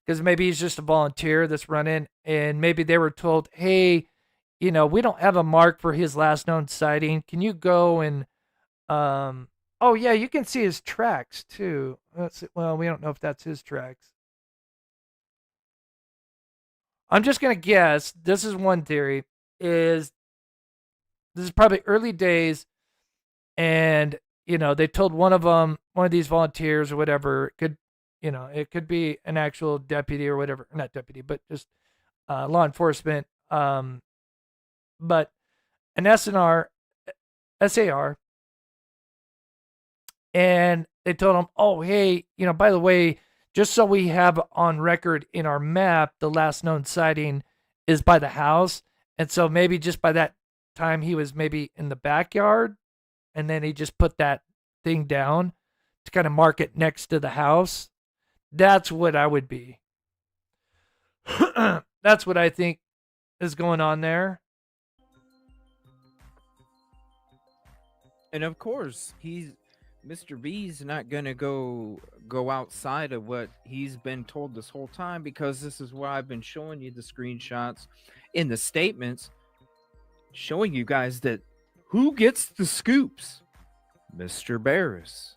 because maybe he's just a volunteer that's running, and maybe they were told, hey, we don't have a mark for his last known sighting. Can you go and, oh yeah, you can see his tracks too. Well, we don't know if that's his tracks. I'm just going to guess, this is one theory, this is probably early days, and, they told one of these volunteers or whatever, it could be an actual deputy or whatever, not deputy, but just law enforcement, but an SAR, and they told him, oh, hey, by the way, just so we have on record in our map, the last known sighting is by the house. And so maybe just by that time he was maybe in the backyard, and then he just put that thing down to kind of mark it next to the house. That's what I would be. That's what I think is going on there. And of course, Mr. B's not gonna go outside of what he's been told this whole time, because this is why I've been showing you the screenshots in the statements, showing you guys that who gets the scoops? Mr. Barris.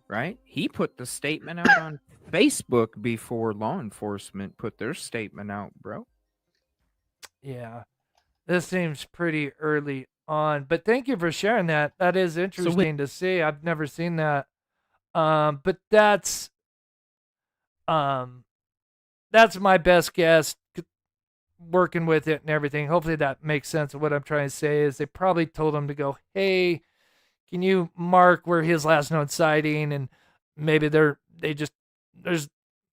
Right? He put the statement out on Facebook before law enforcement put their statement out, bro. Yeah. This seems pretty early on, but thank you for sharing that. That is interesting to see. I've never seen that. But that's my best guess working with it and everything. Hopefully that makes sense of what I'm trying to say. Is they probably told him to go, hey, can you mark where his last known sighting? And maybe there's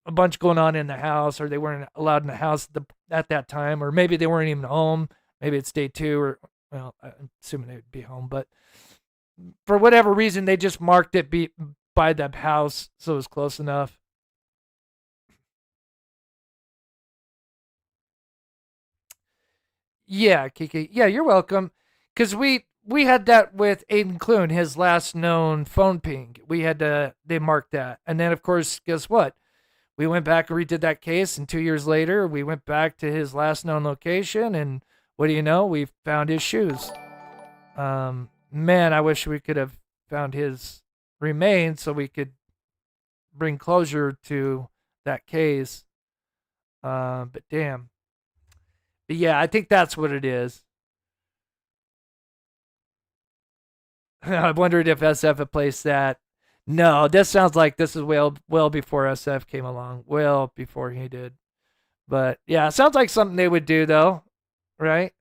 a bunch going on in the house, or they weren't allowed in the house at that time, or maybe they weren't even home. Maybe it's day 2, or, well, I'm assuming they'd be home, but for whatever reason, they just marked it by the house, so it was close enough. Yeah, Kiki. Yeah, you're welcome. Because we had that with Aiden Clune, his last known phone ping. They marked that. And then, of course, guess what? We went back and redid that case, and 2 years later, we went back to his last known location, and what do you know? We found his shoes. Man, I wish we could have found his remains so we could bring closure to that case. But damn. But yeah, I think that's what it is. I wondered if SF had placed that. No, this sounds like this is well before SF came along. Well before he did. But yeah, it sounds like something they would do though, right?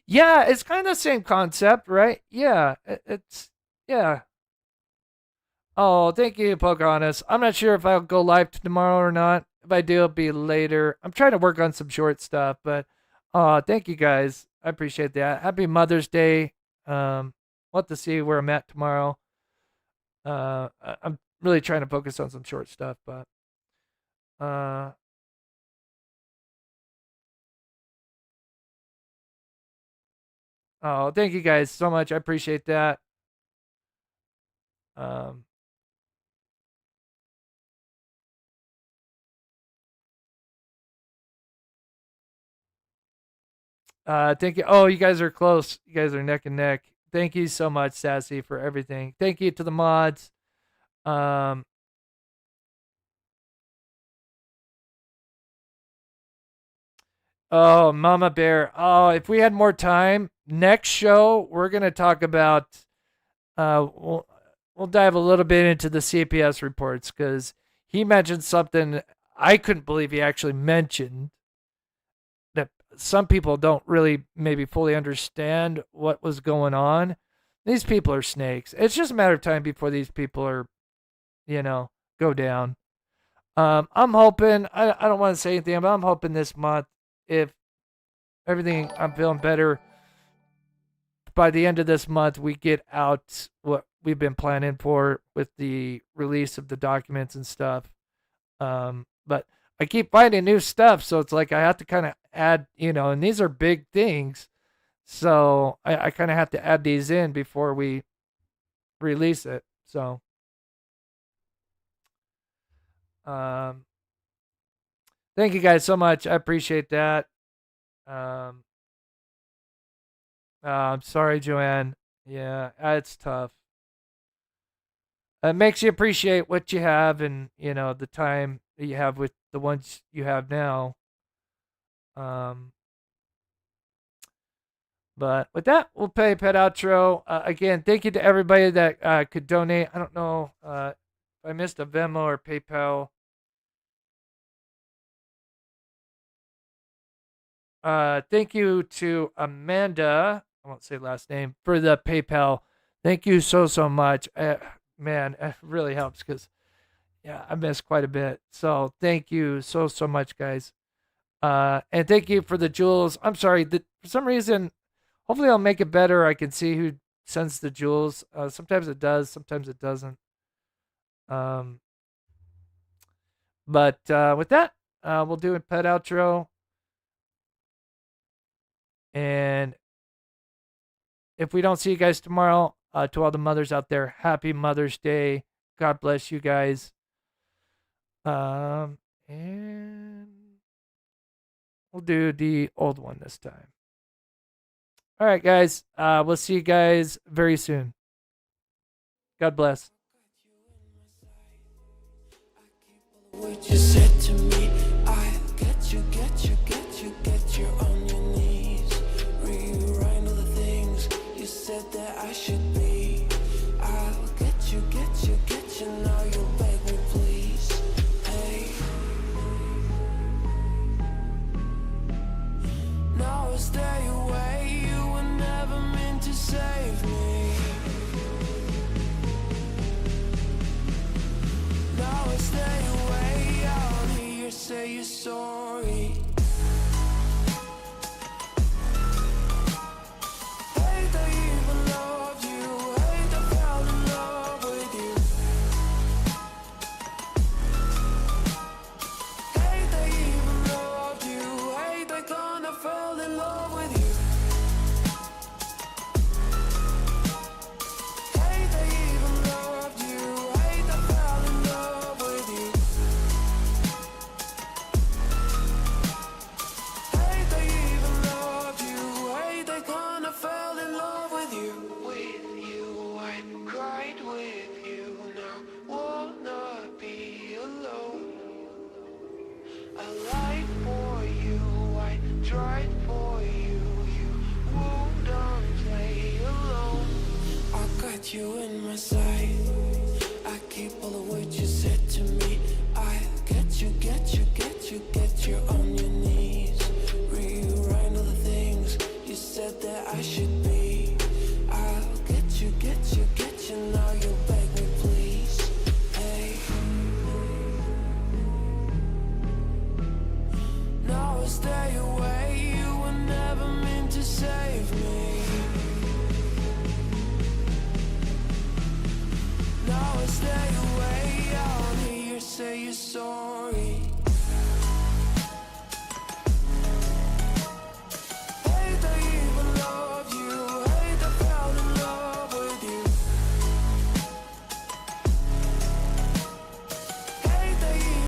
Yeah, it's kind of the same concept, right? Yeah, it's yeah. Oh, thank you, Pocahontas. I'm not sure if I'll go live tomorrow or not. If I do, it'll be later. I'm trying to work on some short stuff, but thank you guys. I appreciate that. Happy Mother's Day. We'll have to see where I'm at tomorrow. I'm really trying to focus on some short stuff, but oh, thank you guys so much. I appreciate that. Thank you. Oh, you guys are close. You guys are neck and neck. Thank you so much, Sassy, for everything. Thank you to the mods. Oh, Mama Bear. Oh, if we had more time, next show we're gonna talk about. We'll dive a little bit into the CPS reports because he mentioned something I couldn't believe he actually mentioned. That some people don't really maybe fully understand what was going on. These people are snakes. It's just a matter of time before these people are, go down. I'm hoping. I don't want to say anything, but I'm hoping this month, if everything, I'm feeling better, by the end of this month, we get out what we've been planning for with the release of the documents and stuff. But I keep finding new stuff, so it's like I have to kind of add, and these are big things. So I kind of have to add these in before we release it. So thank you guys so much. I appreciate that. I'm sorry, Joanne. Yeah, it's tough. It makes you appreciate what you have and, the time that you have with the ones you have now. But with that, we'll play pet outro. Again, thank you to everybody that could donate. I don't know if I missed a Venmo or PayPal. Thank you to Amanda, I won't say last name, for the PayPal. Thank you so much. Man, it really helps because, yeah, I missed quite a bit. So thank you so much, guys. And thank you for the jewels. I'm sorry that for some reason, hopefully I'll make it better. I can see who sends the jewels. Sometimes it does, sometimes it doesn't. But with that, we'll do a pet outro. And if we don't see you guys tomorrow, to all the mothers out there, happy Mother's Day. God bless you guys. And we'll do the old one this time. All right, guys. We'll see you guys very soon. God bless. What you said to me, I get you on your knees. Rewrite all the things you said that I should be. I'll get you, now you'll beg me please. Hey, now I stay away, you were never meant to save me. Now I stay away, I'll hear you say you're sorry. Hate I even loved you, got you in my sight. I keep all the words you said to me. I get you on your knees. Rewrite all the things you said that I should be. I'll get you, now you beg me please. Hey. Now I stay away, you were never meant to save me.